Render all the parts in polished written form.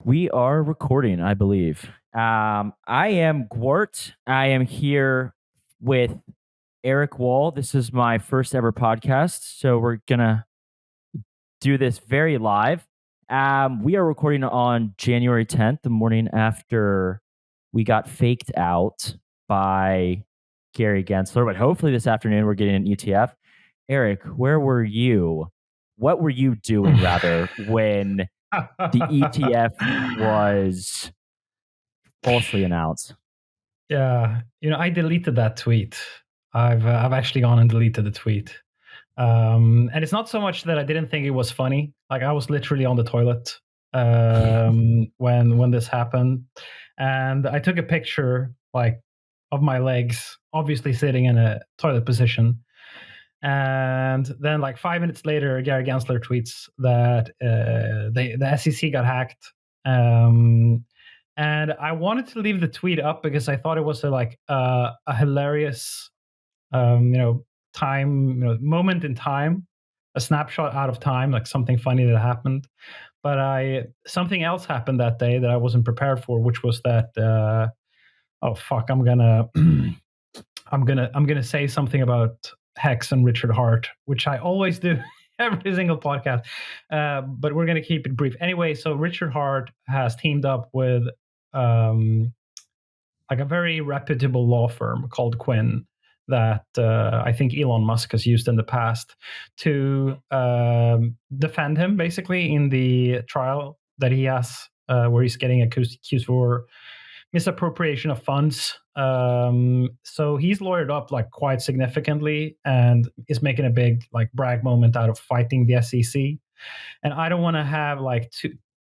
We are recording, I believe. I am Gwart. I am here with Eric Wall. This is my first ever podcast, so we're gonna do this very live. We are recording on January 10th, the morning after we got faked out by Gary Gensler. But hopefully this afternoon we're getting an ETF. Eric, where were you? What were you doing, rather, when the ETF was falsely announced? Yeah, I deleted that tweet. I've actually gone and deleted the tweet. And it's not so much that I didn't think it was funny. Like, I was literally on the toilet when this happened, and I took a picture of my legs, obviously sitting in a toilet position. And then, 5 minutes later, Gary Gensler tweets that the SEC got hacked. And I wanted to leave the tweet up because I thought it was a hilarious, moment in time, a snapshot out of time, like something funny that happened. But something else happened that day that I wasn't prepared for, which was that oh fuck, I'm gonna I'm gonna say something about Hex and Richard Hart, which I always do every single podcast. But we're gonna keep it brief anyway. So Richard Hart has teamed up with a very reputable law firm called Quinn that I think Elon Musk has used in the past to defend him, basically, in the trial that he has, where he's getting accused for misappropriation of funds. So he's lawyered up quite significantly and is making a big brag moment out of fighting the SEC. And I don't want to have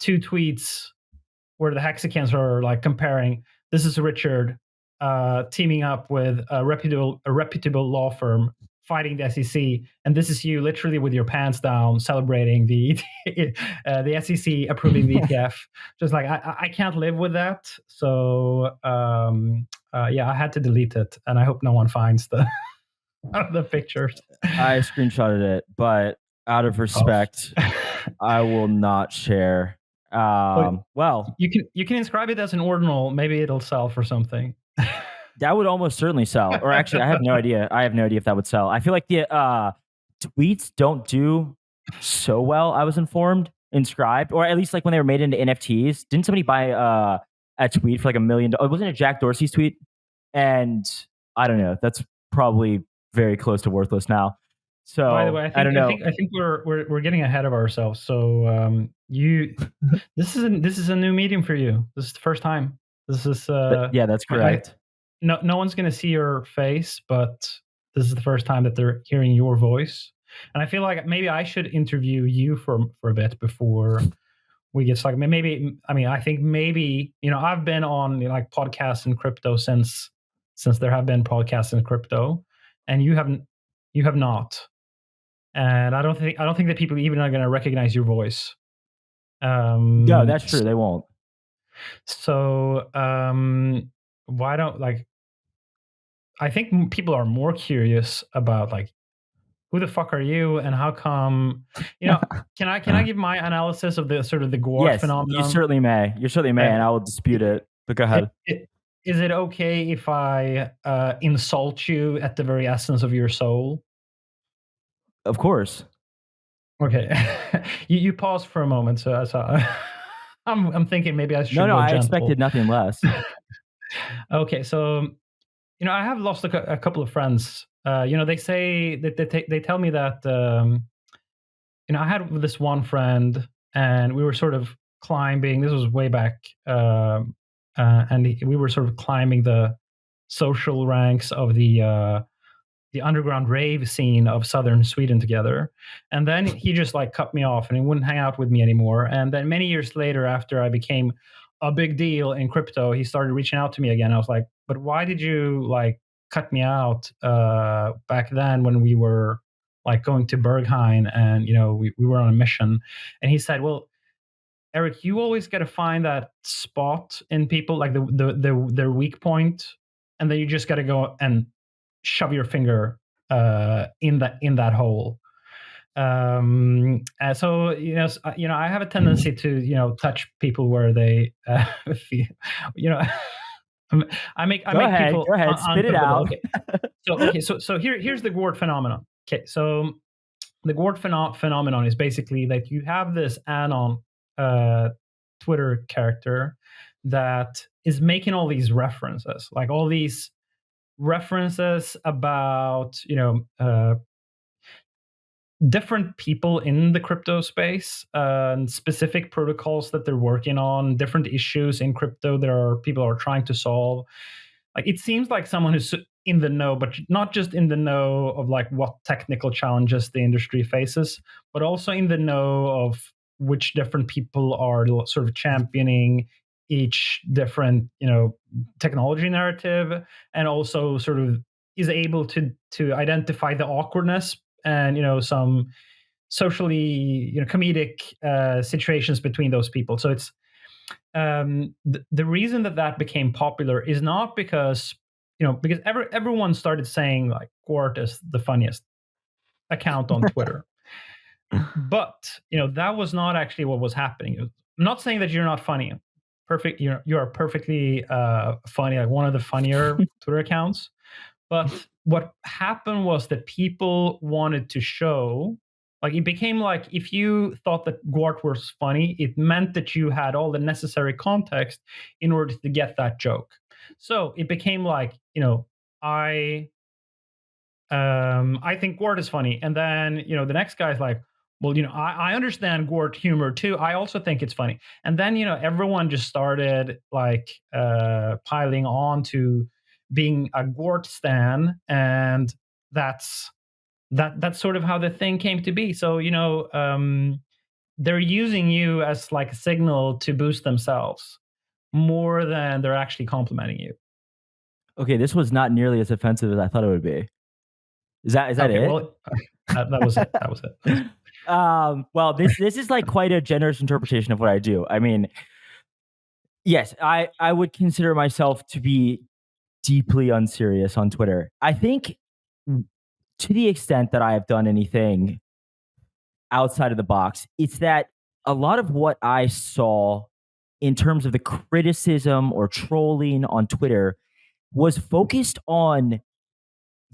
two tweets where the Hexicans are comparing. This is Richard teaming up with a reputable law firm fighting the SEC, and this is you literally with your pants down celebrating the SEC approving the ETF. Just I can't live with that. So yeah, I had to delete it, and I hope no one finds the pictures. I screenshotted it, but out of respect, I will not share. Well, you can inscribe it as an ordinal. Maybe it'll sell for something. That would almost certainly sell. Or actually, I have no idea. I have no idea if that would sell. I feel like the tweets don't do so well. I was informed, inscribed, or at least when they were made into NFTs. Didn't somebody buy a tweet for $1 million? Oh, wasn't it Jack Dorsey's tweet? And I don't know. That's probably very close to worthless now. So by the way, I don't know. I think we're getting ahead of ourselves. So this is a new medium for you. This is the first time. This is yeah, that's correct. No one's going to see your face, but this is the first time that they're hearing your voice. And I feel like maybe I should interview you for a bit before we get started. Maybe, I think maybe, I've been on podcasts in crypto since there have been podcasts in crypto, and you have not. And I don't think that people even are going to recognize your voice. No, that's true. They won't. So why don't I think people are more curious about who the fuck are you and how come, can I give my analysis of the sort of the Gwart phenomenon? You certainly may. And I will dispute it. But go ahead. Is it okay if I insult you at the very essence of your soul? Of course. Okay. you paused for a moment, so I'm thinking maybe I should go gentle. I expected nothing less. Okay, so I have lost a couple of friends. They say that they tell me that I had this one friend, and we were sort of climbing. This was way back, and we were sort of climbing the social ranks of the underground rave scene of southern Sweden together. And then he just cut me off, and he wouldn't hang out with me anymore. And then many years later, after I became a big deal in crypto, he started reaching out to me again. I was like, but why did you cut me out back then when we were going to Berghain and we were on a mission? And he said, well, Eric, you always got to find that spot in people, their weak point, and then you just got to go and shove your finger in that hole. So I have a tendency to touch people where they feel, you know, I make Go people ahead, spit it uncomfortable. out. So here's the Gwart phenomenon. Okay, so the Gwart phenomenon is basically that you have this anon uh, Twitter character that is making all these references, like all these references about different people in the crypto space, and specific protocols that they're working on, different issues in crypto that are people are trying to solve. Like, it seems like someone who's in the know, but not just in the know of like what technical challenges the industry faces, but also in the know of which different people are sort of championing each different technology narrative, and also sort of is able to identify the awkwardness and some socially comedic situations between those people. So it's the reason that became popular is not because because everyone started saying like Gwart is the funniest account on Twitter, but that was not actually what was happening. I'm not saying that you're not funny. Perfect, you are perfectly funny, like one of the funnier Twitter accounts. But what happened was that people wanted to show, like, it became like if you thought that Gwart was funny, it meant that you had all the necessary context in order to get that joke. So it became like, I I think Gwart is funny. And then, the next guy's like, well, I understand Gwart humor too. I also think it's funny. And then, everyone just started like piling on to being a Gwart stan. And that's that's sort of how the thing came to be. So, they're using you as like a signal to boost themselves more than they're actually complimenting you. Okay, this was not nearly as offensive as I thought it would be. Is that Okay, it? well, that was it. That was it. That was it. Well, this is like quite a generous interpretation of what I do. I mean, yes, I would consider myself to be deeply unserious on Twitter. I think to the extent that I have done anything outside of the box, it's that a lot of what I saw in terms of the criticism or trolling on Twitter was focused on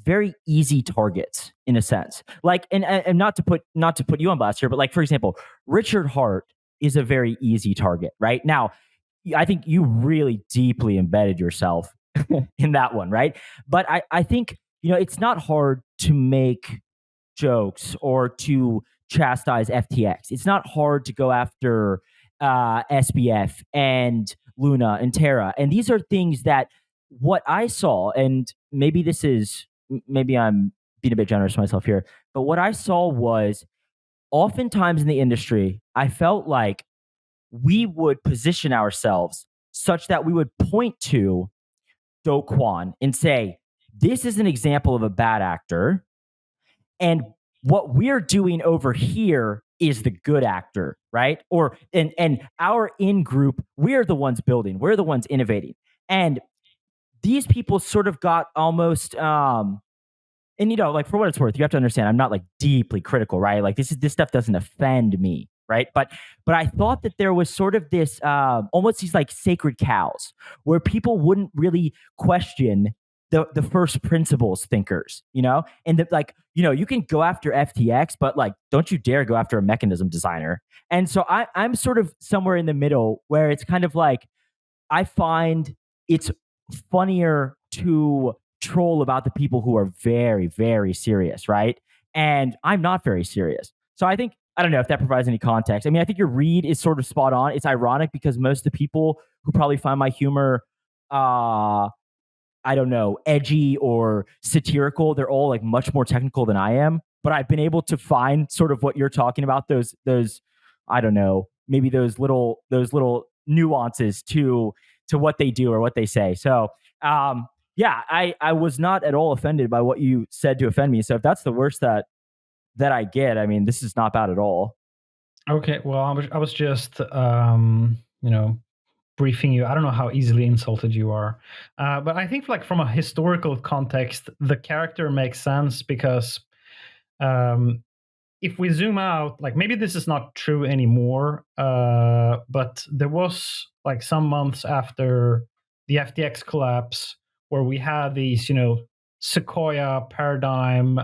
very easy targets in a sense. Like, and not to put you on blast here, but like for example, Richard Hart is a very easy target. Right now, I think you really deeply embedded yourself in that one, right? But I think it's not hard to make jokes or to chastise FTX. It's not hard to go after SBF and Luna and Terra. And these are things that what I saw, and maybe I'm being a bit generous to myself here, but what I saw was oftentimes in the industry, I felt like we would position ourselves such that we would point to Do Kwon and say, this is an example of a bad actor. And what we're doing over here is the good actor, right? Or and our in group, we're the ones building, we're the ones innovating. And these people sort of got almost and like for what it's worth, you have to understand I'm not like deeply critical, right? Like this stuff doesn't offend me, right? But I thought that there was sort of this almost these like sacred cows where people wouldn't really question the first principles thinkers, and that like, you can go after FTX, but like don't you dare go after a mechanism designer. And so I'm sort of somewhere in the middle where it's kind of like I find it's funnier to troll about the people who are very, very serious, right? And I'm not very serious. So I don't know if that provides any context. I mean, I think your read is sort of spot on. It's ironic because most of the people who probably find my humor I don't know, edgy or satirical. They're all like much more technical than I am. But I've been able to find sort of what you're talking about, those I don't know, maybe those little nuances to what they do or what they say. So yeah, I was not at all offended by what you said to offend me. So if that's the worst that I get, I mean, this is not bad at all. Okay, well, I was just briefing you. I don't know how easily insulted you are, but I think like from a historical context, the character makes sense because um, if we zoom out, like maybe this is not true anymore, but there was like some months after the FTX collapse where we had these, Sequoia paradigm.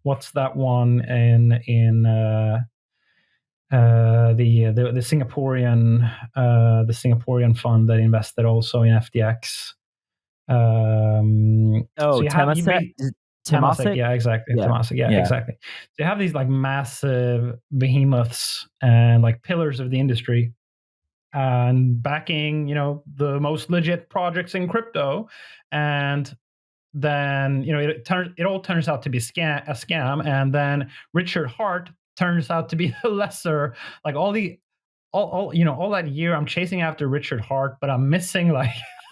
What's that one in the Singaporean fund that invested also in FTX. So Oh, you have you Temasek? ba- Is it Temasek, Temasek? yeah, exactly. Yeah. Temasek, yeah, Yeah. exactly. So you have these like massive behemoths and like pillars of the industry and backing, the most legit projects in crypto, and then it all turns out to be a scam, and then Richard Hart turns out to be the lesser, like all that year I'm chasing after Richard Hart, but I'm missing like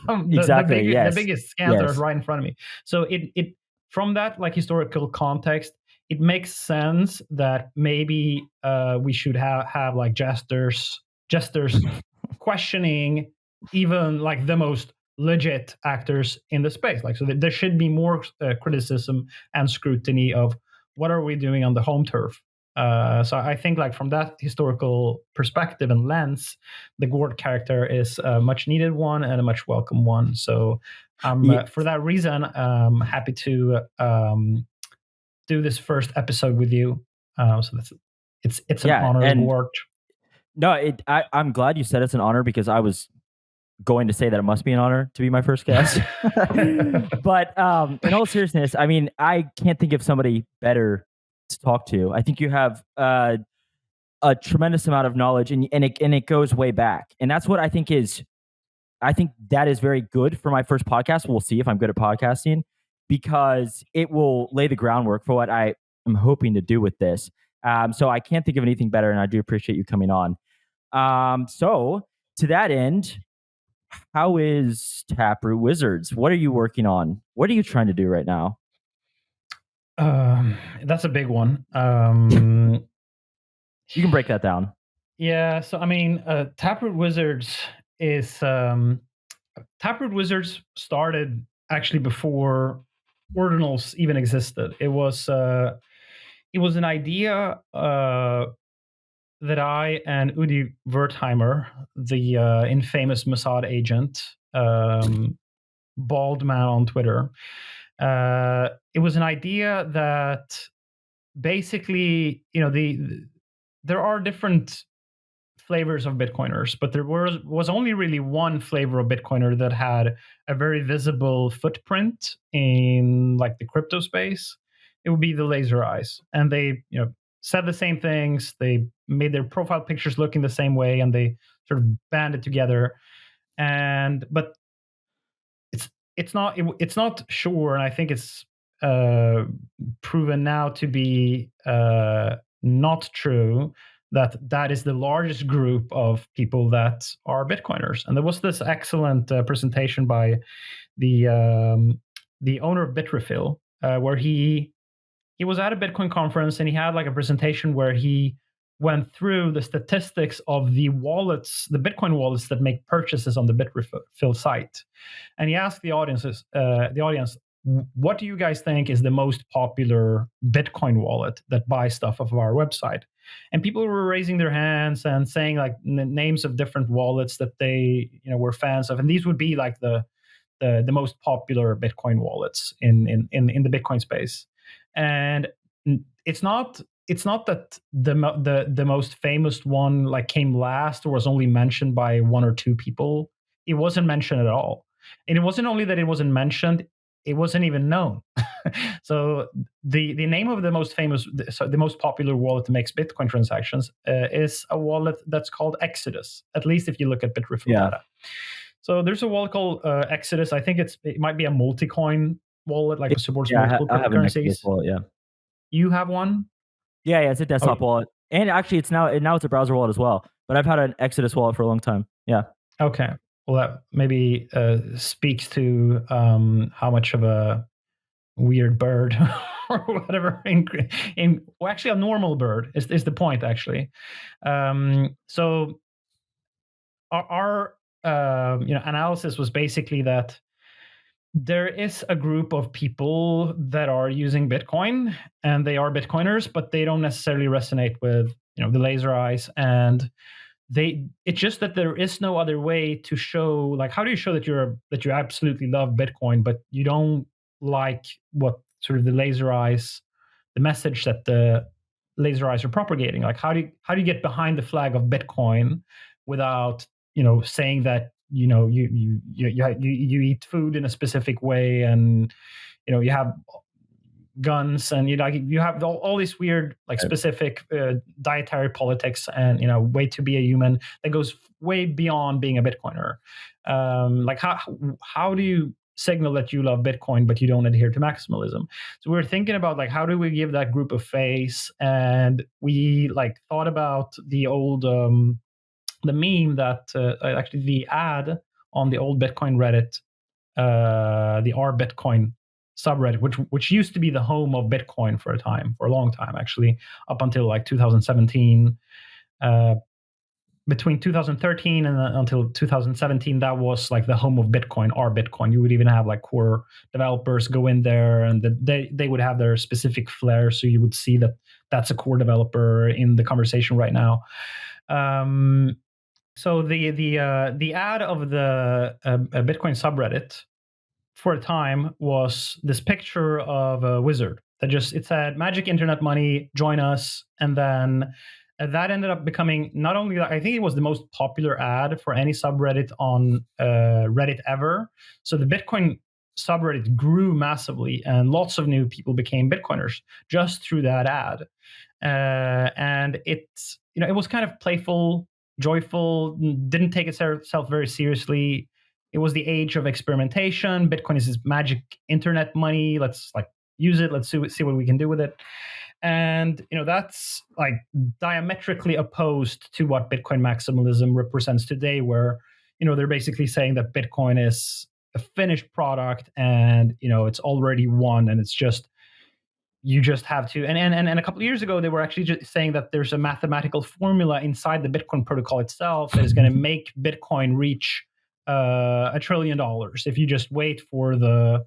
Exactly. the Yes. biggest scams that are Yes. right in front of me. So it from that like historical context, it makes sense that maybe we should have like jesters questioning even like the most legit actors in the space. Like, so there should be more criticism and scrutiny of what are we doing on the home turf. So I think like from that historical perspective and lens, the Gwart character is a much needed one and a much welcome one. So Ye- for that reason, happy to do this first episode with you. So it's an Yeah. honor, And Gwart. no, I'm glad you said it's an honor because I was going to say that it must be an honor to be my first guest. But in all seriousness, I mean, I can't think of somebody better to talk to. I think you have a tremendous amount of knowledge, and it goes way back, and that's what I think that is very good for my first podcast. We'll see if I'm good at podcasting because it will lay the groundwork for what I am hoping to do with this. So I can't think of anything better, and I do appreciate you coming on. So to that end, how is Taproot Wizards? What are you working on? What are you trying to do right now? That's a big one. You can break that down. Yeah, so I mean, Taproot Wizards is Taproot Wizards started actually before ordinals even existed. It was an idea that I and Udi Wertheimer, the infamous Mossad agent, bald man on Twitter, it was an idea that basically, there are different flavors of Bitcoiners, but there was only really one flavor of Bitcoiner that had a very visible footprint in like the crypto space. It would be the laser eyes, and they said the same things. They made their profile pictures looking the same way, and they sort of banded together. And but it's not sure, and I think it's uh, proven now to be not true that that is the largest group of people that are Bitcoiners. And there was this excellent presentation by the owner of Bitrefill, where he was at a Bitcoin conference and he had like a presentation where he went through the statistics of the wallets, the Bitcoin wallets that make purchases on the Bitrefill site. And he asked the audience, what do you guys think is the most popular Bitcoin wallet that buys stuff off of our website? And people were raising their hands and saying like names of different wallets that they were fans of, and these would be like the most popular Bitcoin wallets in the Bitcoin space. And it's not that the most famous one like came last or was only mentioned by one or two people. It wasn't mentioned at all, and it wasn't only that it wasn't mentioned; it wasn't even known. So the name of the most famous, so the most popular wallet that makes Bitcoin transactions is a wallet that's called Exodus. At least if you look at Bitrefill Yeah. data. So there's a wallet called Exodus. I think it might be a multi-coin wallet, like It- it supports yeah, multiple I have an Exodus cryptocurrencies. wallet. Yeah. You have one? Yeah, yeah, it's a Oh, desktop wallet, and actually, now it's a browser wallet as well. But I've had an Exodus wallet for a long time. Yeah. okay. Well, that maybe speaks to how much of a weird bird or whatever well, actually a normal bird is the point actually. So our analysis was basically that there is a group of people that are using Bitcoin, and they are Bitcoiners, but they don't necessarily resonate with the laser eyes, and it's just that there is no other way to show, like, how do you show that you absolutely love Bitcoin but you don't like what sort of the message that the laser eyes are propagating. Like, how do you get behind the flag of Bitcoin without saying that you eat food in a specific way, and you have guns, and you have all these weird, like, Right. specific dietary politics, and way to be a human that goes way beyond being a Bitcoiner. Like, how do you signal that you love Bitcoin but you don't adhere to maximalism? So we were thinking about, like, how do we give that group a face, and we, like, thought about the meme that actually the ad on the old Bitcoin Reddit, the R Bitcoin subreddit, which used to be the home of Bitcoin for a long time, actually, up until like 2017. Uh, Between 2013 and until 2017, that was like the home of Bitcoin, R Bitcoin. You would even have like core developers go in there, and they would have their specific flair, so you would see that that's a core developer in the conversation right now. So the ad of the Bitcoin subreddit for a time was this picture of a wizard that just, it said magic internet money, join us. And then that ended up becoming, not only, I think it was the most popular ad for any subreddit on Reddit ever. So the Bitcoin subreddit grew massively, and lots of new people became Bitcoiners just through that ad. And it was kind of playful, joyful, didn't take itself very seriously. It was the age of experimentation. Bitcoin is this magic internet money. Let's, like, use it. Let's see what we can do with it. And that's, like, diametrically opposed to what Bitcoin maximalism represents today, where they're basically saying that Bitcoin is a finished product, and it's already won, and it's just, you just have to, and a couple of years ago they were actually just saying that there's a mathematical formula inside the Bitcoin protocol itself that is going to make Bitcoin reach $1 trillion if you just wait for the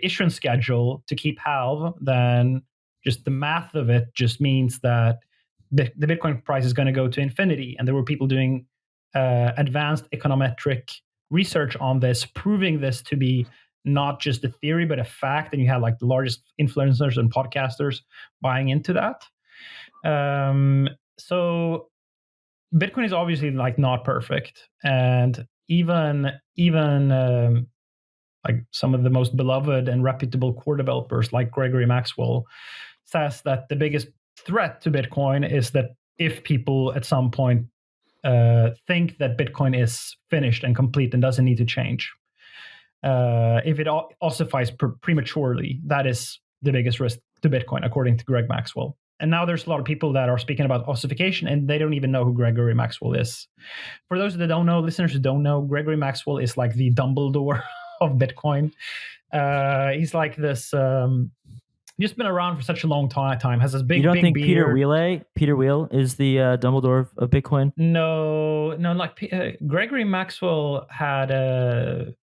issuance schedule to keep halve. Then just the math of it just means that the Bitcoin price is going to go to infinity. And there were people doing advanced econometric research on this, proving this to be not just a theory but a fact, and you had, like, the largest influencers and podcasters buying into that. So Bitcoin is obviously, like, not perfect, and even like, some of the most beloved and reputable core developers like Gregory Maxwell says that the biggest threat to Bitcoin is that if people at some point think that Bitcoin is finished and complete and doesn't need to change, if it ossifies prematurely, that is the biggest risk to Bitcoin, according to Greg Maxwell. And now there's a lot of people that are speaking about ossification, and they don't even know who Gregory Maxwell is. For those that don't know, listeners who don't know, Gregory Maxwell is like the Dumbledore of Bitcoin. He's like this. He's been around for such a long time. Has this You big, don't big think beard. Peter Wheel is the Dumbledore of Bitcoin? No, no. Like, Gregory Maxwell had a.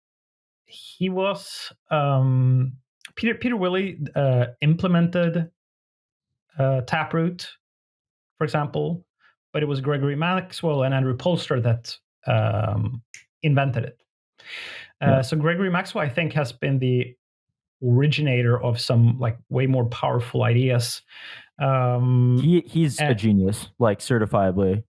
He was Peter Willie implemented Taproot, for example, but it was Gregory Maxwell and Andrew Polster that invented it. Yeah. So Gregory Maxwell, I think, has been the originator of some, like, way more powerful ideas. He's a And genius, like, certifiably,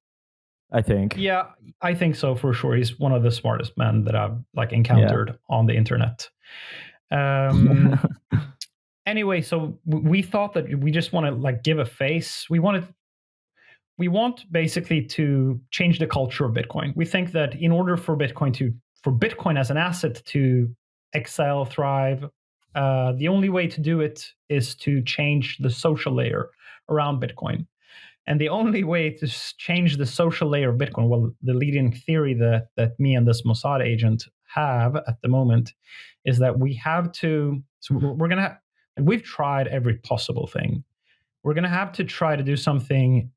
I think. yeah, I think so, for sure. He's one of the smartest men that I've, like, Yeah. encountered on the internet. Um, Anyway, so we thought that we just want to, like, give a face. We want basically to change the culture of Bitcoin. We think that in order for Bitcoin as an asset to excel, thrive, the only way to do it is to change the social layer around Bitcoin. And the only way to change the social layer of Bitcoin, well, the leading theory that me and this Mossad agent have at the moment, is that we have to. So we're gonna. We've tried every possible thing. We're gonna have to try to do something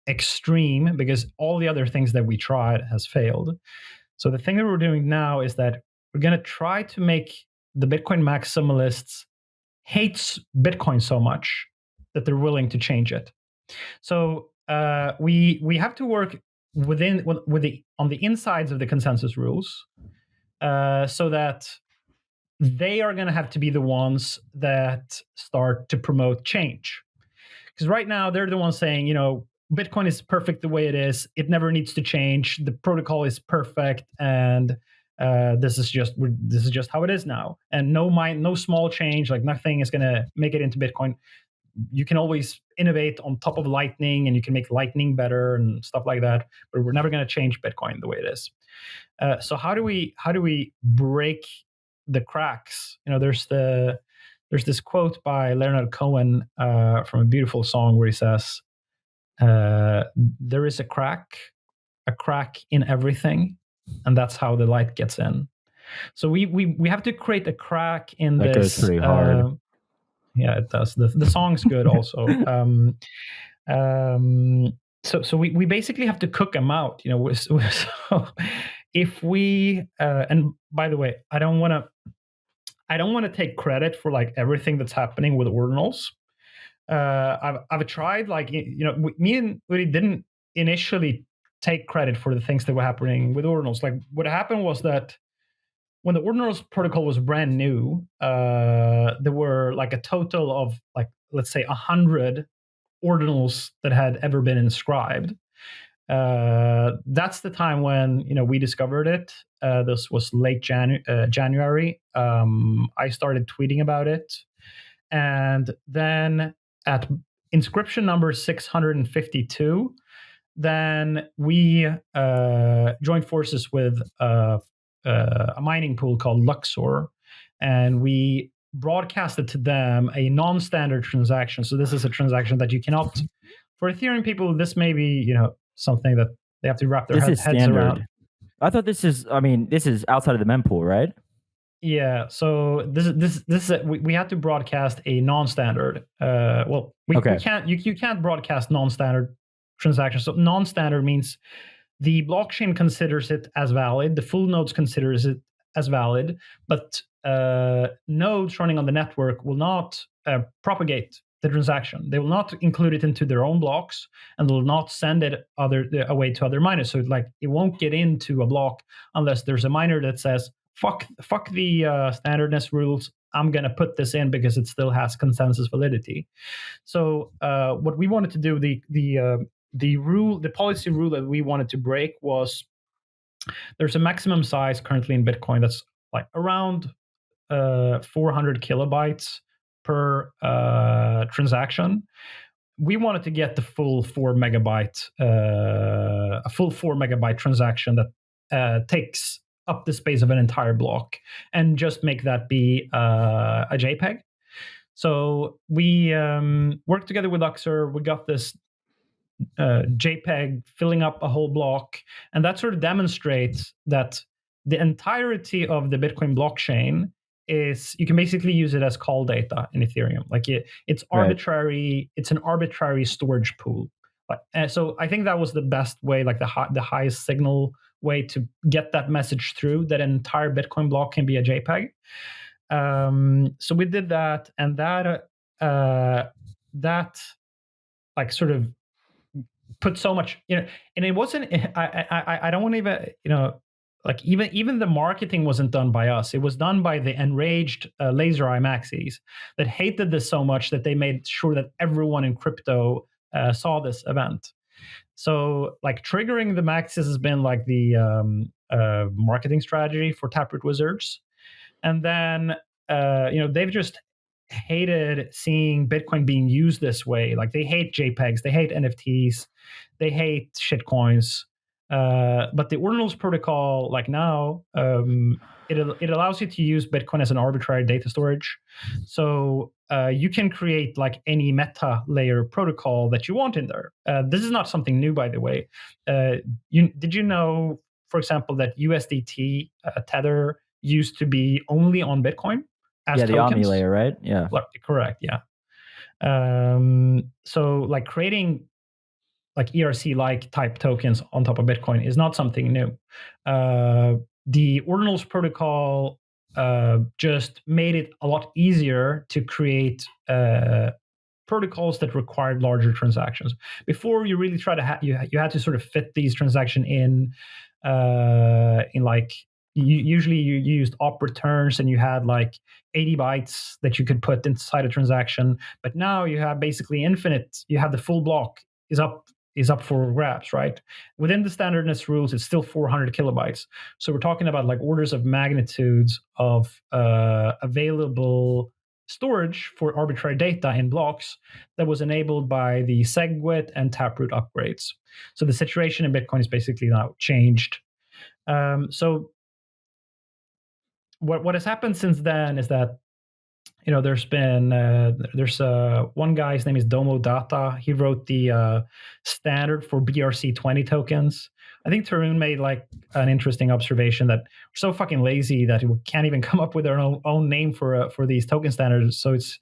extreme, because all the other things that we tried has failed. So the thing that we're doing now is that we're going to try to make the Bitcoin maximalists hates Bitcoin so much that they're willing to change it. So we have to work on the insides of the consensus rules, so that they are going to have to be the ones that start to promote change. Because right now they're the ones saying, Bitcoin is perfect the way it is. It never needs to change. The protocol is perfect, and this is just how it is now. And no small change, like nothing is going to make it into Bitcoin. You can always innovate on top of Lightning, and you can make Lightning better and stuff like that. But we're never going to change Bitcoin the way it is. So how do we break the cracks? There's this quote by Leonard Cohen from a beautiful song where he says, "There is a crack in everything, and that's how the light gets in." So we have to create a crack in That this. goes pretty hard. Yeah, it does. The song's good also. So we basically have to cook them out. So if we and by the way, I don't want to take credit for like everything that's happening with ordinals. I've tried, like, me and Uri didn't initially take credit for the things that were happening with ordinals. Like, what happened was that when the ordinals protocol was brand new, there were like a total of, like, let's say 100 ordinals that had ever been inscribed. That's the time when we discovered it. This was late January. I started tweeting about it, and then at inscription number 652, then we joined forces with a mining pool called Luxor, and we broadcasted to them a non-standard transaction. So this is a transaction that you cannot, for Ethereum people, this may be something that they have to wrap their This is heads around. standard. I thought this is outside of the mempool, right? Yeah, so we had to broadcast a non-standard. We can't you can't broadcast non-standard transactions. So non-standard means the blockchain considers it as valid, the full nodes considers it as valid, but nodes running on the network will not propagate the transaction. They will not include it into their own blocks, and they will not send it away to other miners. So it won't get into a block unless there's a miner that says, fuck the standardness rules. I'm going to put this in because it still has consensus validity. So what we wanted to do, the policy rule that we wanted to break was, there's a maximum size currently in Bitcoin that's like around 400 kilobytes per transaction. We wanted to get the full 4 megabyte, a full 4 megabyte transaction that takes up the space of an entire block, and just make that be a JPEG. So we worked together with Luxor. We got this JPEG filling up a whole block, and that sort of demonstrates that the entirety of the Bitcoin blockchain is, you can basically use it as call data in Ethereum. Like it's arbitrary. Right. It's an arbitrary storage pool. So I think that was the best way, like the highest signal way to get that message through, that an entire Bitcoin block can be a JPEG. So we did that, and that like sort of put so much, and it wasn't. I don't want to even, like even the marketing wasn't done by us. It was done by the enraged laser eye maxis that hated this so much that they made sure that everyone in crypto saw this event. So like triggering the maxis has been like the marketing strategy for Taproot Wizards, and then they've just hated seeing Bitcoin being used this way. Like they hate JPEGs, they hate NFTs, they hate shitcoins. But the Ordinals protocol, like now, it allows you to use Bitcoin as an arbitrary data storage. So you can create like any meta layer protocol that you want in there. This is not something new, by the way. Did you know, for example, that USDT Tether used to be only on Bitcoin as the tokens? Omni layer, right? Yeah, correct. Yeah. So like creating like ERC like type tokens on top of Bitcoin is not something new. the ordinals protocol just made it a lot easier to create protocols that required larger transactions. Before, you really try to you had to sort of fit these transactions in like usually you used op returns, and you had like 80 bytes that you could put inside a transaction. But now you have basically infinite. You have the full block is up for grabs, right? Within the standardness rules, it's still 400 kilobytes. So we're talking about like orders of magnitudes of available storage for arbitrary data in blocks that was enabled by the SegWit and Taproot upgrades. So the situation in Bitcoin is basically now changed. So what has happened since then is that there's been one guy, his name is Domo Data. He wrote the standard for BRC20 tokens. I think Tarun made like an interesting observation that we're so fucking lazy that we can't even come up with our own name for these token standards. So it's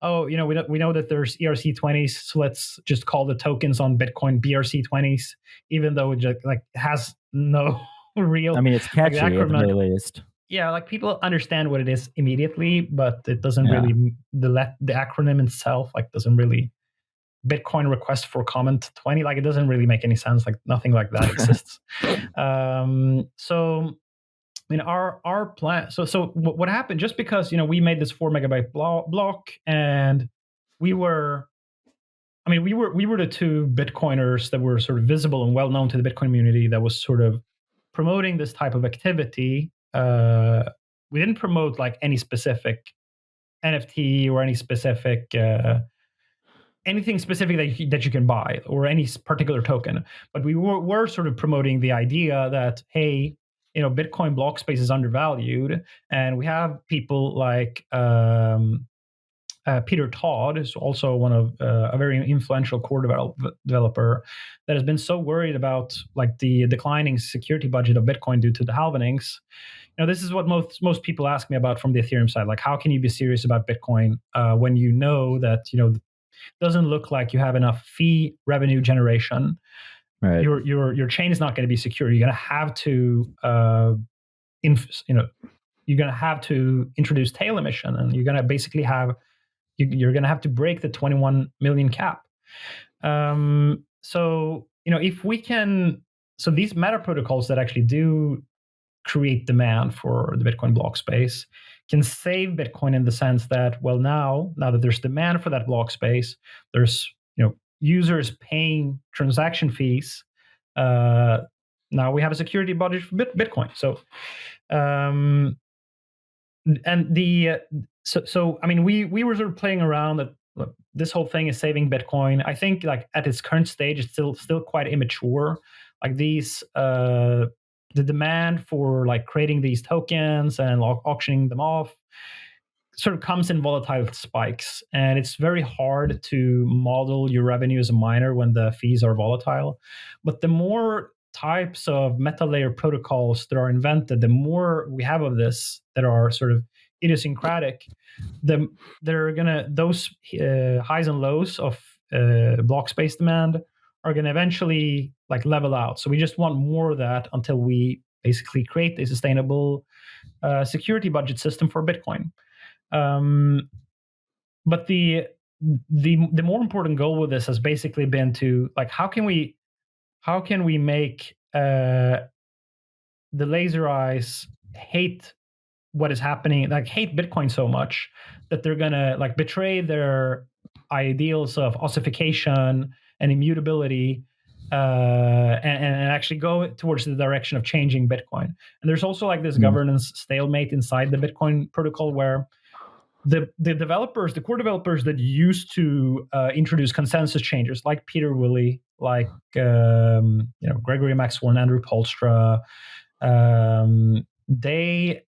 we know that there's ERC20s, so let's just call the tokens on Bitcoin BRC20s, even though it just like has no real. I mean, it's catchy like, at the very least. Yeah, like people understand what it is immediately, but it doesn't Yeah. really the acronym itself like doesn't really. Bitcoin request for comment 20, like it doesn't really make any sense. Like nothing like that exists. So I mean, our plan. So what happened? Just because we made this 4 megabyte block, and we were the two Bitcoiners that were sort of visible and well known to the Bitcoin community that was sort of promoting this type of activity. We didn't promote like any specific NFT or any specific anything specific that you can buy or any particular token, but we were sort of promoting the idea that hey, Bitcoin block space is undervalued, and we have people like Peter Todd is also one of a very influential core developer that has been so worried about like the declining security budget of Bitcoin due to the halvenings. This is what most people ask me about from the Ethereum side. Like, how can you be serious about Bitcoin when you know that it doesn't look like you have enough fee revenue generation? Right. Your chain is not going to be secure. You're going to have to you're going to have to introduce tail emission, and you're going to basically have you're going to have to break the 21 million cap. So if we can, so these meta protocols that actually do create demand for the Bitcoin block space can save Bitcoin in the sense that, well, now that there's demand for that block space, there's users paying transaction fees. Now we have a security budget for Bitcoin. So and the so I mean we were sort of playing around that look, this whole thing is saving Bitcoin. I think like at its current stage it's still quite immature. Like these the demand for like creating these tokens and auctioning them off sort of comes in volatile spikes, and it's very hard to model your revenue as a miner when the fees are volatile. But the more types of meta layer protocols that are invented, the more we have of this that are sort of idiosyncratic, those highs and lows of block space demand are going to eventually like level out. So we just want more of that until we basically create a sustainable security budget system for Bitcoin. But the more important goal with this has basically been to like how can we make the laser eyes hate what is happening, like hate Bitcoin so much that they're gonna like betray their ideals of ossification and immutability, and actually go towards the direction of changing Bitcoin. And there's also like this governance stalemate inside the Bitcoin protocol where the developers, the core developers that used to introduce consensus changes, like Peter Willey, like Gregory Maxwell and Andrew Polstra, they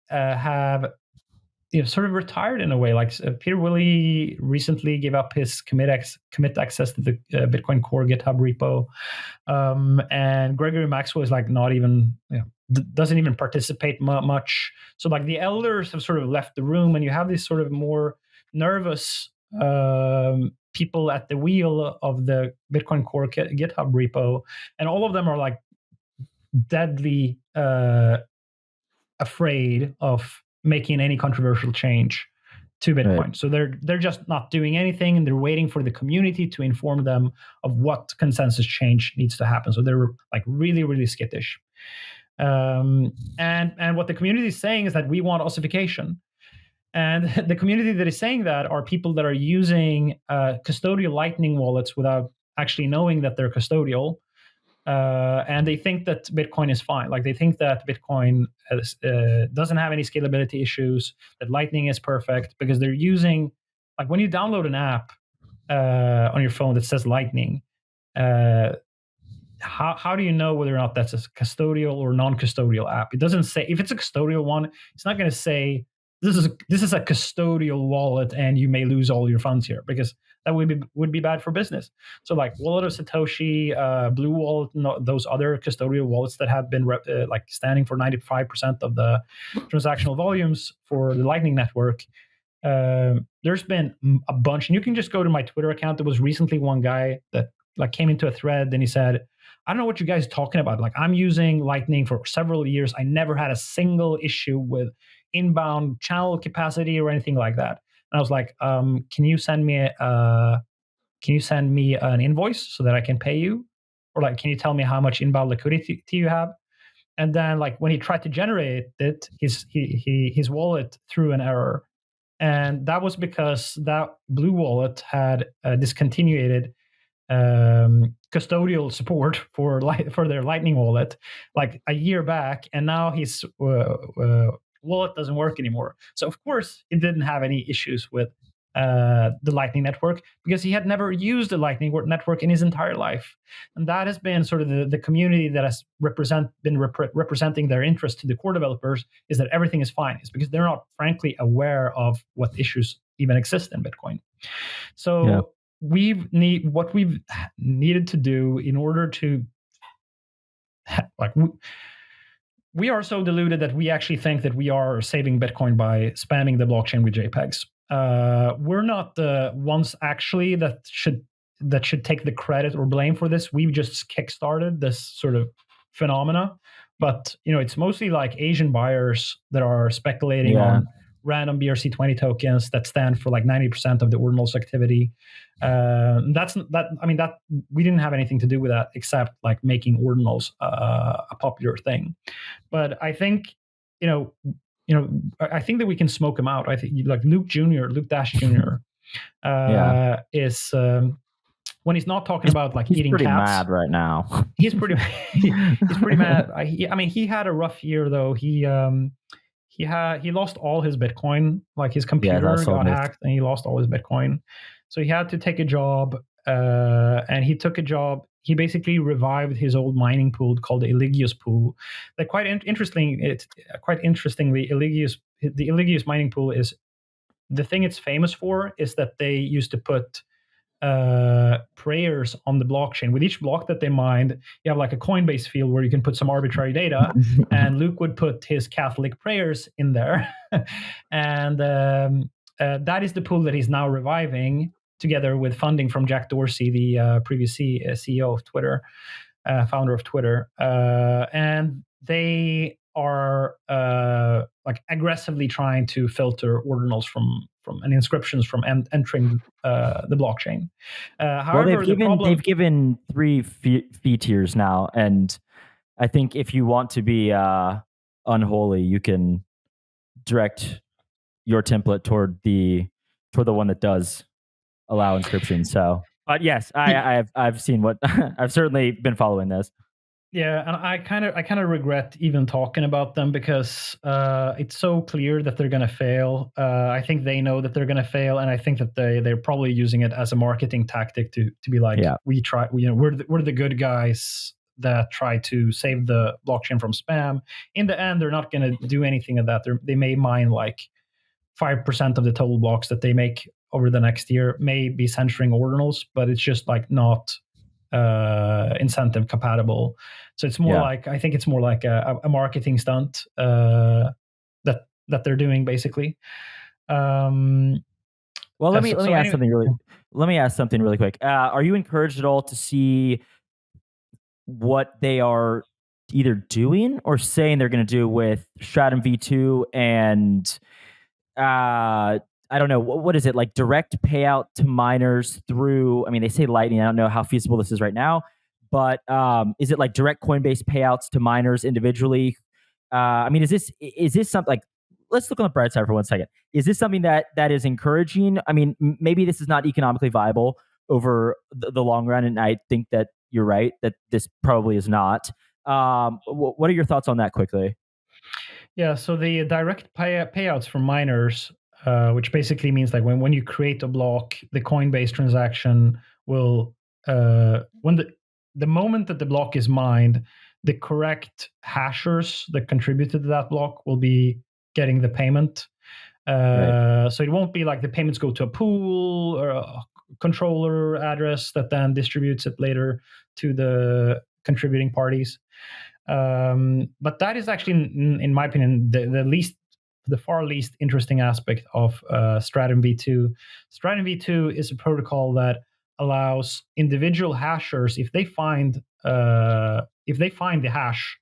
have sort of retired in a way. Like Peter Willey recently gave up his commit access to the Bitcoin Core GitHub repo, and Gregory Maxwell is like not even doesn't even participate much. So like the elders have sort of left the room, and you have these sort of more nervous people at the wheel of the Bitcoin Core GitHub repo, and all of them are like deadly afraid of making any controversial change to Right. Bitcoin. So they're just not doing anything, and they're waiting for the community to inform them of what consensus change needs to happen. So they're like really, really skittish. And what the community is saying is that we want ossification. And the community that is saying that are people that are using custodial Lightning wallets without actually knowing that they're custodial. And they think that Bitcoin is fine. Like they think that Bitcoin doesn't have any scalability issues, that Lightning is perfect because they're using, like when you download an app on your phone that says Lightning, uh, how do you know whether or not that's a custodial or non-custodial app? It doesn't say. If it's a custodial one, it's not going to say this is a custodial wallet and you may lose all your funds here, because that would be bad for business. So like Wallet of Satoshi, Blue Wallet, those other custodial wallets that have been like standing for 95% of the transactional volumes for the Lightning Network. There's been a bunch, and you can just go to my Twitter account. There was recently one guy that like came into a thread and he said, I don't know what you guys are talking about. Like, I'm using Lightning for several years. I never had a single issue with inbound channel capacity or anything like that. And I was like, can you send me an invoice so that I can pay you? Or like, can you tell me how much inbound liquidity you have? And then like when he tried to generate it, his wallet threw an error. And that was because that Blue Wallet had discontinued custodial support for their Lightning wallet like a year back, and now his wallet doesn't work anymore. So of course, it didn't have any issues with the Lightning Network because he had never used the Lightning Network in his entire life, and that has been sort of the community that has representing their interest to the core developers, is that everything is fine. It's because they're not frankly aware of what issues even exist in Bitcoin. So Yeah. we've needed to do in order to like we are so deluded that we actually think that we are saving Bitcoin by spamming the blockchain with JPEGs. We're not the ones actually that should take the credit or blame for this. We've just kickstarted this sort of phenomena, but it's mostly like Asian buyers that are speculating Yeah. on random BRC20 tokens that stand for like 90% of the ordinals activity. That's that. I mean, that we didn't have anything to do with that except like making ordinals a popular thing. But I think, I think that we can smoke him out. I think like Luke Dash Jr. Yeah. Is when he's not talking He's about like he's eating pretty cats. mad right now. He's pretty he's pretty mad. I mean, he had a rough year though. He lost all his Bitcoin. Like his Yeah, computer that's told got me. hacked and he lost all his Bitcoin. So he had to take a job. And he took a job. He basically revived his old mining pool called the Eligius pool. That quite interestingly, the Eligius mining pool is the thing it's famous for is that they used to put prayers on the blockchain. With each block that they mined, you have like a Coinbase field where you can put some arbitrary data, and Luke would put his Catholic prayers in there. And that is the pool that he's now reviving together with funding from Jack Dorsey, the previous CEO of Twitter, founder of Twitter. And they are like aggressively trying to filter ordinals from and inscriptions from entering the blockchain. Well, However, the problem they've given three fee tiers now, and I think if you want to be unholy, you can direct your template toward the one that does allow inscription. So, but yes, I've seen what I've certainly been following this. Yeah, and I kind of regret even talking about them because it's so clear that they're going to fail. I think they know that they're going to fail, and I think that they're probably using it as a marketing tactic to be like, Yeah. we're the good guys that try to save the blockchain from spam. In the end, they're not going to do anything of that. They may mine like 5% of the total blocks that they make over the next year, may be censoring ordinals, but it's just like not incentive compatible. So it's more Yeah. like, I think it's more like a marketing stunt that they're doing basically. Well, let me So ask anyway, something really quick. Are you encouraged at all to see what they are either doing or saying they're going to do with Stratum V2 and I don't know what is it, like direct payout to miners through. I mean, they say Lightning. I don't know how feasible this is right now, but is it like direct Coinbase payouts to miners individually? I mean, is this something like? Let's look on the bright side for 1 second. Is this something that is encouraging? I mean, maybe this is not economically viable over the long run, and I think that you're right that this probably is not. What are your thoughts on that quickly? Yeah, so the direct payouts for miners, which basically means like when you create a block, the Coinbase transaction will when the moment that the block is mined, the correct hashers that contributed to that block will be getting the payment. Right, So it won't be like the payments go to a pool or a controller address that then distributes it later to the contributing parties. But that is actually, in my opinion, the far least interesting aspect of Stratum v2. Stratum v2 is a protocol that allows individual hashers, if they find the hash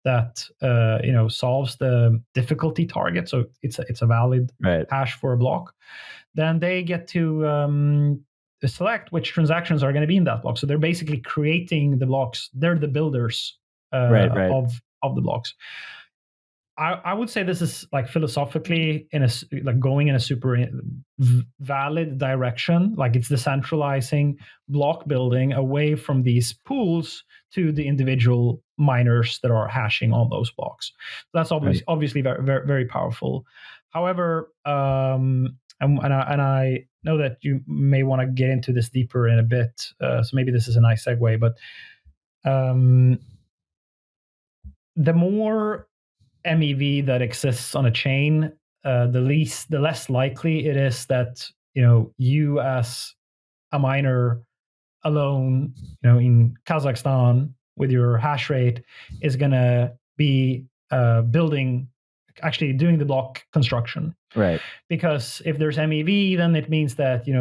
that solves the difficulty target, so it's a valid right, hash for a block, then they get to select which transactions are going to be in that block. So they're basically creating the blocks. They're the builders right. of the blocks. I would say this is like philosophically like going in a super valid direction. Like it's decentralizing block building away from these pools to the individual miners that are hashing on those blocks. That's Right. obviously very, very, very powerful. However, and I know that you may want to get into this deeper in a bit. So maybe this is a nice segue, but the more MEV that exists on a chain, the less likely it is that you as a miner alone, in Kazakhstan with your hash rate is going to be actually doing the block construction. Right. Because if there's MEV, then it means that you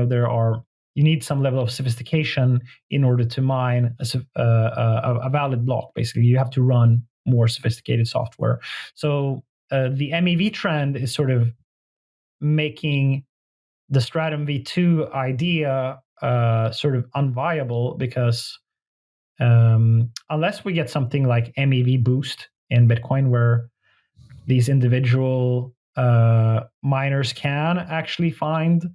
need some level of sophistication in order to mine a valid block. Basically, you have to run more sophisticated software. So the MEV trend is sort of making the Stratum v2 idea sort of unviable because unless we get something like MEV boost in Bitcoin, where these individual miners can actually find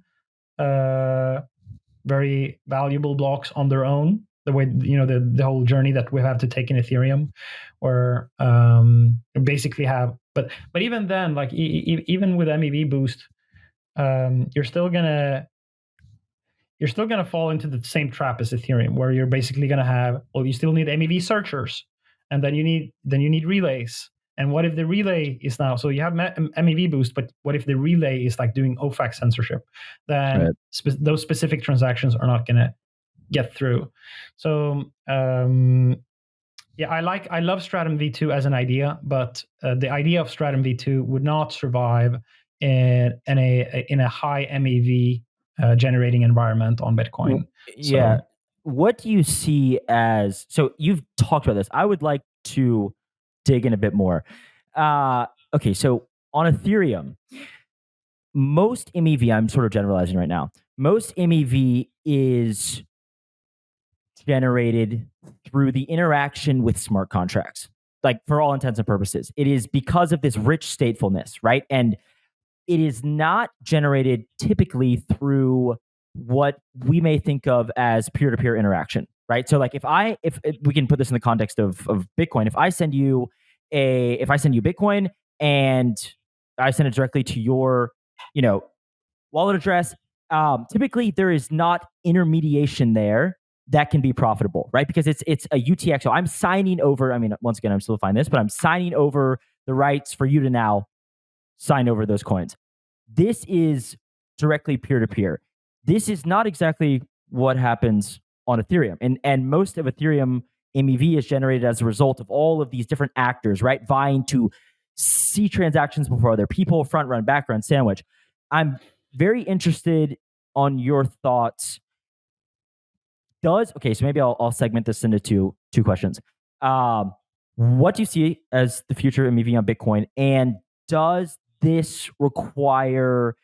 very valuable blocks on their own, the way the whole journey that we have to take in Ethereum, where basically have but even then, like even with MEV boost, you're still gonna fall into the same trap as Ethereum, where you're basically gonna have, well, you still need MEV searchers, and then you need relays. And what if the relay is now, so you have MEV boost, but what if the relay is like doing OFAC censorship? Right. Then those specific transactions are not going to get through. So yeah, I love Stratum v2 as an idea, but the idea of Stratum v2 would not survive in a high MEV generating environment on W- Bitcoin. Yeah. So What do you see as so you've talked about this. I would like to dig in a bit more. Okay, so on Ethereum, most MEV, I'm sort of generalizing right now. Most MEV is generated through the interaction with smart contracts. Like for all intents and purposes, it is because of this rich statefulness, right? And it is not generated typically through what we may think of as peer-to-peer interaction, right? So like if we can put this in the context of Bitcoin, if I send you Bitcoin and I send it directly to your, you know, wallet address, typically there is not intermediation there that can be profitable, right? Because it's a UTX. So I'm signing over. I mean, once again, I'm still finding this, but I'm signing over the rights for you to now sign over those coins. This is directly peer to peer. This is not exactly what happens on Ethereum. And most of Ethereum MEV is generated as a result of all of these different actors, right? Vying to see transactions before other people, front run, back run, sandwich. I'm very interested on your thoughts. So maybe I'll segment this into two questions. Um, What do you see as the future of MEV on Bitcoin? And does this require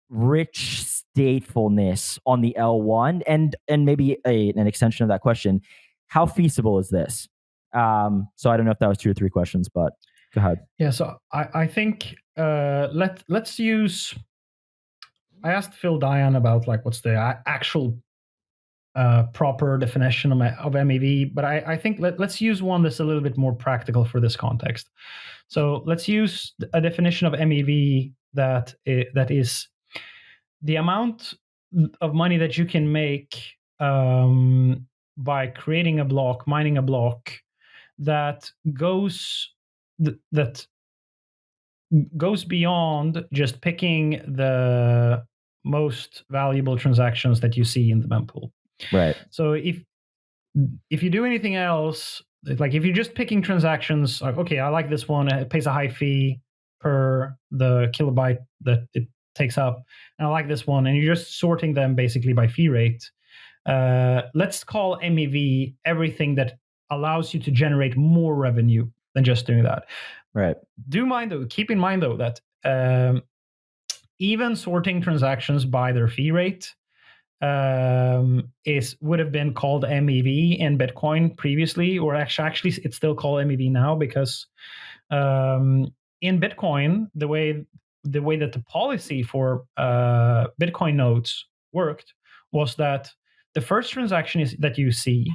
rich statefulness on the L1? And maybe an extension of that question, how feasible is this? So I don't know if that was 2 or 3 questions, but go ahead. Yeah, so I think let's use. I asked Phil Diane about like what's the actual proper definition of MEV, but I think let's use one that's a little bit more practical for this context. So let's use a definition of MEV that is the amount of money that you can make by creating a block, mining a block that goes that goes beyond just picking the most valuable transactions that you see in the mempool. Right. So if you do anything else, like if you're just picking transactions, like, okay, I like this one, it pays a high fee per the kilobyte that it takes up, and I like this one, and you're just sorting them basically by fee rate. Let's call MEV everything that allows you to generate more revenue than just doing that. Right. Keep in mind though that even sorting transactions by their fee rate would have been called MEV in Bitcoin previously, or actually it's still called MEV now, because in Bitcoin the way that the policy for Bitcoin nodes worked was that the first transaction that you see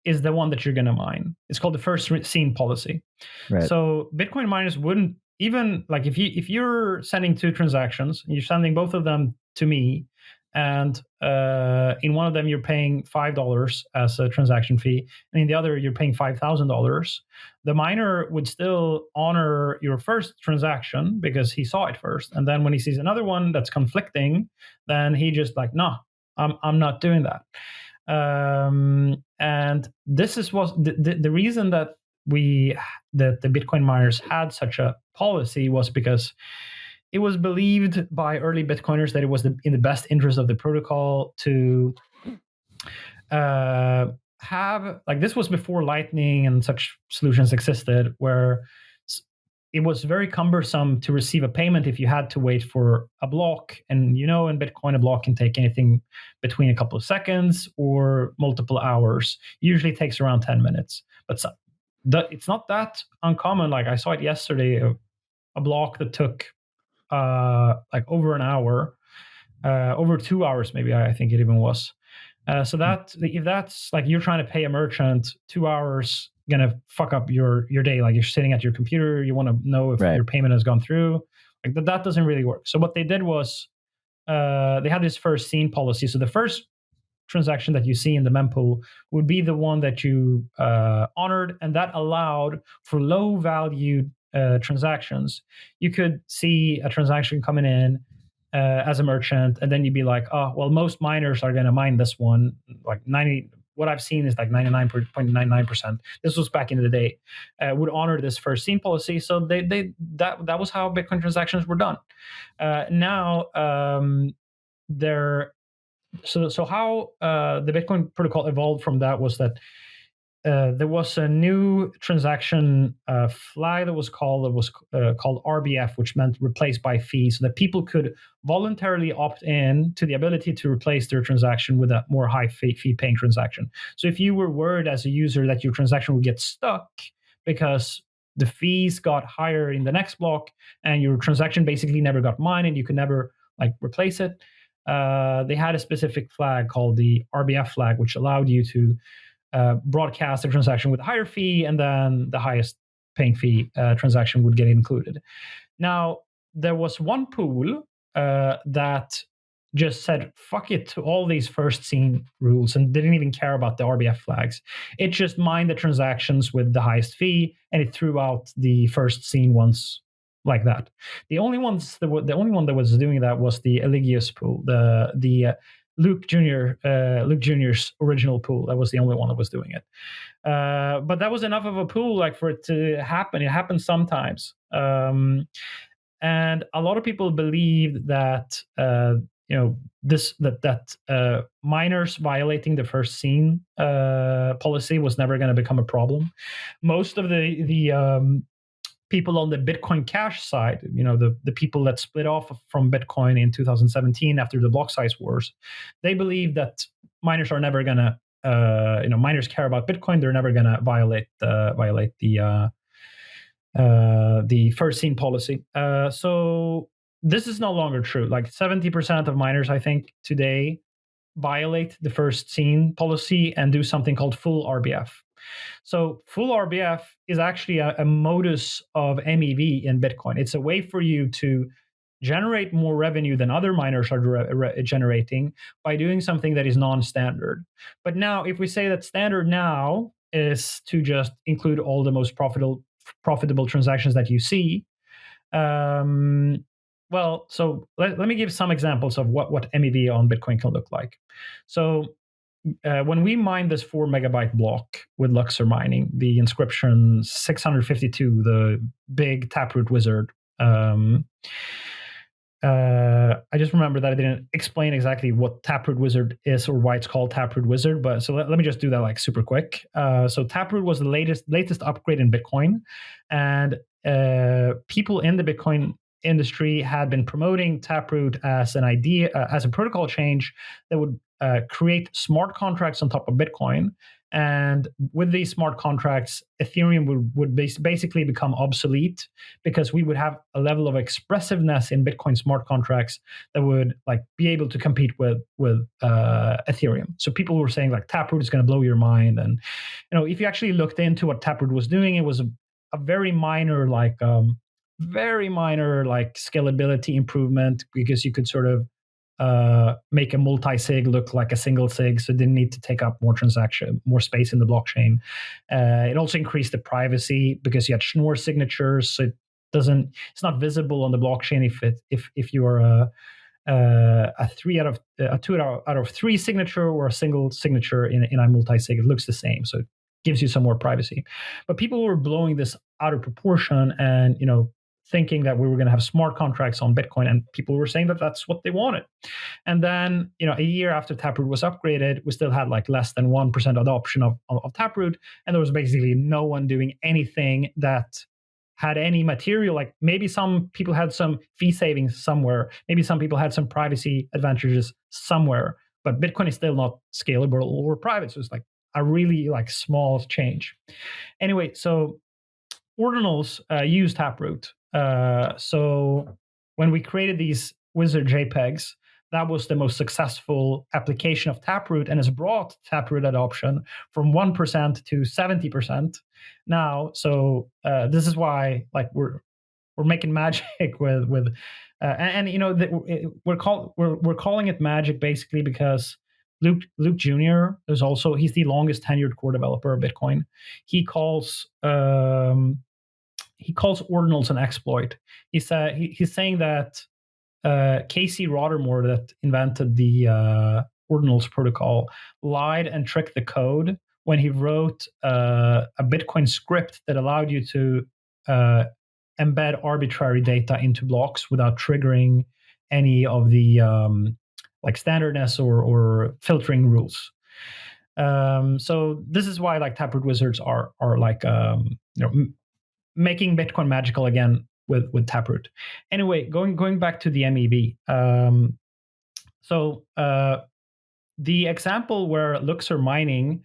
is the one that you're going to mine. It's called the first seen policy. Right. So Bitcoin miners wouldn't even, like, if you're sending 2 transactions, you're sending both of them to me, and in one of them you're paying $5 as a transaction fee, and in the other you're paying $5,000. The miner would still honor your first transaction because he saw it first, and then when he sees another one that's conflicting, then he just like, no, I'm not doing that. And this was the reason that the Bitcoin miners had such a policy was because it was believed by early Bitcoiners that it was in the best interest of the protocol to have, like, this was before Lightning and such solutions existed, where it was very cumbersome to receive a payment if you had to wait for a block. And in Bitcoin, a block can take anything between a couple of seconds or multiple hours. Usually takes around 10 minutes. But it's not that uncommon. Like, I saw it yesterday, a block that took like over an hour, over 2 hours, maybe, I think it even was. So that if that's like you're trying to pay a merchant, 2 hours gonna fuck up your day. Like, you're sitting at your computer, you want to know if your payment has gone through. Like that doesn't really work. So what they did was they had this first seen policy. So the first transaction that you see in the mempool would be the one that you honored, and that allowed for low value transactions. You could see a transaction coming in as a merchant, and then you'd be like, oh, well, most miners are going to mine this one. Like 90, what I've seen is like 99.99%. This was back in the day, would honor this first seen policy. So that was how Bitcoin transactions were done. Now so how the Bitcoin protocol evolved from that was that there was a new transaction flag that was called RBF, which meant replaced by fee, so that people could voluntarily opt in to the ability to replace their transaction with a more high fee paying transaction. So if you were worried as a user that your transaction would get stuck because the fees got higher in the next block and your transaction basically never got mined and you could never like replace it, they had a specific flag called the RBF flag, which allowed you to broadcast a transaction with a higher fee, and then the highest paying fee transaction would get included. Now, there was one pool that just said fuck it to all these first seen rules and didn't even care about the RBF flags. It just mined the transactions with the highest fee, and it threw out the first seen ones like that. The only one that was doing that was the Eligius pool, the Luke Jr.'s original pool. That was the only one that was doing it. But that was enough of a pool, like, for it to happen. It happens sometimes. And a lot of people believe that this that miners violating the first scene policy was never going to become a problem. Most of the people on the Bitcoin Cash side, the people that split off from Bitcoin in 2017 after the block size wars, they believe that miners are never going to, miners care about Bitcoin. They're never going to violate the first scene policy. So this is no longer true. Like 70% of miners, I think, today violate the first scene policy and do something called full RBF. So full RBF is actually a modus of MEV in Bitcoin. It's a way for you to generate more revenue than other miners are generating by doing something that is non-standard. But now, if we say that standard now is to just include all the most profitable transactions that you see, well, so let me give some examples of what MEV on Bitcoin can look like. So when we mine this 4 megabyte block with Luxor mining, the inscription 652, the big Taproot wizard. I just remember that I didn't explain exactly what Taproot Wizard is or why it's called Taproot Wizard, but so let me just do that like super quick. So Taproot was the latest upgrade in Bitcoin, and people in the Bitcoin industry had been promoting Taproot as an idea, as a protocol change that would create smart contracts on top of Bitcoin. And with these smart contracts, Ethereum would basically become obsolete because we would have a level of expressiveness in Bitcoin smart contracts that would like be able to compete with Ethereum. So people were saying like Taproot is going to blow your mind, and if you actually looked into what Taproot was doing, it was a very minor scalability improvement because you could sort of make a multi-sig look like a single sig, so it didn't need to take up more space in the blockchain. It also increased the privacy because you had Schnorr signatures, so it's not visible on the blockchain if you are a two out of three signature or a single signature in a multi-sig. It looks the same, so it gives you some more privacy. But people were blowing this out of proportion and thinking that we were going to have smart contracts on Bitcoin, and people were saying that that's what they wanted. And then, a year after Taproot was upgraded, we still had like less than 1% adoption of Taproot, and there was basically no one doing anything that had any material. Like maybe some people had some fee savings somewhere, maybe some people had some privacy advantages somewhere, but Bitcoin is still not scalable or private, so it's like a really like small change. Anyway, so ordinals use Taproot. So when we created these wizard JPEGs, that was the most successful application of Taproot and has brought Taproot adoption from 1% to 70% now. So this is why like we're making magic with we're calling it magic basically because Luke Jr. he's the longest tenured core developer of Bitcoin. He calls ordinals an exploit. He's saying that Casey Rodarmore, that invented the ordinals protocol, lied and tricked the code when he wrote a Bitcoin script that allowed you to embed arbitrary data into blocks without triggering any of the like standardness or filtering rules. So this is why like Taproot wizards are like making Bitcoin magical again with Taproot. Anyway, going back to the MEV. So the example where Luxor mining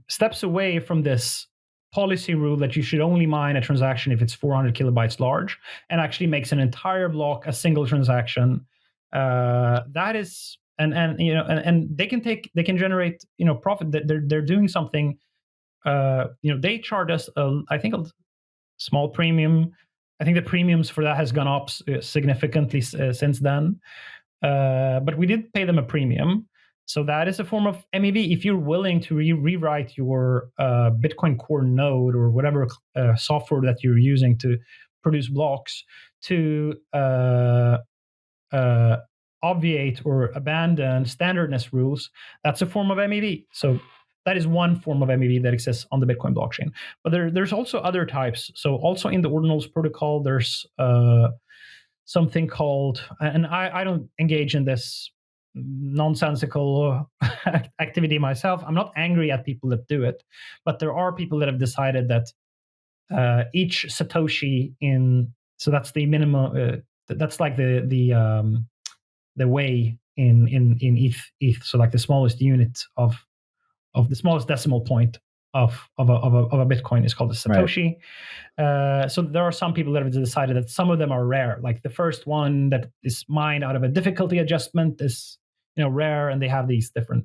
steps away from this policy rule that you should only mine a transaction if it's 400 kilobytes large, and actually makes an entire block a single transaction. That is, and they can generate profit. They're doing something. They charge us, I think, a small premium. I think the premiums for that has gone up significantly since then. But we did pay them a premium. So that is a form of MEV. If you're willing to rewrite your Bitcoin Core node or whatever software that you're using to produce blocks to obviate or abandon standardness rules, that's a form of MEV. So that is one form of MEV that exists on the Bitcoin blockchain. But there's also other types. So also in the ordinals protocol, there's something called, and I don't engage in this nonsensical activity myself. I'm not angry at people that do it, but there are people that have decided that each Satoshi in, so that's the minimum, that's like the way in ETH, so like the smallest unit of the smallest decimal point of a Bitcoin is called a Right. Satoshi. So there are some people that have decided that some of them are rare. Like the first one that is mined out of a difficulty adjustment is, rare, and they have these different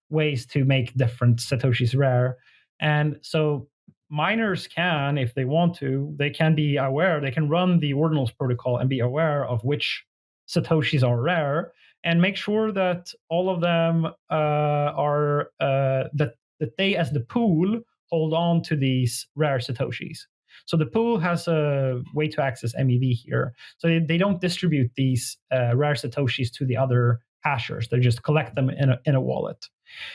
ways to make different Satoshis rare. And so miners can, if they want to, they can be aware, they can run the ordinals protocol and be aware of which Satoshis are rare and make sure that all of them are, that they as the pool hold on to these rare Satoshis. So the pool has a way to access MEV here. So they don't distribute these rare Satoshis to the other hashers. They just collect them in a wallet.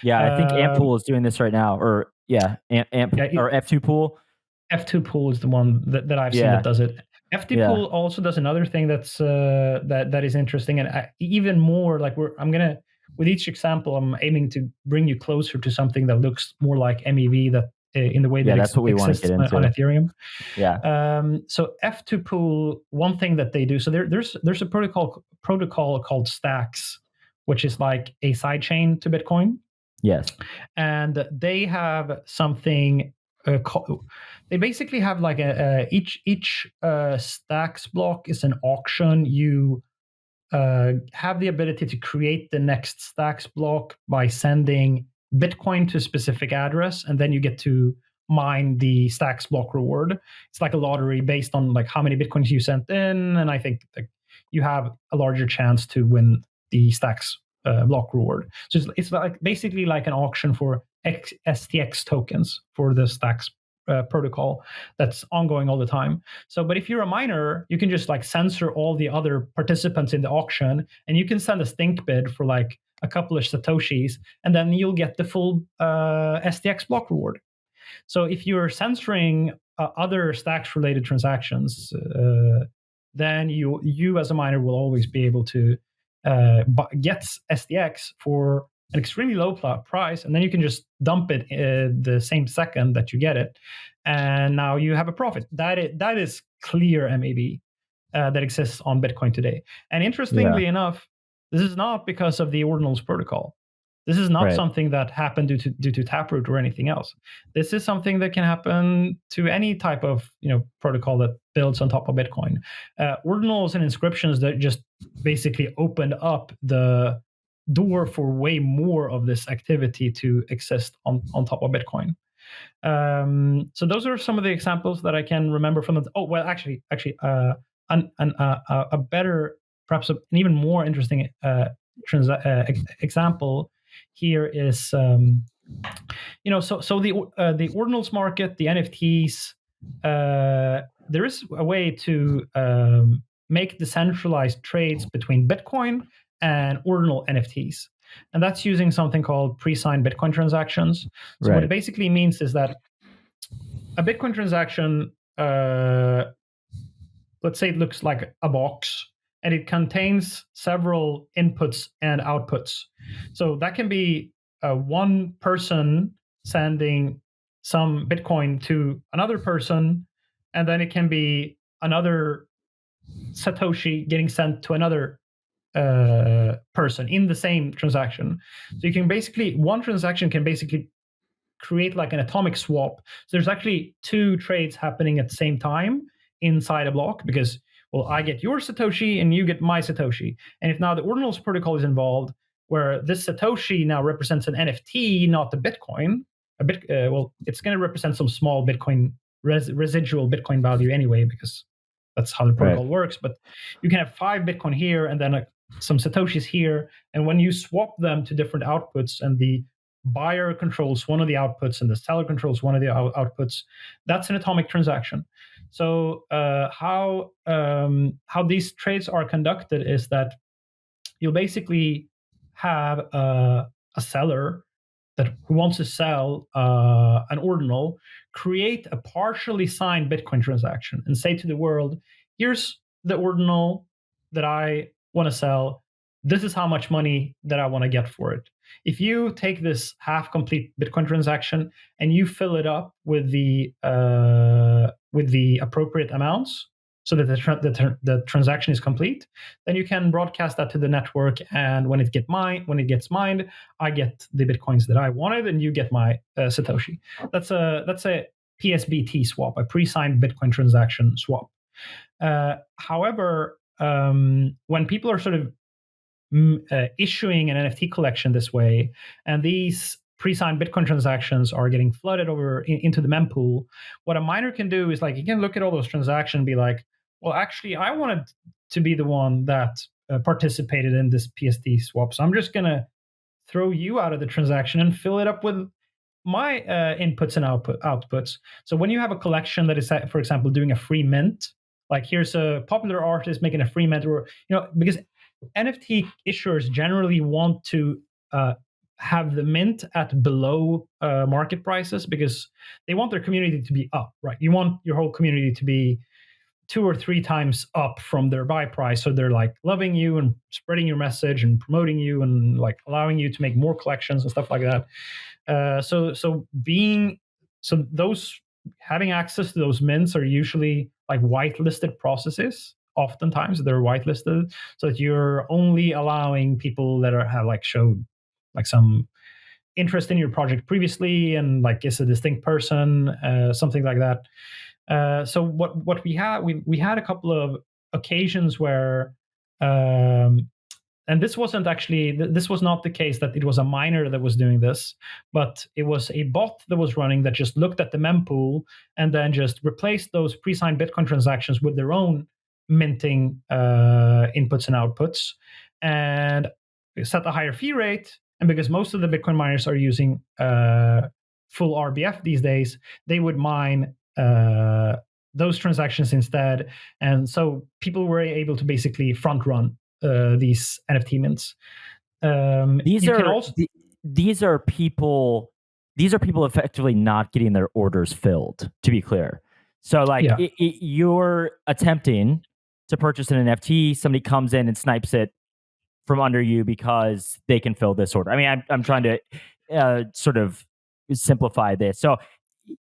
Yeah, I think Amp Um, Pool is doing this right now, or yeah, Amp yeah, or F2 Pool. F2 Pool is the one that I've seen that Yeah, does it. FT yeah, Pool also does another thing that's that is interesting, and even more like I'm gonna, with each example I'm aiming to bring you closer to something that looks more like MEV, that in the way yeah. that That's what we want to exists get on into. Ethereum. Yeah, So F2 Pool, one thing that they do, so there's a protocol called Stacks, which is like a sidechain to Bitcoin, yes, and they have something. They basically have like each stacks block is an auction. You have the ability to create the next stacks block by sending Bitcoin to a specific address, and then you get to mine the stacks block reward. It's like a lottery based on like how many Bitcoins you sent in, and I think like you have a larger chance to win the stacks block reward. So it's like basically like an auction for STX tokens for the stacks protocol that's ongoing all the time. So, but if you're a miner, you can just like censor all the other participants in the auction, and you can send a stink bid for like a couple of Satoshis, and then you'll get the full STX block reward. So if you're censoring other stacks related transactions, then you as a miner will always be able to get SDX for an extremely low price, and then you can just dump it the same second that you get it, and now you have a profit. That is clear MAB that exists on Bitcoin today. And yeah, interestingly enough, this is not because of the ordinals protocol. This is not right, something that happened due to Taproot or anything else. This is something that can happen to any type of protocol that builds on top of Bitcoin. Ordinals and inscriptions that just basically opened up the door for way more of this activity to exist on top of Bitcoin. So those are some of the examples that I can remember from the. Oh well, actually, a better, perhaps an even more interesting example here is, so the ordinals market, the NFTs. There is a way to make decentralized trades between Bitcoin and ordinal NFTs, and that's using something called pre-signed Bitcoin transactions. So what it right, basically means is that a Bitcoin transaction, let's say it looks like a box, and it contains several inputs and outputs. So that can be one person sending some Bitcoin to another person, and then it can be another Satoshi getting sent to another person in the same transaction. So you can basically, one transaction can basically create like an atomic swap. So there's actually two trades happening at the same time inside a block, because, well, I get your Satoshi and you get my Satoshi. And if now the ordinals protocol is involved, where this Satoshi now represents an NFT, not the Bitcoin, it's going to represent some small Bitcoin residual Bitcoin value anyway, because that's how the right, protocol works. But you can have 5 Bitcoin here and then some Satoshis here. And when you swap them to different outputs, and the buyer controls one of the outputs and the seller controls one of the outputs, that's an atomic transaction. So how these trades are conducted is that you'll basically have a seller who wants to sell an ordinal create a partially signed Bitcoin transaction and say to the world, here's the ordinal that I want to sell. This is how much money that I want to get for it. If you take this half complete Bitcoin transaction and you fill it up with the appropriate amounts, so that the transaction is complete, then you can broadcast that to the network. And when it gets mined, I get the bitcoins that I wanted, and you get my Satoshi. That's a PSBT swap, a pre-signed Bitcoin transaction swap. However, when people are sort of issuing an NFT collection this way, and these pre-signed Bitcoin transactions are getting flooded over into the mempool, what a miner can do is like, you can look at all those transactions and be like, well, actually, I wanted to be the one that participated in this PSD swap, so I'm just going to throw you out of the transaction and fill it up with my inputs and outputs. So when you have a collection that is, for example, doing a free mint, like here's a popular artist making a free mint, or because NFT issuers generally want to have the mint at below market prices, because they want their community to be up, right? You want your whole community to be 2 or 3 times up from their buy price, so they're like loving you and spreading your message and promoting you and like allowing you to make more collections and stuff like that. So those having access to those mints are usually like whitelisted processes. Oftentimes they're whitelisted, so that you're only allowing people that have like showed like some interest in your project previously and like is a distinct person, something like that. So what we had a couple of occasions where and this was not the case that it was a miner that was doing this, but it was a bot that was running that just looked at the mempool and then just replaced those pre-signed Bitcoin transactions with their own minting inputs and outputs, and set a higher fee rate. And because most of the Bitcoin miners are using full RBF these days, they would mine those transactions instead. And so people were able to basically front run these NFT mints. These You can are also, these are people effectively not getting their orders filled, to be clear. So like yeah, you're attempting to purchase an NFT, somebody comes in and snipes it from under you because they can fill this order. I mean, I'm trying to sort of simplify this. So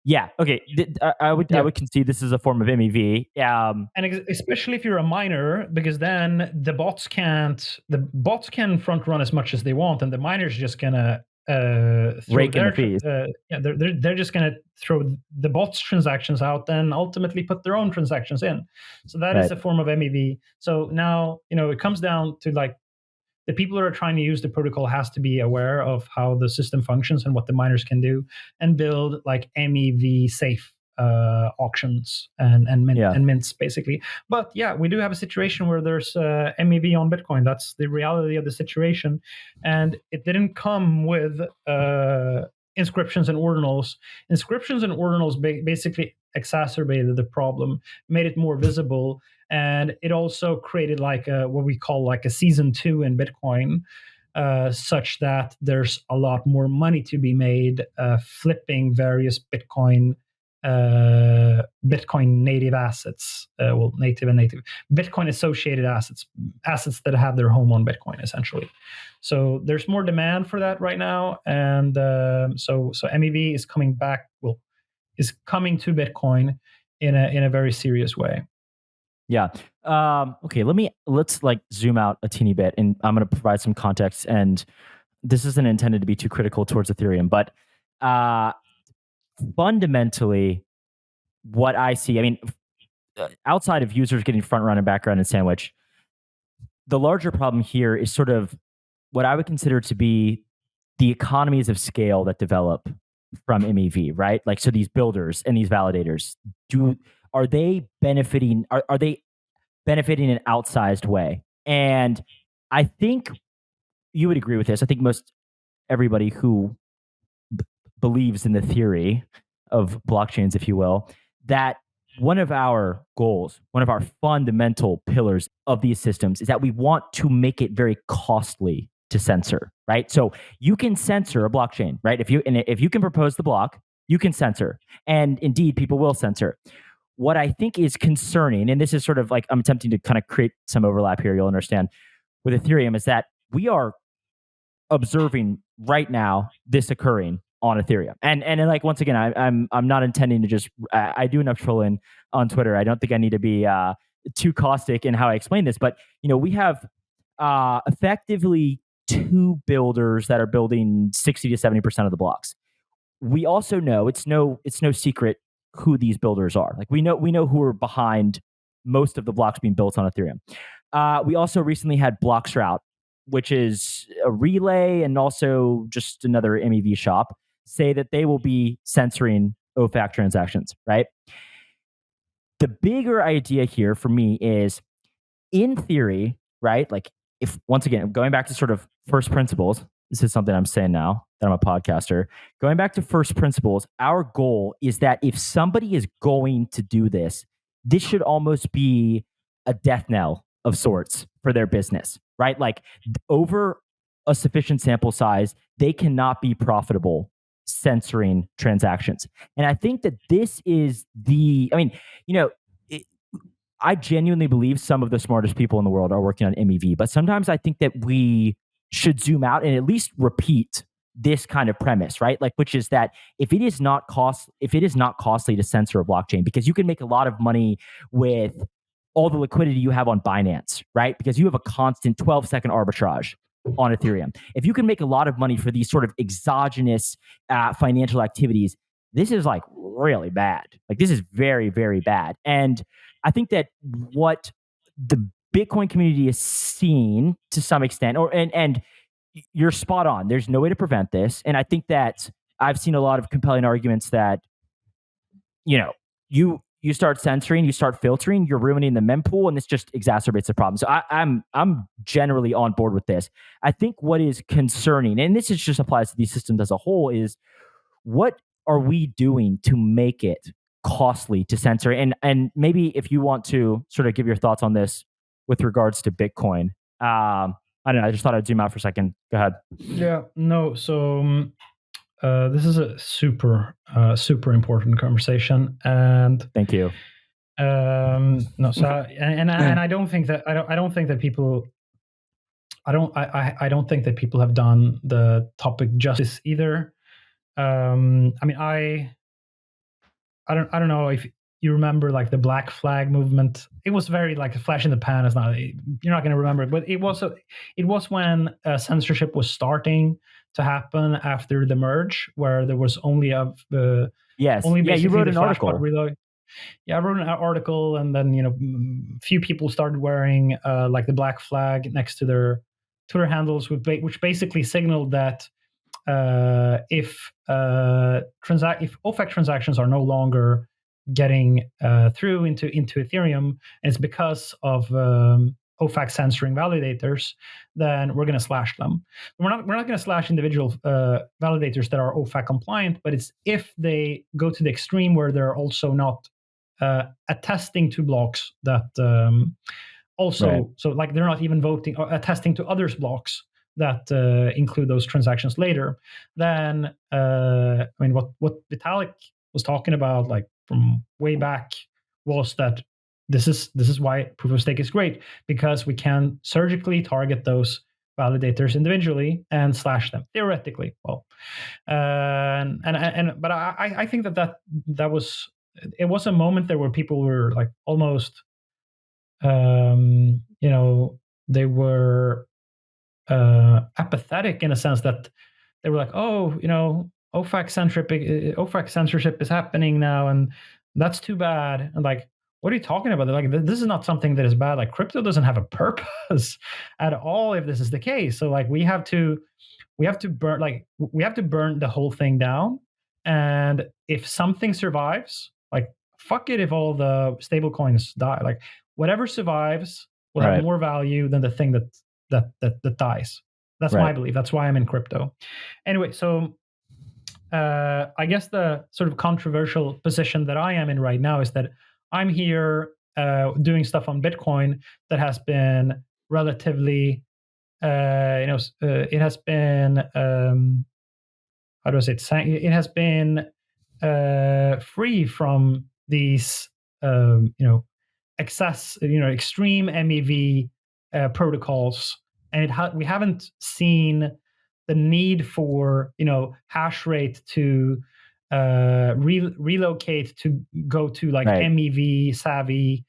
yeah, okay. I yeah. would concede this is a form of MEV. And especially if you're a miner, because then the bots can front run as much as they want, and the miner's just gonna throw Rake in the their fees. they're just gonna throw the bots transactions out and ultimately put their own transactions in. So that is Right. a form of MEV. So now it comes down to like, the people who are trying to use the protocol has to be aware of how the system functions and what the miners can do, and build like MEV safe auctions and Yeah. mints basically. But yeah, we do have a situation where there's MEV on Bitcoin. That's the reality of the situation, and it didn't come with inscriptions and ordinals. Inscriptions and ordinals basically exacerbated the problem, made it more visible, and it also created like what we call like a season 2 in Bitcoin, such that there's a lot more money to be made flipping various Bitcoin native assets, native and native Bitcoin associated assets that have their home on Bitcoin essentially. So there's more demand for that right now, and so MEV is coming back. Well, is coming to Bitcoin in a very serious way. Yeah. Okay. Let's like zoom out a teeny bit, and I'm going to provide some context. And this isn't intended to be too critical towards Ethereum, but uh, fundamentally, what I see, I mean, outside of users getting front run and background and sandwich, the larger problem here is sort of what I would consider to be the economies of scale that develop from MEV, right? Like, so these builders and these validators, are they benefiting? Are they benefiting in an outsized way? And I think you would agree with this. I think most everybody who believes in the theory of blockchains, if you will, that one of our goals, one of our fundamental pillars of these systems is that we want to make it very costly to censor, right? So you can censor a blockchain, right? If you can propose the block, you can censor. And indeed, people will censor. what I think is concerning, and this is sort of like I'm attempting to kind of create some overlap here, you'll understand, with Ethereum, is that we are observing right now this occurring on Ethereum. And like once again, I'm not intending to just I do enough trolling on Twitter. I don't think I need to be too caustic in how I explain this, but we have effectively two builders that are building 60 to 70% of the blocks. We also know it's no secret who these builders are. Like we know who are behind most of the blocks being built on Ethereum. We also recently had Blockstr, which is a relay and also just another MEV shop, say that they will be censoring OFAC transactions, right? The bigger idea here for me is, in theory, right? Like, if once again, going back to sort of first principles, this is something I'm saying now that I'm a podcaster. Going back to first principles, our goal is that if somebody is going to do this, this should almost be a death knell of sorts for their business, right? Like, over a sufficient sample size, they cannot be profitable censoring transactions. And I think that this is I mean, it, I genuinely believe some of the smartest people in the world are working on MEV, but sometimes I think that we should zoom out and at least repeat this kind of premise, right? Like, which is that if it is not costly to censor a blockchain, because you can make a lot of money with all the liquidity you have on Binance, right? Because you have a constant 12-second arbitrage on Ethereum. If you can make a lot of money for these sort of exogenous financial activities, this is like really bad. Like, this is very, very bad. And I think that what the Bitcoin community is seeing to some extent, and you're spot on. There's no way to prevent this, and I think that I've seen a lot of compelling arguments that you start censoring, you start filtering, you're ruining the mempool, and this just exacerbates the problem. So I'm generally on board with this. I think what is concerning, and this is just applies to these systems as a whole, is what are we doing to make it costly to censor? And maybe if you want to sort of give your thoughts on this with regards to Bitcoin. I don't know. I just thought I'd zoom out for a second. Go ahead. Yeah, no. So this is a super important conversation, and thank you. No, so and I don't think that people. I don't think that people have done the topic justice either. I mean, I don't know if you remember like the Black Flag movement. It was very like a flash in the pan. It's not, you're not going to remember it, but it was when censorship was starting to happen after the merge, where there was only yes, only yeah, you wrote an article. Relay. Yeah, I wrote an article, and then few people started wearing like the Black Flag next to their Twitter handles, which basically signaled that if OFAC transactions are no longer getting through into Ethereum, and it's because of OFAC censoring validators, then we're going to slash them. We're not going to slash individual validators that are OFAC compliant, but it's if they go to the extreme where they're also not attesting to blocks that also, right. So like they're not even voting or attesting to others' blocks that include those transactions later, then I mean, what Vitalik was talking about, like from way back, was that this is why proof of stake is great, because we can surgically target those validators individually and slash them theoretically. Well, but I think that was, it was a moment there where people were like almost they were apathetic in a sense that they were like, oh, OFAC censorship is happening now, and that's too bad. And like, what are you talking about? They're like, this is not something that is bad. Like, crypto doesn't have a purpose at all if this is the case. So like, we have to burn the whole thing down. And if something survives, like, fuck it if all the stable coins die. Like, whatever survives will have more value than the thing that dies. That's my belief. That's why I'm in crypto. Anyway, so I guess the sort of controversial position that I am in right now is that I'm here doing stuff on Bitcoin that has been relatively, it has been, how do I say it? It has been free from these extreme MEV protocols, and we haven't seen the need for hash rate to relocate to go to like Right. MEV savvy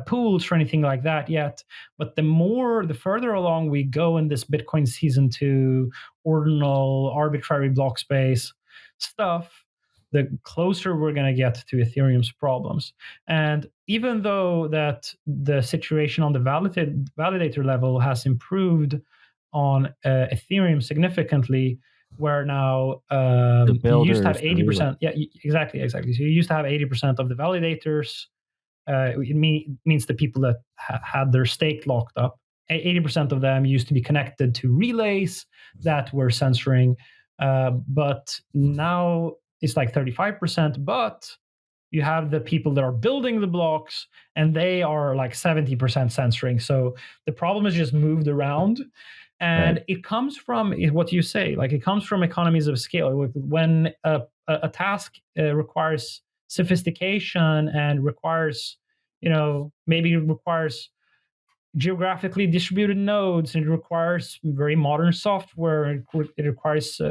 pools or anything like that yet. But the further along we go in this Bitcoin season 2 ordinal arbitrary block space stuff, the closer we're going to get to Ethereum's problems. And even though that the situation on the validator level has improved on Ethereum significantly, where now The you used to have builders, the relay. 80%. Yeah, exactly. So you used to have 80% of the validators. Means the people that had their stake locked up. 80% of them used to be connected to relays that were censoring, but now it's like 35%. But you have the people that are building the blocks, and they are like 70% censoring. So the problem is just moved around, Right. and it comes from what you say. Like, it comes from economies of scale. When a task requires sophistication and requires, maybe requires geographically distributed nodes, and it requires very modern software. It requires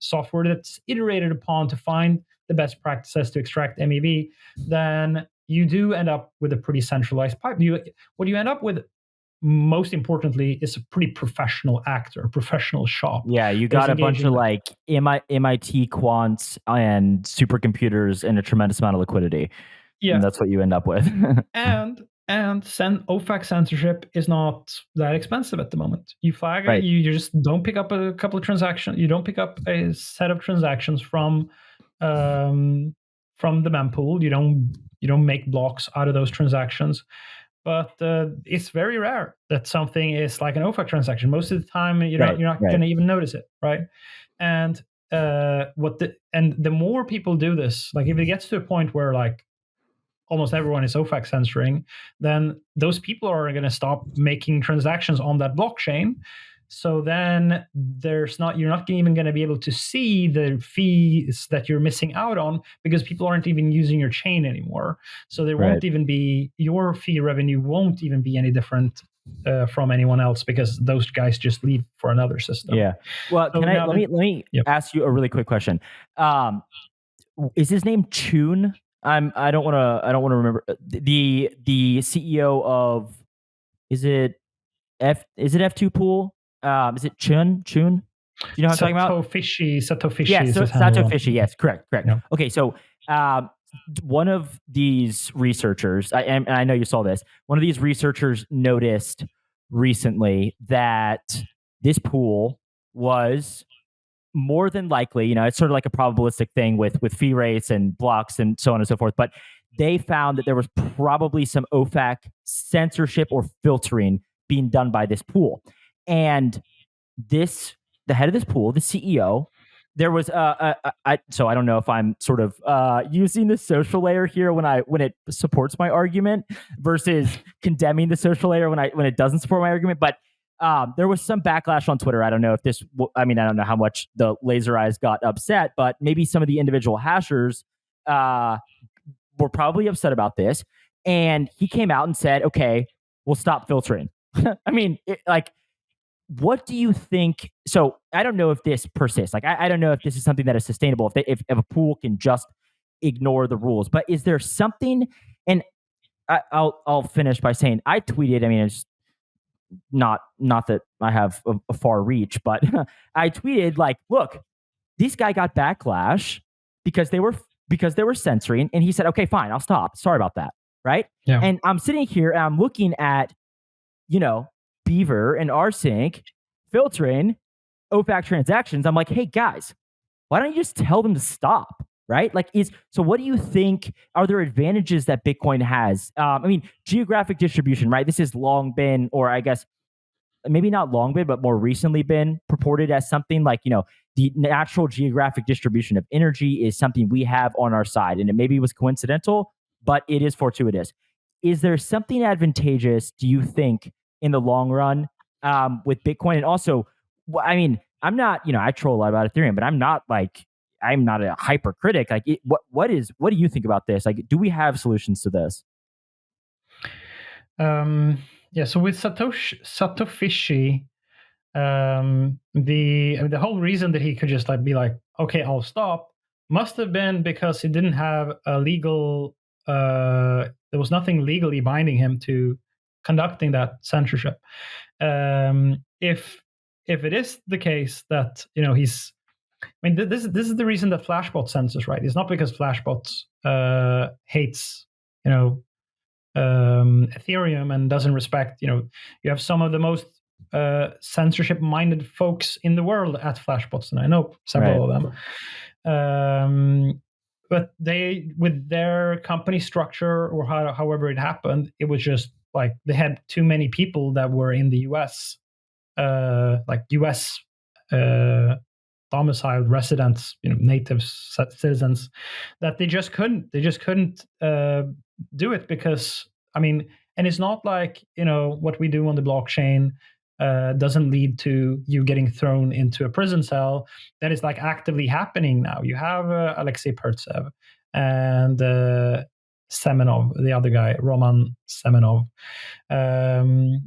software that's iterated upon to find the best practices to extract MEV. Then you do end up with a pretty centralized pipe. What you end up with, most importantly, is a pretty professional actor, a professional shop Yeah, you that is got a bunch engaging of that. like MIT quants and supercomputers and a tremendous amount of liquidity. And Yeah, that's what you end up with. OFAC censorship is not that expensive at the moment. You flag it, Right. you just don't pick up a couple of transactions. You don't pick up a set of transactions from the mempool. You don't make blocks out of those transactions. But it's very rare that something is like an OFAC transaction. Most of the time, Right. you're not Right. going to even notice it, right? And the more people do this, like if it gets to a point where like almost everyone is OFAC censoring, then those people are going to stop making transactions on that blockchain. So then you're not even going to be able to see the fees that you're missing out on, because people aren't even using your chain anymore. So there Right. won't even be, your fee revenue won't even be any different from anyone else, because those guys just leave for another system. Yeah. Well, So can I now let me yep. ask you a really quick question. Um, is his name Chun? I don't wanna remember the CEO of, is it F2 Pool? Is it Chun? Do you know what I'm talking about? Satofishi Yes, is so his handle Sato on. Fishy. Yes, correct, correct. Yeah. Okay, so um, one of these researchers, and I know you saw this. One of these researchers noticed recently that this pool was more than likely, it's sort of like a probabilistic thing with fee rates and blocks and so on and so forth. But they found that there was probably some OFAC censorship or filtering being done by this pool, and this the head of this pool, the CEO, there was so I don't know if I'm sort of using the social layer here when it supports my argument versus condemning the social layer when it doesn't support my argument, but there was some backlash on Twitter. I don't know if I mean, I don't know how much the laser eyes got upset, but maybe some of the individual hashers uh, were probably upset about this. And he came out and said, okay, we'll stop filtering. I mean, like, what do you think? So I don't know if this persists. Like, I don't know if this is something that is sustainable. If a pool can just ignore the rules, but is there something? And I'll finish by saying I tweeted. I mean, it's not that I have a far reach, but I tweeted like, look, this guy got backlash because they were censoring, and he said, okay, fine, I'll stop. Sorry about that, right? Yeah. And I'm sitting here and I'm looking at, you know, Beaver and rsync filtering OFAC transactions. I'm like, hey guys, why don't you just tell them to stop? Right? Like, so what do you think? Are there advantages that Bitcoin has? I mean, geographic distribution, right? This has long been, or I guess maybe not long been, but more recently been purported as something like, the natural geographic distribution of energy is something we have on our side. And it maybe was coincidental, but it is fortuitous. Is there something advantageous, do you think, in the long run with Bitcoin? And also, I mean, I'm not, I troll a lot about Ethereum, but I'm not like I'm not a hypercritic. Like, what do you think about this? Like, do we have solutions to this? Yeah, so with Satoshi, the whole reason that he could just like be like, okay, I'll stop, must have been because he didn't have a legal. There was nothing legally binding him to conducting that censorship. If it is the case that he's, I mean, this is the reason that Flashbot censors, right? It's not because Flashbot hates Ethereum and doesn't respect. You have some of the most censorship-minded folks in the world at Flashbots, and I know Right. several of them. But they, with their company structure or however it happened, it was just like they had too many people that were in the U.S., like U.S. domiciled residents, native citizens, that they just couldn't. They just couldn't do it because, I mean, and it's not like what we do on the blockchain doesn't lead to you getting thrown into a prison cell. That is like actively happening now. You have Alexei Pertsev and Semenov, the other guy, Roman Semenov,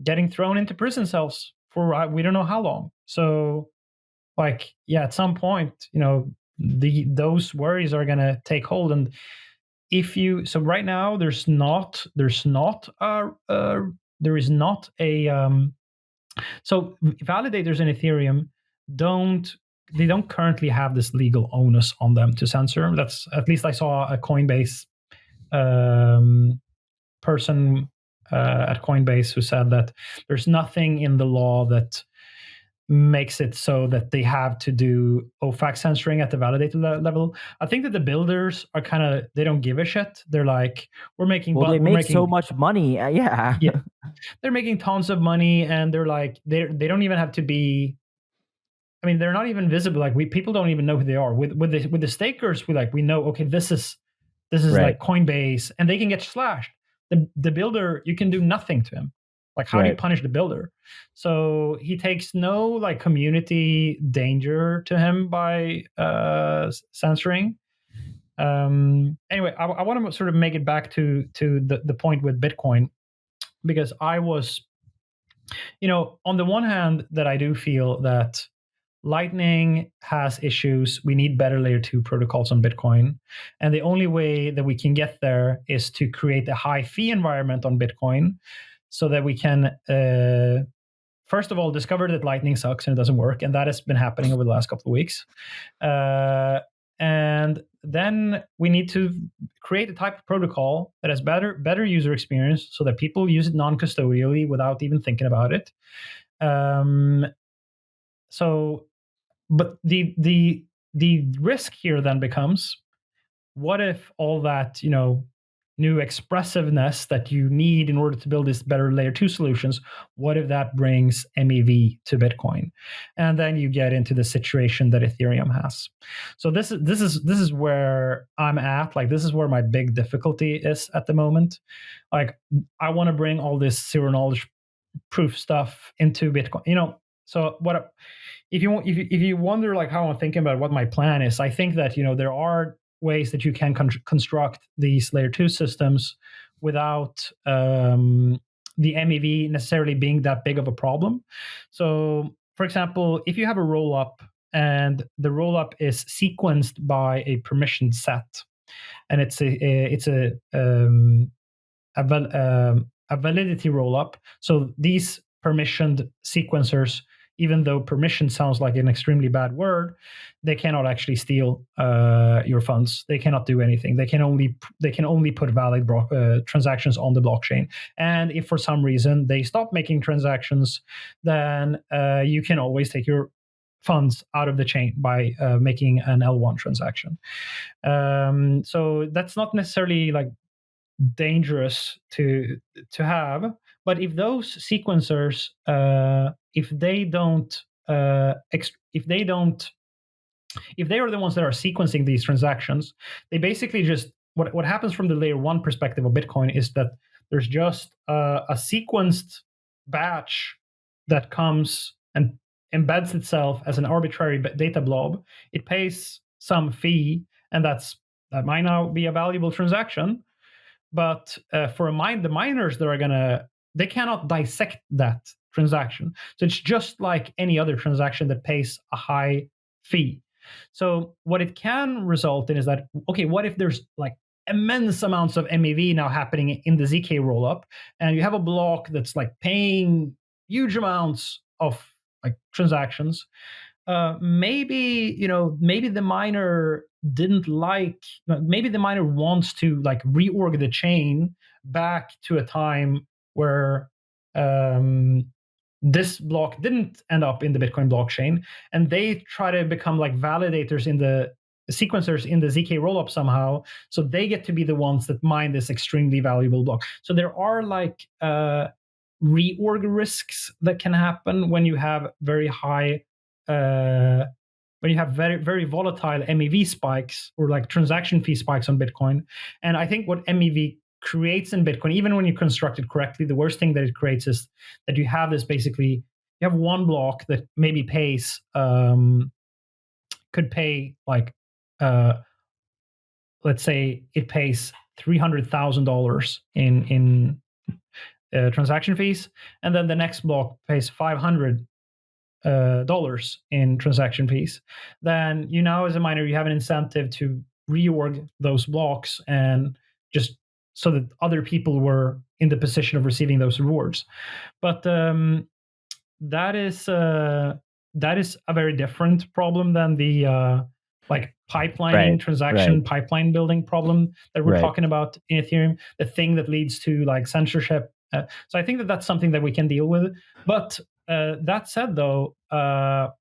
getting thrown into prison cells for we don't know how long. So, like, yeah, at some point, those worries are going to take hold. And so right now there is not a so validators in Ethereum don't currently have this legal onus on them to censor. That's, at least I saw a Coinbase person at Coinbase who said that there's nothing in the law that makes it so that they have to do OFAC censoring at the validator level. I think that the builders are kind of, they don't give a shit. They're like, Well, they make so much money. Yeah. Yeah, they're making tons of money, and they're like, they don't even have to be. I mean, they're not even visible. Like, people don't even know who they are. With the stakers, we know, okay, this is Right. like Coinbase, and they can get slashed. The builder, you can do nothing to him. Like, how do you Right. punish the builder? So he takes no like community danger to him by censoring. Anyway, I want to sort of make it back to the point with Bitcoin, because I was, on the one hand, that I do feel that Lightning has issues. We need better layer 2 protocols on Bitcoin. And the only way that we can get there is to create a high fee environment on Bitcoin so that we can, first of all, discover that Lightning sucks and it doesn't work. And that has been happening over the last couple of weeks. And then we need to create a type of protocol that has better user experience so that people use it non-custodially without even thinking about it. But the risk here then becomes, what if all that new expressiveness that you need in order to build these better layer 2 solutions, what if that brings MEV to Bitcoin? And then you get into the situation that Ethereum has. So this is where I'm at. Like, this is where my big difficulty is at the moment. Like, I want to bring all this zero knowledge proof stuff into Bitcoin. So what if you wonder like how I'm thinking about what my plan is, I think that there are ways that you can construct these layer 2 systems without the MEV necessarily being that big of a problem. So, for example, if you have a roll up and the roll up is sequenced by a permission set, and it's a validity roll up. So these permissioned sequencers, even though permission sounds like an extremely bad word, they cannot actually steal your funds. They cannot do anything. They can only put valid transactions on the blockchain. And if for some reason they stop making transactions, then you can always take your funds out of the chain by making an L1 transaction. So that's not necessarily like dangerous to have, but if those sequencers if they are the ones that are sequencing these transactions, they basically just, what happens from the layer 1 perspective of Bitcoin is that there's just a sequenced batch that comes and embeds itself as an arbitrary data blob. It pays some fee, and that might now be a valuable transaction. But for the miners that are gonna, they cannot dissect that transaction. So it's just like any other transaction that pays a high fee. So what it can result in is that, okay, what if there's like immense amounts of MEV now happening in the ZK rollup, and you have a block that's like paying huge amounts of like transactions. Maybe the miner didn't like, maybe the miner wants to like reorg the chain back to a time where um, this block didn't end up in the Bitcoin blockchain, and they try to become like validators in the sequencers in the ZK rollup somehow, so they get to be the ones that mine this extremely valuable block. So there are like reorg risks that can happen when you have very high when you have very very volatile MEV spikes or like transaction fee spikes on Bitcoin. And I think what MEV creates in Bitcoin, even when you construct it correctly, the worst thing that it creates is that you have this basically, you have one block that maybe pays could pay like let's say it pays $300,000 in transaction fees, and then the next block pays $500 in transaction fees. Then you now as a miner you have an incentive to reorg those blocks, and just so that other people were in the position of receiving those rewards. But that is a very different problem than the like pipelining, Right. transaction Right. pipeline building problem that we're Right. talking about in Ethereum, the thing that leads to like censorship. So I think that that's something that we can deal with. But that said, though, that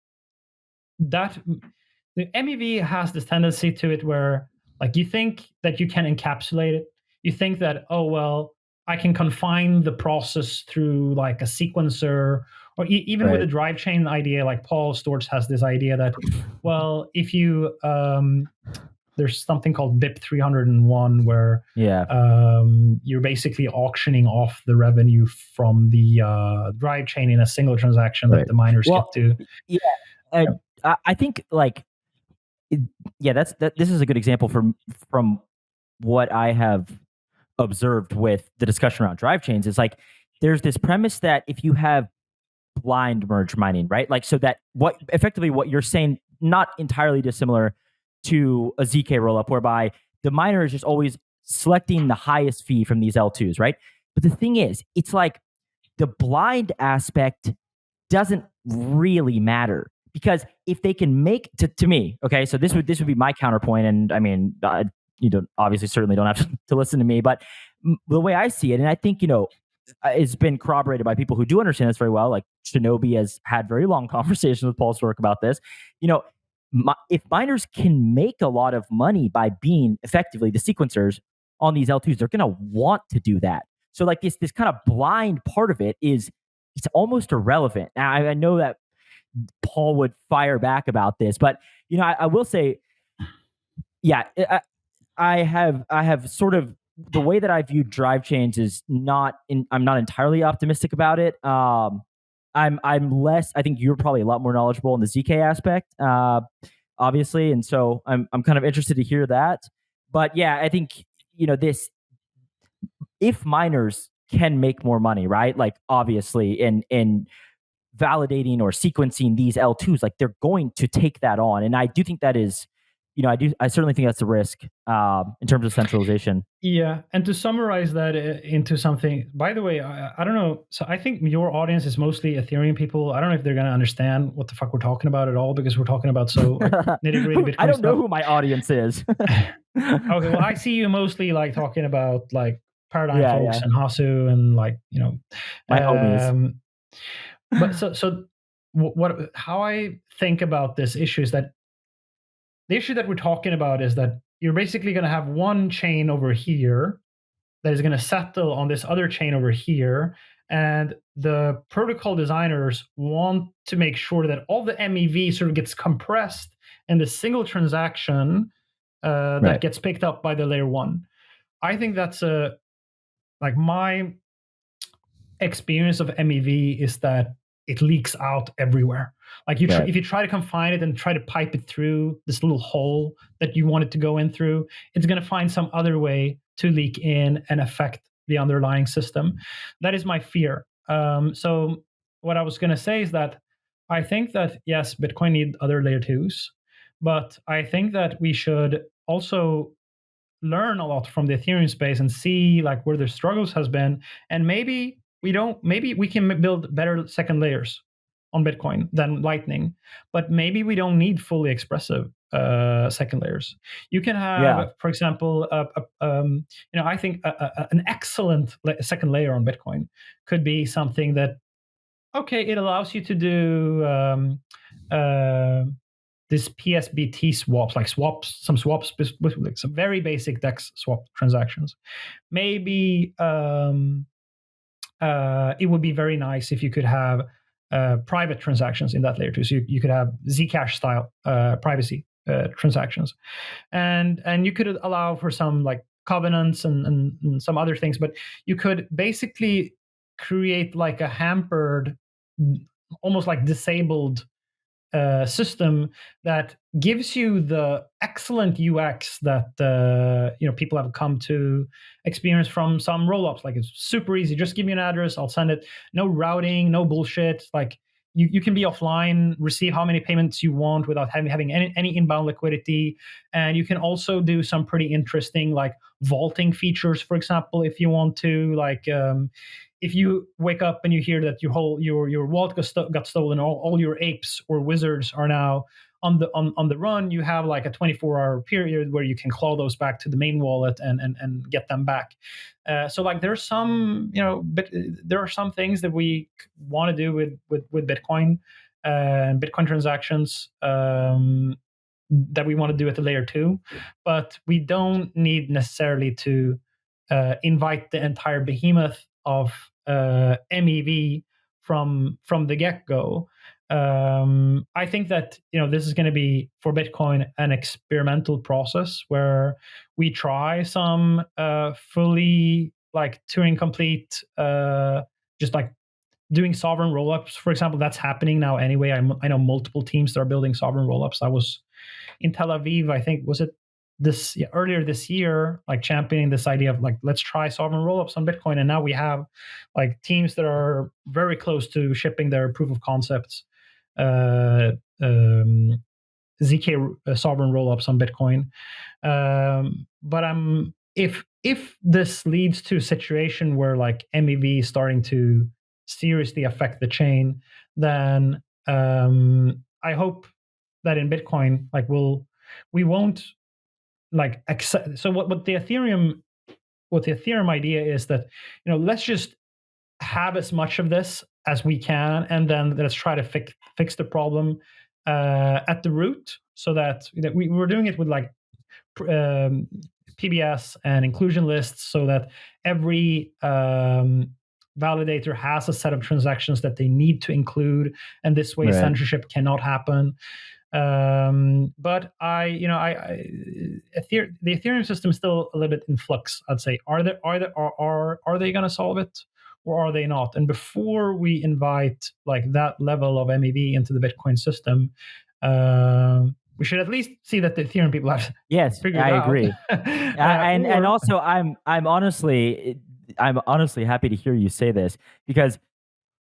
the MEV has this tendency to it where like you think that you can encapsulate it. You think that, oh well, I can confine the process through like a sequencer, or even with Right. the drive chain idea, like Paul Storch has this idea that, well, if you there's something called BIP 301 where Yeah. you're basically auctioning off the revenue from the drive chain in a single transaction that Right. the miners Well, get to. yeah. Uh, I think like it, yeah, this is a good example from what I have observed with the discussion around drive chains. Is like there's this premise that if you have blind merge mining, right? Like so that what effectively what you're saying, not entirely dissimilar to a ZK rollup, whereby the miner is just always selecting the highest fee from these L2s, right? But the thing is, it's like the blind aspect doesn't really matter because if they can make to me, okay, so this would be my counterpoint, and I mean, you don't obviously certainly don't have to listen to me, but the way I see it, and I think it's been corroborated by people who do understand this very well. Like Shinobi has had very long conversations with Paul Stork about this. You know, if miners can make a lot of money by being effectively the sequencers on these L2s, they're going to want to do that. So like this kind of blind part of it is it's almost irrelevant. Now I know that Paul would fire back about this, but I will say, yeah, I have sort of the way that I view drive chains is I'm not entirely optimistic about it. I'm less. I think you're probably a lot more knowledgeable in the ZK aspect, obviously, and so I'm kind of interested to hear that. But yeah, I think this if miners can make more money, right? Like obviously in validating or sequencing these L2s, like they're going to take that on. And I do think that is, I certainly think that's a risk in terms of centralization. Yeah, and to summarize that into something, by the way, I don't know. So I think your audience is mostly Ethereum people. I don't know if they're going to understand what the fuck we're talking about at all, because we're talking about so like, nitty gritty Bitcoin I don't know stuff. who my audience is. Okay, well, I see you mostly like talking about like Paradigm Yeah, folks yeah. and Hasu and like My homies. but so what how I think about this issue is that the issue that we're talking about is that you're basically going to have one chain over here that is going to settle on this other chain over here. And the protocol designers want to make sure that all the MEV sort of gets compressed in the single transaction that Right. gets picked up by the layer one. I think that's like my experience of MEV is that it leaks out everywhere. Like Right. if you try to confine it and try to pipe it through this little hole that you want it to go in through, it's going to find some other way to leak in and affect the underlying system. That is my fear. So what I was going to say is that I think that yes, Bitcoin need other layer twos, but I think that we should also learn a lot from the Ethereum space and see like where their struggles has been, and maybe we can build better second layers on Bitcoin than Lightning, but maybe we don't need fully expressive second layers. You can Yeah. have, for example, I think an excellent second layer on Bitcoin could be something that okay, it allows you to do uh, this PSBT swaps, like some swaps, like some very basic DEX swap transactions. Maybe it would be very nice if you could have private transactions in that layer too. So you could have Zcash style privacy transactions, and you could allow for some like covenants and some other things, but you could basically create like a hampered, almost like disabled system that gives you the excellent UX that people have come to experience from some rollups. Like it's super easy. Just give me an address, I'll send it. No routing, no bullshit. Like you can be offline, receive how many payments you want without having any inbound liquidity. And you can also do some pretty interesting like vaulting features, for example, if you want to like if you wake up and you hear that your wallet got stolen, all your apes or wizards are now on the run, you have like a 24-hour period where you can claw those back to the main wallet and get them back. So like there's some but there are some things that we want to do with Bitcoin and Bitcoin transactions that we want to do at the layer two, but we don't need necessarily to invite the entire behemoth of MEV from the get go. I think that this is going to be for Bitcoin an experimental process where we try some fully like Turing complete, just like doing sovereign rollups, for example. That's happening now anyway. I know multiple teams that are building sovereign rollups. I was in Tel Aviv, I think, was it earlier this year, like championing this idea of like let's try sovereign rollups on Bitcoin, and now we have like teams that are very close to shipping their proof of concepts, uh, um, ZK sovereign rollups on Bitcoin. But if this leads to a situation where like MEV is starting to seriously affect the chain, then I hope that in Bitcoin, like we won't like accept. So what the Ethereum idea is that let's just have as much of this as we can, and then let's try to fix the problem at the root, so that we're doing it with like um, PBS and inclusion lists, so that every validator has a set of transactions that they need to include, and this way Right. censorship cannot happen. But the Ethereum system is still a little bit in flux. I'd say are they going to solve it, or are they not? And before we invite like that level of MEV into the Bitcoin system, we should at least see that the Ethereum people have Yes, figured I out. agree. And Or also I'm honestly happy to hear you say this because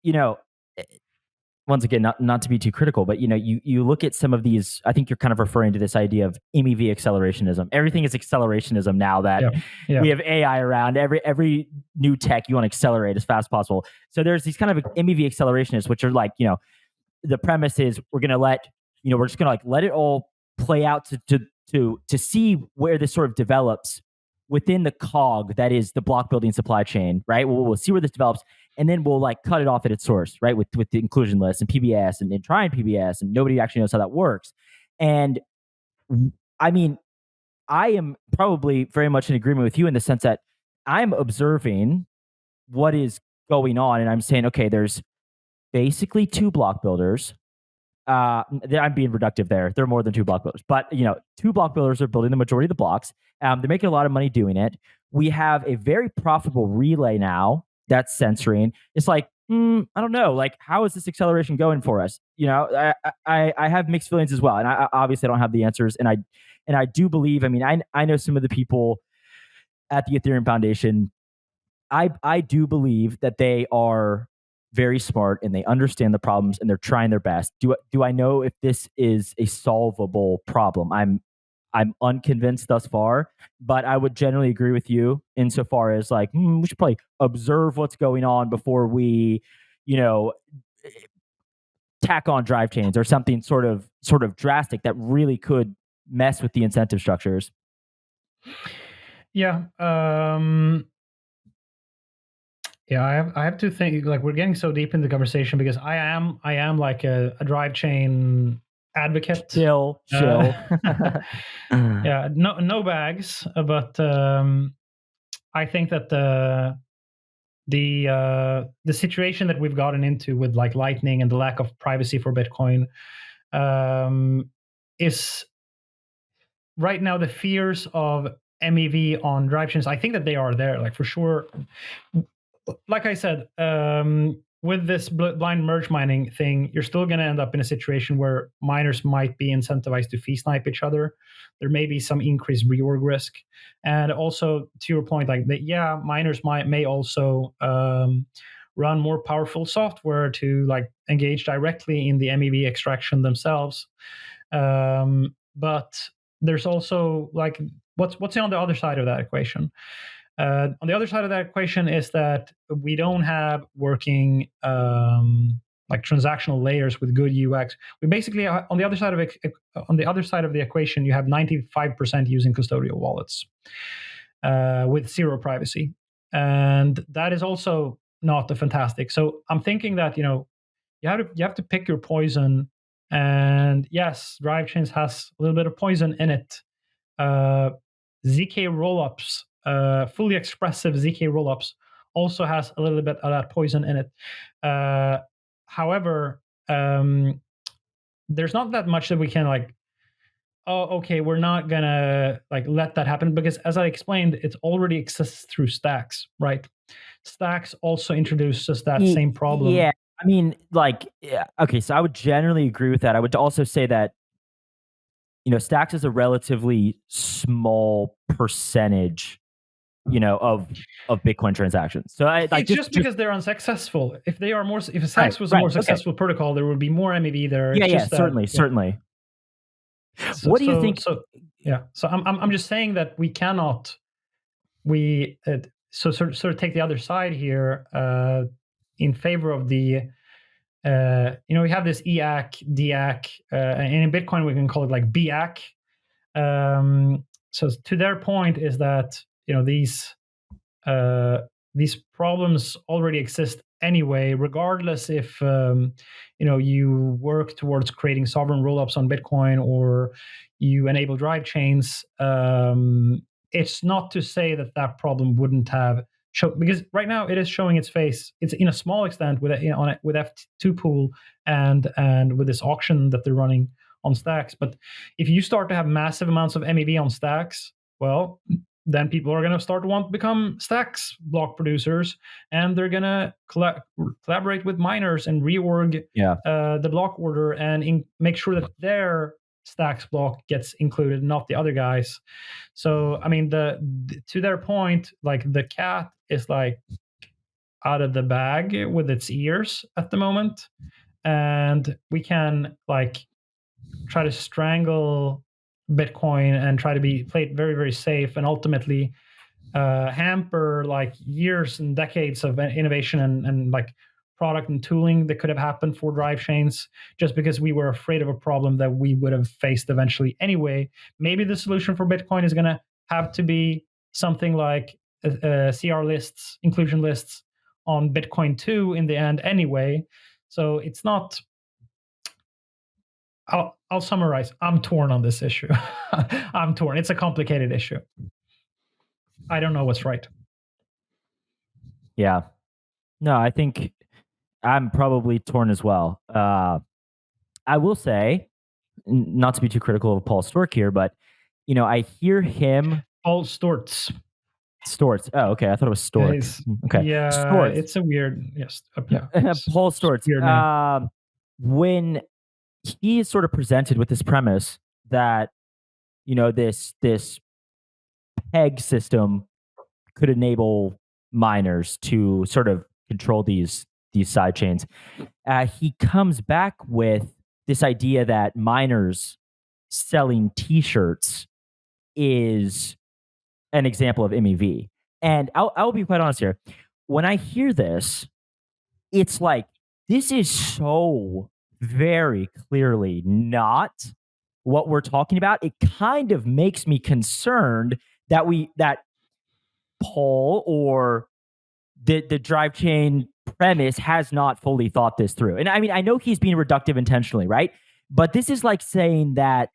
you know once again, not to be too critical, but you look at some of these. I think you're kind of referring to this idea of MEV accelerationism. Everything is accelerationism now that yeah, yeah, we have AI around. Every new tech you want to accelerate as fast as possible. So there's these kind of MEV accelerationists, which are like the premise is we're just gonna like let it all play out to see where this sort of develops within the cog that is the block building supply chain, right? We'll see where this develops, and then we'll like cut it off at its source, right? With the inclusion list and PBS and trying PBS, and nobody actually knows how that works. And I mean, I am probably very much in agreement with you in the sense that I'm observing what is going on, and I'm saying, okay, there's basically two block builders. I'm being reductive there. There are more than two block builders, but two block builders are building the majority of the blocks. They're making a lot of money doing it. We have a very profitable relay now that's censoring. It's like I don't know. Like, how is this acceleration going for us? I have mixed feelings as well, and I obviously don't have the answers. And I do believe. I mean, I know some of the people at the Ethereum Foundation. I do believe that they are very smart and they understand the problems and they're trying their best. Do I know if this is a solvable problem? I'm unconvinced thus far, but I would generally agree with you insofar as like we should probably observe what's going on before we, you know, tack on drive chains or something sort of drastic that really could mess with the incentive structures. Yeah. Yeah, I have to think, like, we're getting so deep in the conversation because I am like a drive chain advocate. Chill, Uh, chill. yeah, no bags, but I think that the situation that we've gotten into with like Lightning and the lack of privacy for Bitcoin um, is right now the fears of MEV on drive chains. I think that they are there, like for sure. Like I said, with this blind merge mining thing, you're still going to end up in a situation where miners might be incentivized to fee snipe each other. There may be some increased reorg risk, and also to your point, like that, yeah, miners may also run more powerful software to like engage directly in the MEV extraction themselves. But there's also like what's on the other side of that equation. On the other side of that equation is that we don't have working like transactional layers with good UX. We basically on the other side of on the other side of the equation, you have 95% using custodial wallets with zero privacy, and that is also not a fantastic. So I'm thinking that you have to pick your poison, and yes, drive chains has a little bit of poison in it. uh, ZK rollups, fully expressive ZK rollups, also has a little bit of that poison in it. However, there's not that much that we can like. Oh, okay, we're not gonna like let that happen because, as I explained, it already exists through stacks, right? Stacks also introduces that same problem. Yeah. I mean, like, yeah, okay, so I would generally agree with that. I would also say that, Stacks is a relatively small percentage, of Bitcoin transactions. So I like It's just just because they're unsuccessful. If they are more, if right, Saks was a right, more okay. successful protocol, there would be more MEV there. Yeah, It's yeah, just that, certainly, yeah. certainly. So What do you so think? so yeah. So I'm just saying that we cannot we so sort of take the other side here in favor of the we have this EAC, DAC, and in Bitcoin we can call it like BAC. So to their point is that uh, these problems already exist anyway, regardless if you work towards creating sovereign rollups on Bitcoin or you enable drive chains. It's not to say that that problem wouldn't have show, because right now it is showing its face. It's in a small extent with on it with F2 pool and with this auction that they're running on stacks. But if you start to have massive amounts of MEV on stacks, well, then people are going to start to want to become stacks block producers, and they're going to collaborate with miners and reorg Yeah. the block order and make sure that their stacks block gets included, not the other guys. So I mean, to their point, like the cat is like out of the bag with its ears at the moment, and we can like try to strangle Bitcoin and try to play it very, very safe, and ultimately hamper like years and decades of innovation and like product and tooling that could have happened for drive chains, just because we were afraid of a problem that we would have faced eventually anyway. Maybe the solution for Bitcoin is going to have to be something like CR lists, inclusion lists on Bitcoin 2 in the end anyway. So it's not. I'll summarize. I'm torn on this issue. I'm torn. It's a complicated issue. I don't know what's right. Yeah. No, I think I'm probably torn as well. I will say, not to be too critical of Paul Stork here, but I hear him. Paul Stortz. Storts. Oh, okay. I thought it was Stork. Okay. Yeah, Storts. it's a weird, yes, Yeah. yeah, Paul it's a Storts. weird name. When he is sort of presented with this premise that, this peg system could enable miners to sort of control these side chains, he comes back with this idea that miners selling T-shirts is an example of MEV. And I'll be quite honest here. When I hear this, it's like this is so very clearly not what we're talking about. It kind of makes me concerned that Paul or the drive chain premise has not fully thought this through. And I mean, I know he's being reductive intentionally, right? But this is like saying that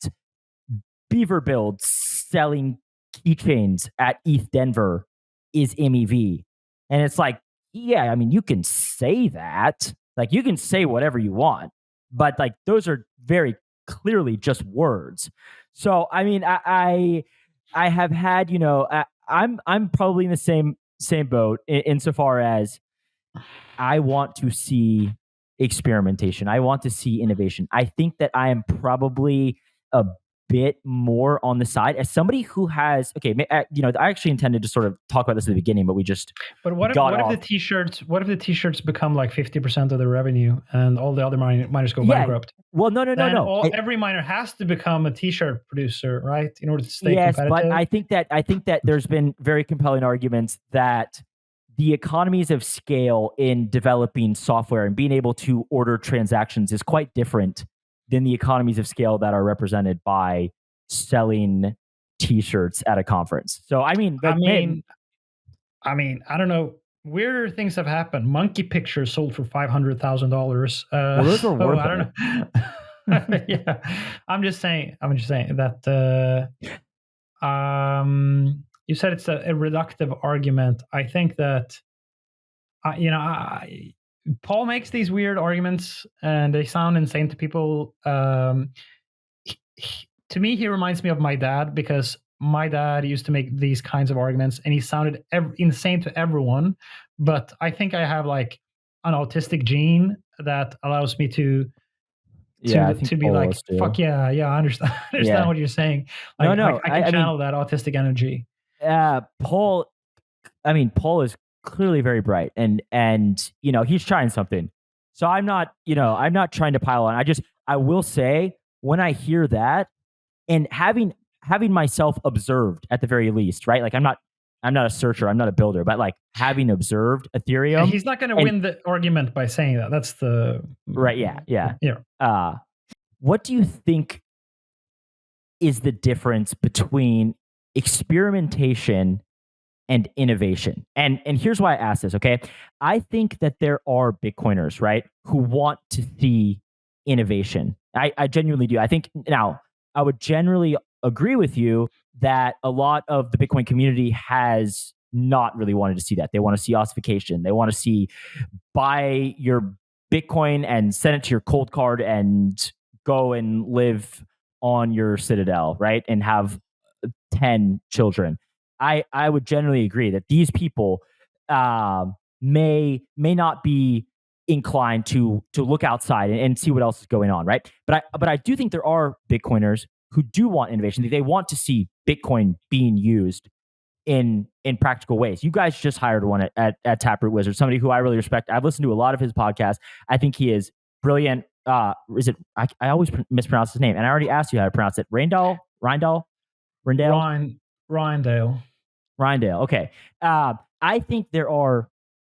Beaver Build selling keychains at ETH Denver is MEV. And it's like, yeah, I mean, you can say that. Like, you can say whatever you want, but like, those are very clearly just words. So, I mean, I have had, I'm probably in the same boat insofar as I want to see experimentation. I want to see innovation. I think that I am probably a bit more on the side as somebody who has I actually intended to sort of talk about this at the beginning, but we just But got what if the off. t-shirts become like 50% of the revenue and all the other miners go Yeah. bankrupt? Well, Then no. every miner has to become a t-shirt producer, right, in order to stay Yes, but competitive. I think that there's been very compelling arguments that the economies of scale in developing software and being able to order transactions is quite different than the economies of scale that are represented by selling T-shirts at a conference. So, I mean, I like, mean, I don't know. Weirder things have happened. Monkey pictures sold for $500,000. well, those were So worth I don't it. know. Yeah, I'm just saying. That. You said it's a reductive argument. I think that Paul makes these weird arguments, and they sound insane to people. To me, he reminds me of my dad because my dad used to make these kinds of arguments, and he sounded insane to everyone. But I think I have like an autistic gene that allows me to Yeah, I think to be like, Polos do. fuck yeah, yeah, I understand, understand Yeah. what you're saying. No, Like no. I can I mean, channel that autistic energy. Paul. I mean, Paul is clearly very bright, and he's trying something. So I'm not trying to pile on. I will say when I hear that, and having myself observed at the very least, right? Like I'm not a searcher, I'm not a builder, but like having observed Yeah, Ethereum he's not going to and win the argument by saying that. That's the right, yeah. yeah. Uh, what do you think is the difference between experimentation and innovation? And here's why I ask this, okay? I think that there are Bitcoiners, right, who want to see innovation. I genuinely do. I think now I would generally agree with you that a lot of the Bitcoin community has not really wanted to see that. They want to see ossification. They want to see buy your Bitcoin and send it to your cold card and go and live on your Citadel, right? And have 10 children. I would generally agree that these people may not be inclined to look outside and see what else is going on, right? But I do think there are Bitcoiners who do want innovation. They want to see Bitcoin being used in practical ways. You guys just hired one at Taproot Wizard, somebody who I really respect. I've listened to a lot of his podcasts. I think he is brilliant. Is it? I always mispronounce his name, and I already asked you how to pronounce it. Rindal, Rindale, Rindale. Rindale. Okay. I think there are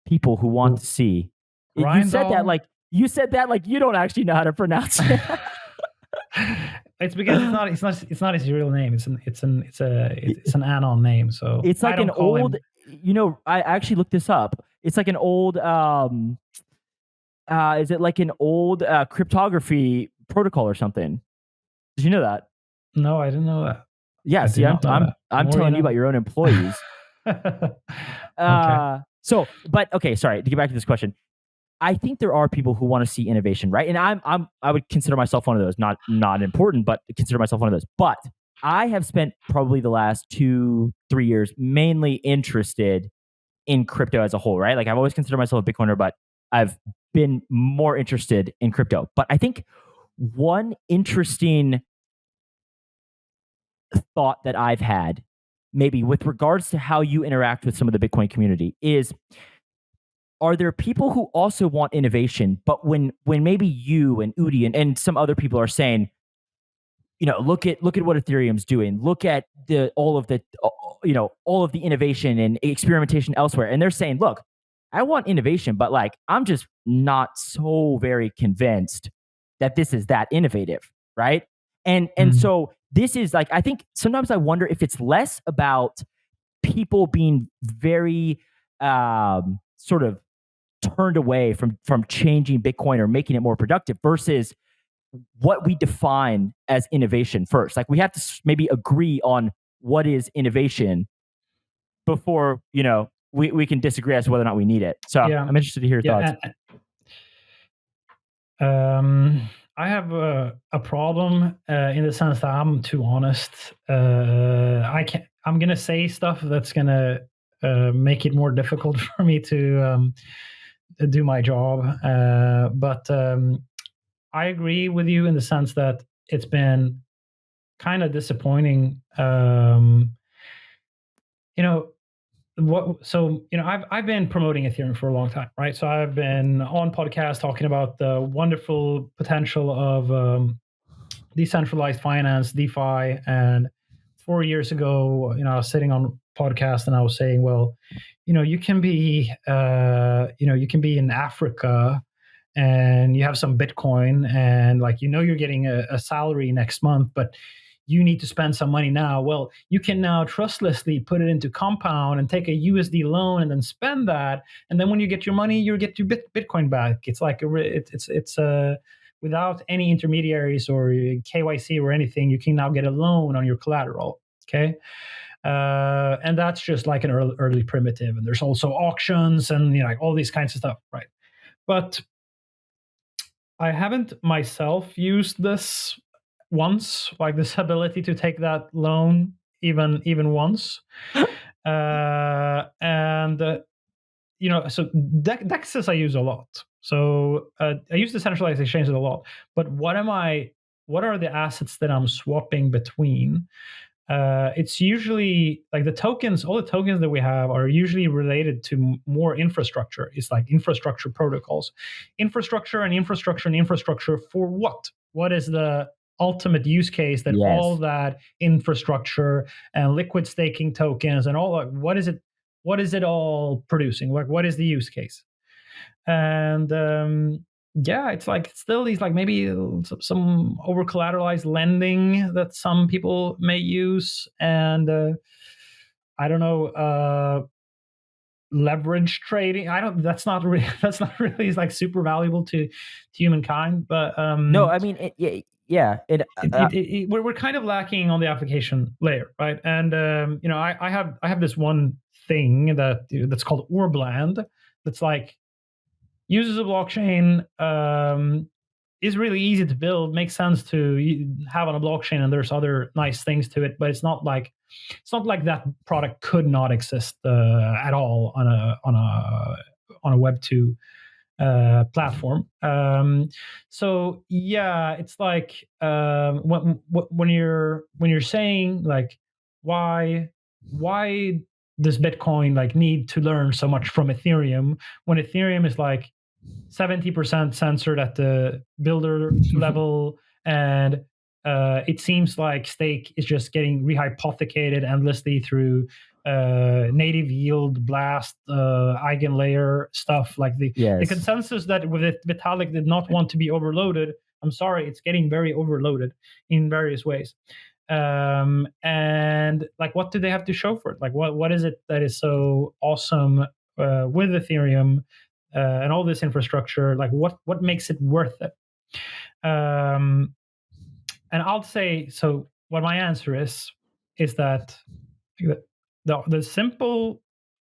people who want to see. You said that Rindal. like you don't actually know how to pronounce it. It's because it's not his real name. It's an anon name. So It's like I don't an call old. him. I actually looked this up. It's like an old. Is it like an old cryptography protocol or something? Did you know that? No, I didn't know that. Yeah. I See, did not know that. The I'm more you telling you know. about your own employees. Okay. But okay, sorry to get back to this question. I think there are people who want to see innovation, right? And I would consider myself one of those. Not important, but consider myself one of those. But I have spent probably the last 2, 3 years mainly interested in crypto as a whole, right? Like I've always considered myself a Bitcoiner, but I've been more interested in crypto. But I think one interesting thought that I've had, maybe with regards to how you interact with some of the Bitcoin community, is are there people who also want innovation, but when maybe you and Udi and some other people are saying, look at what Ethereum's doing. Look at the all of the all of the innovation and experimentation elsewhere. And they're saying, look, I want innovation, but like I'm just not so very convinced that this is that innovative, right? And Mm. so this is like I think sometimes I wonder if it's less about people being very sort of turned away from changing Bitcoin or making it more productive versus what we define as innovation first. Like we have to maybe agree on what is innovation before we can disagree as to whether or not we need it. So Yeah, I'm interested to hear your thoughts. yeah. I have a problem in the sense that I'm too honest. I can't. I'm gonna say stuff that's gonna make it more difficult for me to do my job. But I agree with you in the sense that it's been kind of disappointing. You know, I've been promoting Ethereum for a long time, right? So I've been on podcasts talking about the wonderful potential of decentralized finance, DeFi. And 4 years ago, I was sitting on a podcast and I was saying, well, you can be in Africa and you have some Bitcoin and like, you're getting a salary next month, but you need to spend some money now. Well, you can now trustlessly put it into Compound and take a USD loan and then spend that. And then when you get your money, you get your Bitcoin back. It's like it's without any intermediaries or KYC or anything, you can now get a loan on your collateral. Okay. And that's just like an early primitive. And there's also auctions and like all these kinds of stuff, right? But I haven't myself used this once, like this ability to take that loan even once. And so Dexes I use a lot. So I use decentralized exchanges a lot. But what are the assets that I'm swapping between? It's usually like all the tokens that we have are usually related to more infrastructure. It's like infrastructure protocols, infrastructure and infrastructure and infrastructure for what? What is the ultimate use case that all Yes. that infrastructure and liquid staking tokens and all, like, what is it all producing? Like, what is the use case? And yeah, it's like still these like maybe some over collateralized lending that some people may use, and I don't know, leverage trading. I don't. That's not really that's not really like super valuable to humankind, but No, I mean, yeah. we're kind of lacking on the application layer, right? And I have this one thing that's called Orbland that's like uses a blockchain, is really easy to build, makes sense to have on a blockchain, and there's other nice things to it, but it's not like that product could not exist at all on a Web2 platform. So yeah, it's like when you're saying like why does Bitcoin like need to learn so much from Ethereum when Ethereum is like 70% censored at the builder level, and it seems like stake is just getting rehypothecated endlessly through native yield blast eigenlayer stuff. Like the Yes. consensus that with it, Vitalik did not want to be overloaded. I'm sorry, it's getting very overloaded in various ways. And like, what do they have to show for it? Like, what is it that is so awesome with Ethereum and all this infrastructure? Like, what makes it worth it? Um, and I'll say so. What my answer is that the simple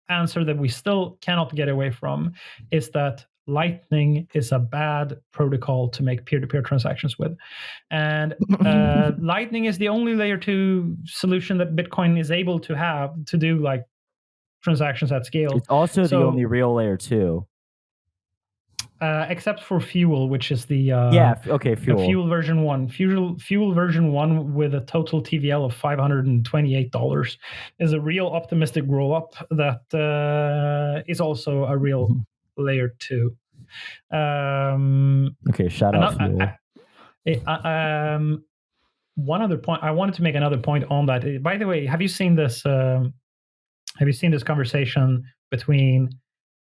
answer that we still cannot get away from is that Lightning is a bad protocol to make peer-to-peer transactions with. And Lightning is the only layer 2 solution that Bitcoin is able to have to do like transactions at scale. It's also the only So real layer 2. except for Fuel, which is the Fuel. Fuel version 1. Fuel version 1 with a total TVL of $528 is a real optimistic roll-up that is also a real layer 2. Shout out Fuel. One other point, I wanted to make another point on that. By the way, have you seen this conversation between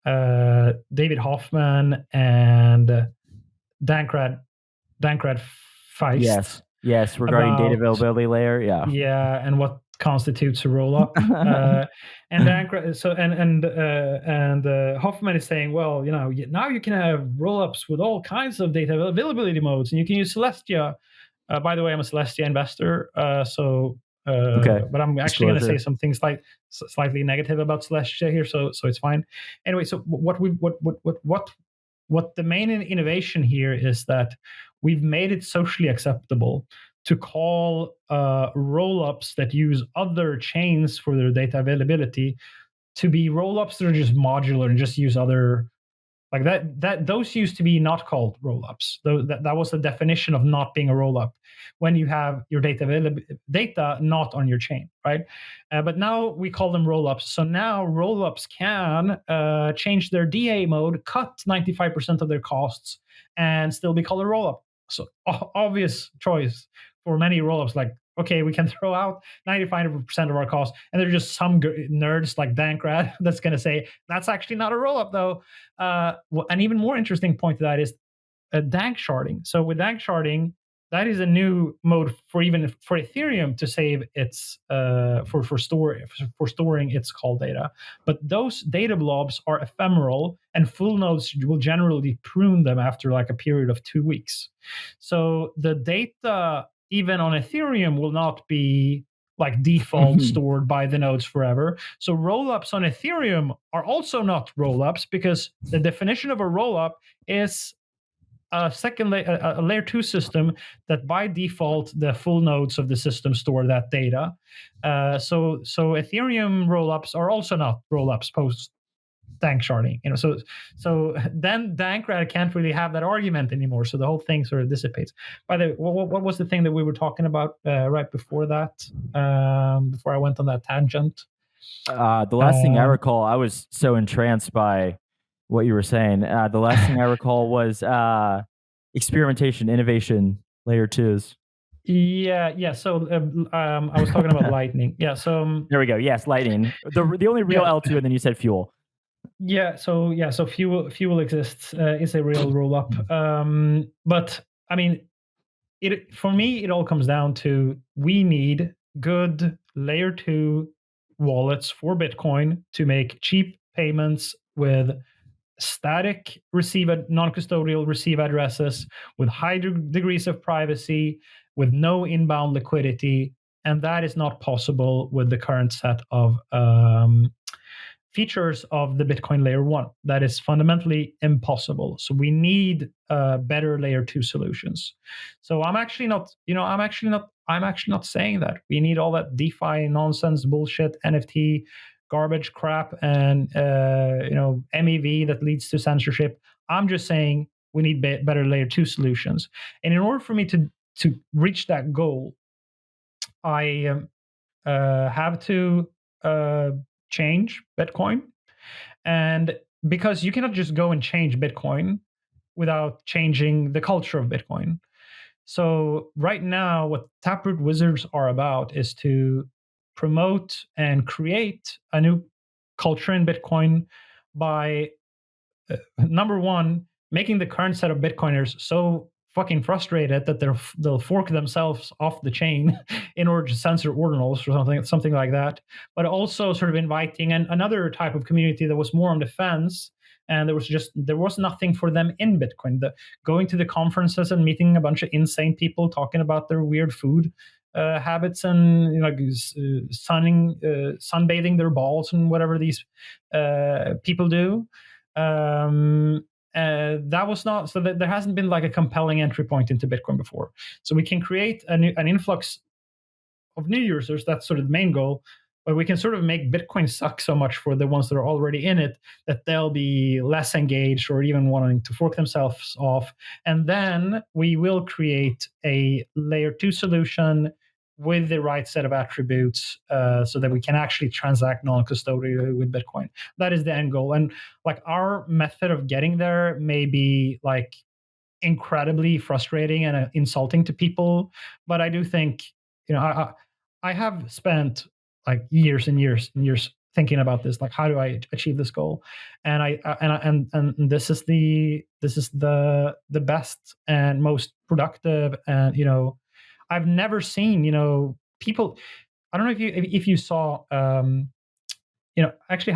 David Hoffman and Dankrad Feist? Yes, regarding data availability layer, yeah, and what constitutes a roll up. And Dankrad, and Hoffman is saying, well, now you can have roll ups with all kinds of data availability modes, and you can use Celestia. By the way, I'm a Celestia investor, but I'm actually going to say some things like slightly negative about Celestia here, so it's fine. Anyway, so what the main innovation here is that we've made it socially acceptable to call roll-ups that use other chains for their data availability to be roll-ups that are just modular and just use other. Like that those used to be not called roll-ups. That was the definition of not being a roll-up, when you have your data not on your chain, right? But now we call them roll-ups. So now roll-ups can change their DA mode, cut 95% of their costs, and still be called a roll-up. So obvious choice for many roll-ups, like, okay, we can throw out 95% of our costs, and there's just some nerds like Dankrad that's going to say, that's actually not a roll-up, though. An even more interesting point to that is dank sharding. So with dank sharding, that is a new mode for Ethereum to save its for storing its call data. But those data blobs are ephemeral, and full nodes will generally prune them after like a period of 2 weeks. So the data even on Ethereum will not be like default stored by the nodes forever. So rollups on Ethereum are also not rollups, because the definition of a rollup is a layer 2 system that by default the full nodes of the system store that data. So Ethereum rollups are also not rollups post dank sharding, so then Dankrad can't really have that argument anymore, so the whole thing sort of dissipates. By the way, what was the thing that we were talking about right before that, before I went on that tangent? The last thing I recall, I was so entranced by what you were saying. The last thing I recall was experimentation, innovation, layer 2s. Yeah. So I was talking about Lightning. Yeah. So there we go. Yes, Lightning. The only real L2, and then you said Fuel. So Fuel exists. It's a real roll up. But I mean, for me, it all comes down to, we need good layer 2 wallets for Bitcoin to make cheap payments with static non-custodial receive addresses, with high degrees of privacy, with no inbound liquidity, and that is not possible with the current set of features of the Bitcoin layer 1. That is fundamentally impossible. So we need better layer 2 solutions. So I'm actually not saying that we need all that DeFi nonsense bullshit, NFT garbage crap, and MEV that leads to censorship. I'm just saying we need better layer 2 solutions. And in order for me to reach that goal, I have to change Bitcoin. And because you cannot just go and change Bitcoin without changing the culture of Bitcoin. So right now, what Taproot Wizards are about is to promote and create a new culture in Bitcoin by number one, making the current set of Bitcoiners so fucking frustrated that they'll fork themselves off the chain in order to censor ordinals or something like that. But also sort of inviting another type of community that was more on the fence, and there was nothing for them in Bitcoin. Going to the conferences and meeting a bunch of insane people talking about their weird food habits, and sunbathing their balls and whatever these people do. that was not so that there hasn't been like a compelling entry point into Bitcoin before. So we can create an influx of new users. That's sort of the main goal. But we can sort of make Bitcoin suck so much for the ones that are already in it that they'll be less engaged or even wanting to fork themselves off. And then we will create a layer two solution with the right set of attributes so that we can actually transact non-custodially with Bitcoin. That is the end goal. And like our method of getting there may be like incredibly frustrating and insulting to people, but I do think, I have spent like years and years and years thinking about this, like how do I achieve this goal, and and this is the best and most productive, and I've never seen people. I don't know if you saw actually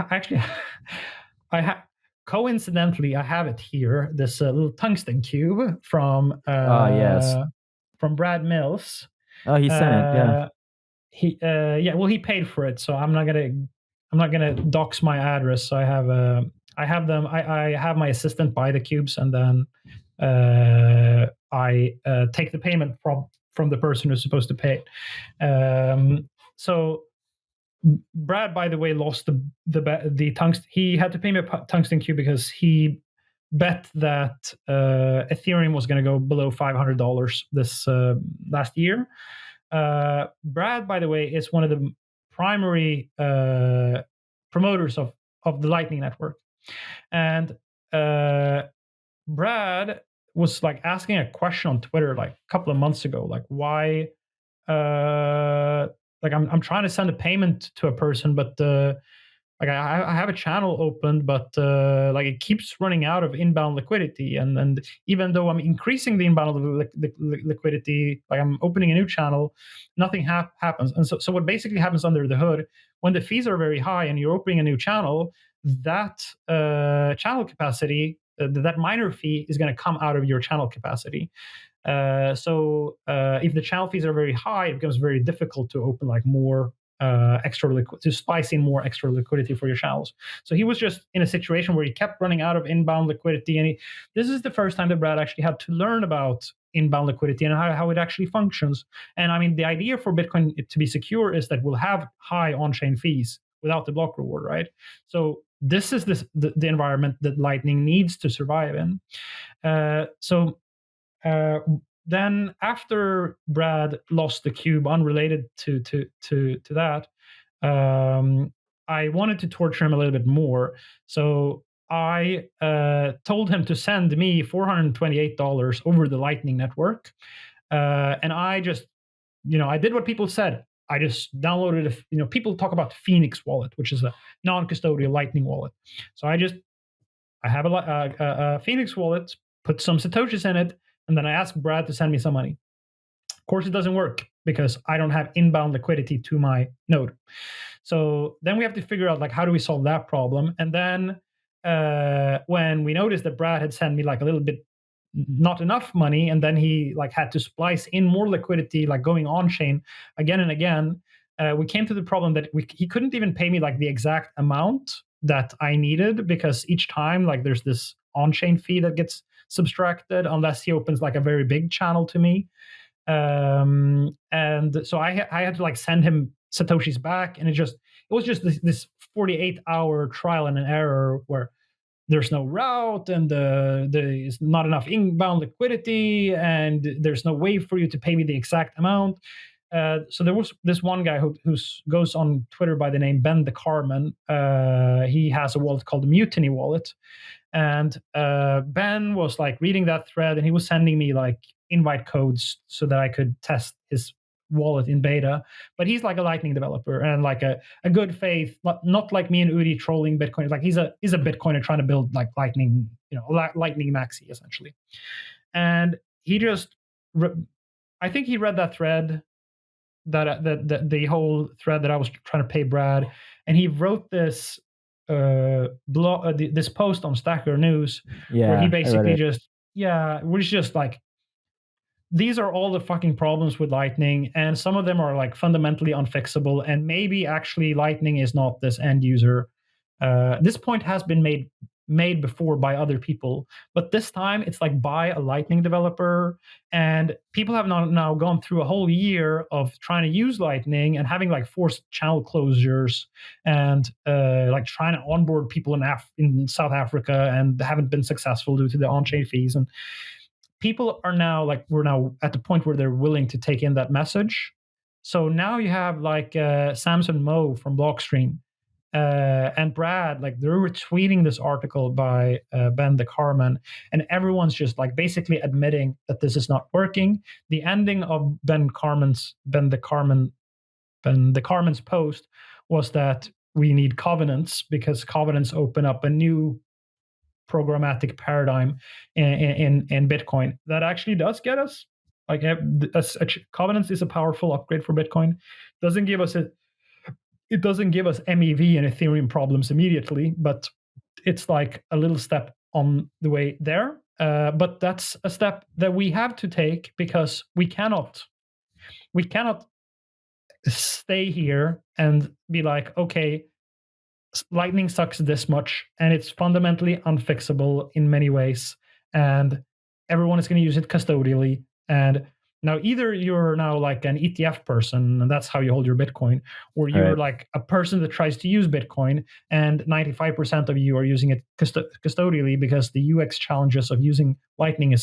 I have coincidentally I have it here, this little tungsten cube Oh, yes. from Brad Mills. Oh, he sent it. Yeah. uh he yeah, well, he paid for it, so I'm not gonna dox my address. So I have them. I have my assistant buy the cubes, and then I take the payment from the person who's supposed to pay it. So Brad, by the way, lost the tungsten. He had to pay me a tungsten cube because he bet that Ethereum was going to go below $500 this last year. Brad, by the way, is one of the primary promoters of the Lightning Network, and Brad was like asking a question on Twitter like a couple of months ago, like why like I'm trying to send a payment to a person, but like I have a channel opened, but like it keeps running out of inbound liquidity, and even though I'm increasing the inbound liquidity, like I'm opening a new channel, nothing happens. And so what basically happens under the hood when the fees are very high and you're opening a new channel, that channel capacity, that miner fee is going to come out of your channel capacity. So if the channel fees are very high, it becomes very difficult to open like more to splice in more extra liquidity for your channels. So he was just in a situation where he kept running out of inbound liquidity, and this is the first time that Brad actually had to learn about inbound liquidity and how it actually functions. And I mean, the idea for Bitcoin to be secure is that we'll have high on-chain fees without the block reward, right? So this is the environment that Lightning needs to survive in. So uh, then after Brad lost the cube, unrelated to that, I wanted to torture him a little bit more. So I told him to send me $428 over the Lightning Network, and I just, I did what people said. I just downloaded people talk about Phoenix Wallet, which is a non-custodial Lightning wallet. So I have a Phoenix Wallet, put some satoshis in it, and then I ask Brad to send me some money. Of course, it doesn't work because I don't have inbound liquidity to my node. So then we have to figure out like how do we solve that problem. And then when we noticed that Brad had sent me like a little bit not enough money, and then he like had to splice in more liquidity, like going on chain again and again, we came to the problem that he couldn't even pay me like the exact amount that I needed, because each time like there's this on-chain fee that gets subtracted unless he opens like a very big channel to me. And so I had to like send him satoshis back, and it was just this 48-hour trial and an error where there's no route, and there's not enough inbound liquidity, and there's no way for you to pay me the exact amount. So there was this one guy who goes on Twitter by the name Ben the Carmen. He has a wallet called the Mutiny Wallet, and Ben was like reading that thread, and he was sending me like invite codes so that I could test his wallet in beta. But he's like a Lightning developer and like a good faith, not like me and Udi trolling Bitcoin. Like he's a Bitcoiner trying to build like Lightning, Lightning Maxi essentially. And he just, I think he read that thread, that the whole thread that I was trying to pay Brad, and he wrote this this post on Stacker News, where he Yeah, I read basically it. just was just like, these are all the fucking problems with Lightning, and some of them are like fundamentally unfixable, and maybe actually Lightning is not this end user. This point has been made made before by other people, but this time it's like by a Lightning developer. And people have now gone through a whole year of trying to use Lightning and having like forced channel closures and like trying to onboard people in South Africa and haven't been successful due to the on-chain fees. And people are now like, we're now at the point where they're willing to take in that message. So now you have like Samson Moe from Blockstream and Brad, like they're retweeting this article by Ben the Carman, and everyone's just like basically admitting that this is not working. The ending of Ben the Carman's post was that we need covenants because covenants open up a new programmatic paradigm in Bitcoin that actually does get us like covenants is a powerful upgrade for Bitcoin. Doesn't give us it doesn't give us MEV and Ethereum problems immediately, but it's like a little step on the way there. But that's a step that we have to take because we cannot stay here and be like, okay, Lightning sucks this much and it's fundamentally unfixable in many ways, and everyone is going to use it custodially. And now either you're now like an ETF person and that's how you hold your Bitcoin, or you're Right. like a person that tries to use Bitcoin and 95% of you are using it custodially because the UX challenges of using Lightning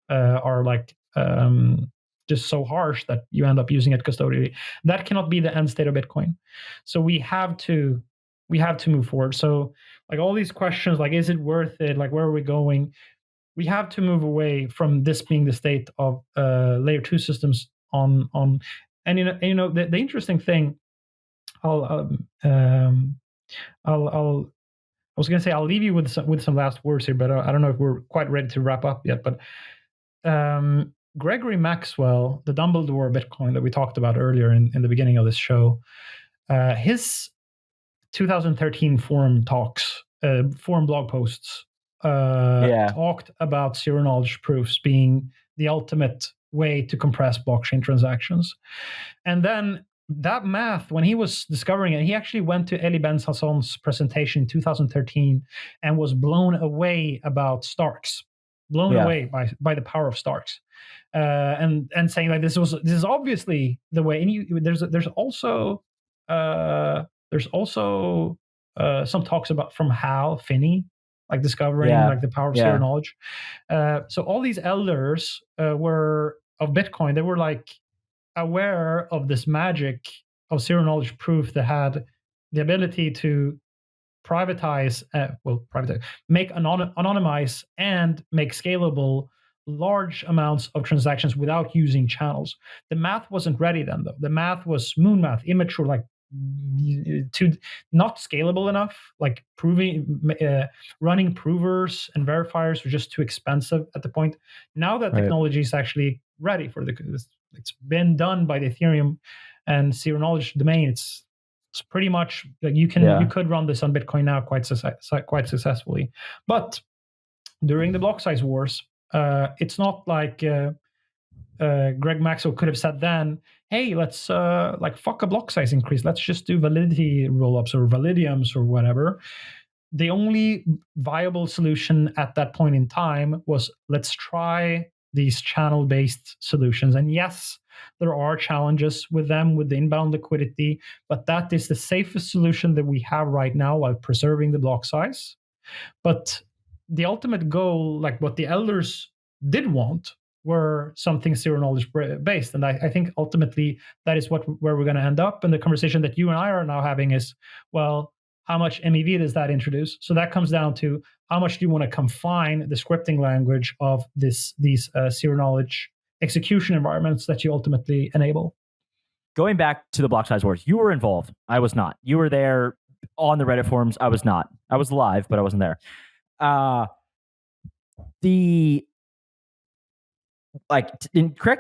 are like just so harsh that you end up using it custodially. That cannot be the end state of Bitcoin. So we have to move forward. So like all these questions, like is it worth it? Like where are we going? We have to move away from this being the state of layer 2 systems on. And the interesting thing, I'll I'll I was going to say I'll leave you with some last words here, but I don't know if we're quite ready to wrap up yet. But Gregory Maxwell, the Dumbledore Bitcoin that we talked about earlier in the beginning of this show, his 2013 forum blog posts talked about zero knowledge proofs being the ultimate way to compress blockchain transactions. And then that math, when he was discovering it, he actually went to Eli Ben Hasson's presentation in 2013 and was blown away about Starks, away by the power of Starks. And saying like this is obviously the way. And there's also some talks about from Hal Finney, like discovering like the power of zero knowledge. So all these elders were of Bitcoin. They were like aware of this magic of zero knowledge proof that had the ability to privatize, make anonymize and make scalable large amounts of transactions without using channels. The math wasn't ready then, though. The math was moon math, immature, like not scalable enough. Like running provers and verifiers were just too expensive at the point. Now that technology is actually ready for it's been done by the Ethereum and zero knowledge domain. It's pretty much like you could run this on Bitcoin now quite successfully. But during the block size wars, it's not like Greg Maxwell could have said then, hey, let's like fuck a block size increase. Let's just do validity rollups or validiums or whatever. The only viable solution at that point in time was let's try these channel-based solutions. And yes, there are challenges with them, with the inbound liquidity, but that is the safest solution that we have right now while preserving the block size. But the ultimate goal, like what the elders did want, were something zero knowledge based. And I think ultimately that is where we're going to end up. And the conversation that you and I are now having is, well, how much MEV does that introduce? So that comes down to how much do you want to confine the scripting language of these zero knowledge execution environments that you ultimately enable. Going back to the block size wars, you were involved. I was not. You were there on the Reddit forums. I was not. I was live, but I wasn't there. Correct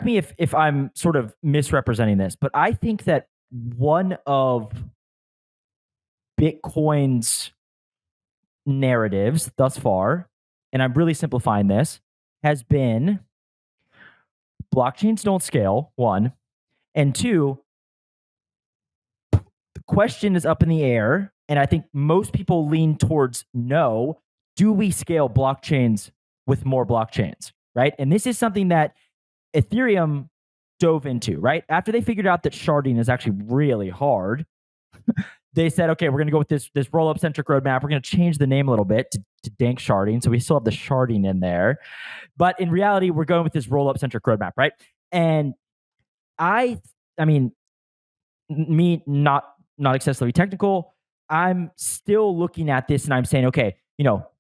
me if I'm sort of misrepresenting this, but I think that one of Bitcoin's narratives thus far, and I'm really simplifying this, has been blockchains don't scale, one, and two, the question is up in the air, and I think most people lean towards no, do we scale blockchains with more blockchains, right? And this is something that Ethereum dove into, right? After they figured out that sharding is actually really hard, they said, okay, we're going to go with this roll up centric roadmap. We're going to change the name a little bit to dank sharding. So we still have the sharding in there. But in reality, we're going with this roll up centric roadmap, right? And I mean, me not excessively technical, I'm still looking at this and I'm saying, okay,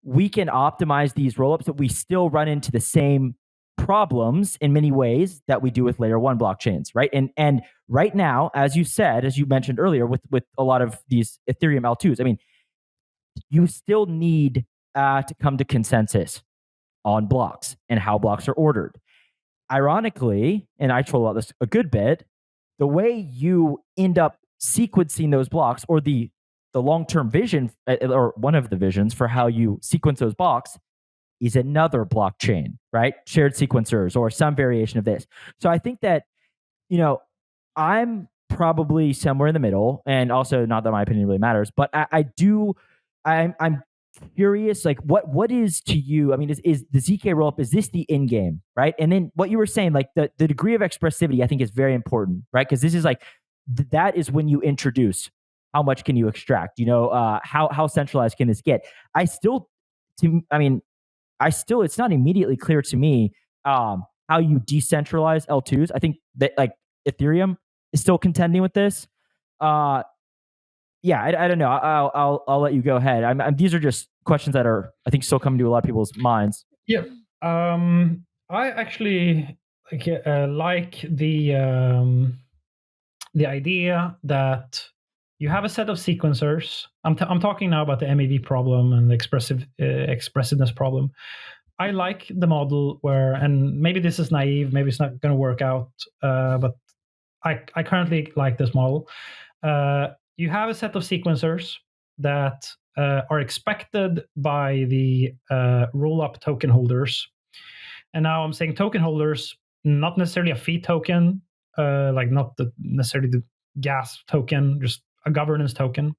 we can optimize these rollups, but we still run into the same problems in many ways that we do with layer one blockchains, right? And right now, as you mentioned earlier, with a lot of these Ethereum L2s, I mean, you still need to come to consensus on blocks and how blocks are ordered. Ironically, and I troll about this a good bit, the way you end up sequencing those blocks, or the long-term vision, or one of the visions for how you sequence those blocks, is another blockchain, right? Shared sequencers or some variation of this. So I think that, you know, I'm probably somewhere in the middle, and also not that my opinion really matters, but I'm curious, like what is to you? I mean, is the ZK rollup, is this the end game, right? And then what you were saying, like the degree of expressivity, I think is very important, right? Because this is like that is when you introduce how much can you extract, how centralized can this get? I mean, it's not immediately clear to me how you decentralize L2s. I think that like Ethereum is still contending with this. Uh, yeah, I don't know. I'll let you go ahead. These are just questions that are, I think, still coming to a lot of people's minds. Yeah. I actually like the idea that you have a set of sequencers. I'm talking now about the MEV problem and the expressiveness problem. I like the model where, and maybe this is naive, maybe it's not going to work out, but I currently like this model. You have a set of sequencers that are expected by the roll-up token holders. And now I'm saying token holders, not necessarily a fee token, like not necessarily the gas token, just a governance token.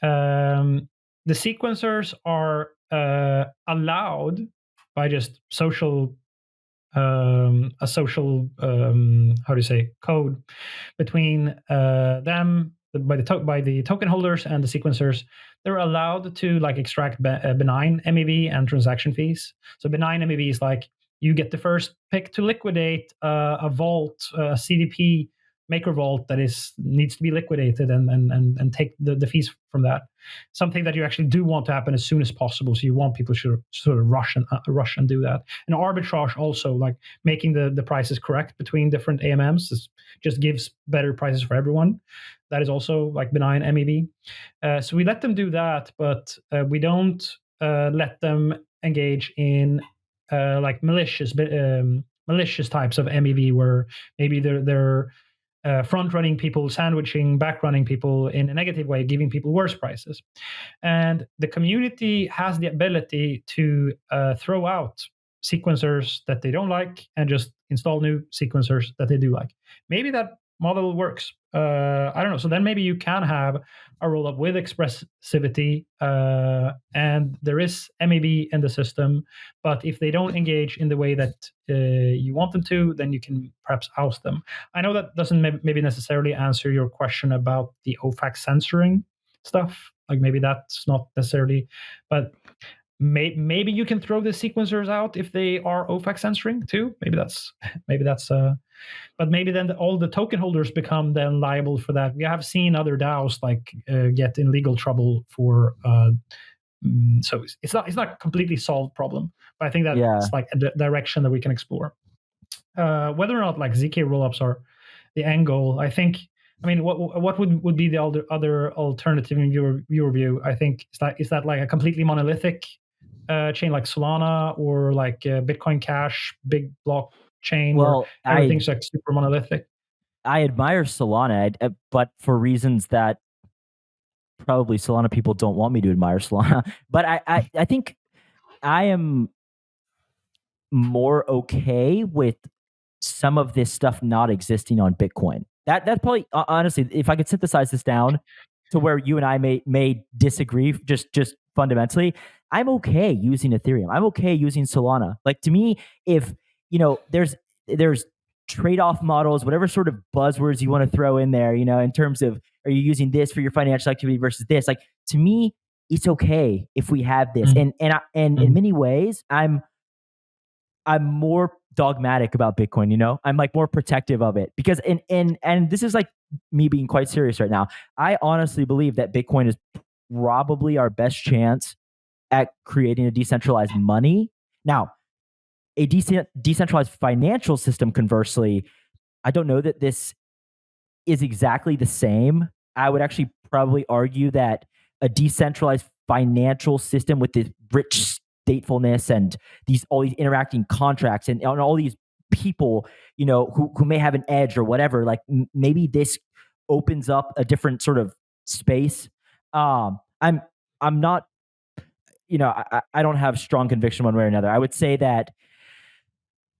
The sequencers are allowed by just a social how do you say, code between them, by the token holders and the sequencers. They're allowed to like extract benign MEV and transaction fees. So benign MEV is like you get the first pick to liquidate a vault, a CDP maker vault that needs to be liquidated, and take the fees from that. Something that you actually do want to happen as soon as possible. So you want people to sort of rush and do that. And arbitrage also, like making the prices correct between different AMMs, just gives better prices for everyone. That is also like benign MEV. So we let them do that, but we don't let them engage in like malicious types of MEV, where maybe they're front running people, sandwiching, back running people in a negative way, giving people worse prices. And the community has the ability to throw out sequencers that they don't like and just install new sequencers that they do like. Maybe that model works. I don't know. So then maybe you can have a rollup with expressivity, and there is MEV in the system. But if they don't engage in the way that you want them to, then you can perhaps oust them. I know that doesn't maybe necessarily answer your question about the OFAC censoring stuff. Like maybe that's not necessarily, but maybe you can throw the sequencers out if they are OFAC censoring too. Maybe that's but maybe then all the token holders become then liable for that. We have seen other DAOs like get in legal trouble for. So it's not a completely solved problem, but I think that Yeah. it's like a direction that we can explore. Whether or not like ZK rollups are the end goal, I think. I mean, what would be the other alternative in your view? I think is that like a completely monolithic chain like Solana, or like Bitcoin Cash, big blockchain where Well, everything's like super monolithic? I admire Solana, but for reasons that probably Solana people don't want me to admire Solana. But I think I am more okay with some of this stuff not existing on Bitcoin. That probably, honestly, if I could synthesize this down to where you and I may disagree, just fundamentally, I'm okay using Ethereum. I'm okay using Solana. Like to me, if there's trade-off models, whatever sort of buzzwords you want to throw in there, in terms of are you using this for your financial activity versus this? Like to me, it's okay if we have this. Mm. And in Mm. many ways, I'm more dogmatic about Bitcoin, I'm like more protective of it because and this is like me being quite serious right now. I honestly believe that Bitcoin is probably our best chance at creating a decentralized money. Now, a decentralized financial system, conversely, I don't know that this is exactly the same. I would actually probably argue that a decentralized financial system with this rich statefulness and these all these interacting contracts and all these people, who may have an edge or whatever, like maybe this opens up a different sort of space. I'm not, I don't have strong conviction one way or another. I would say that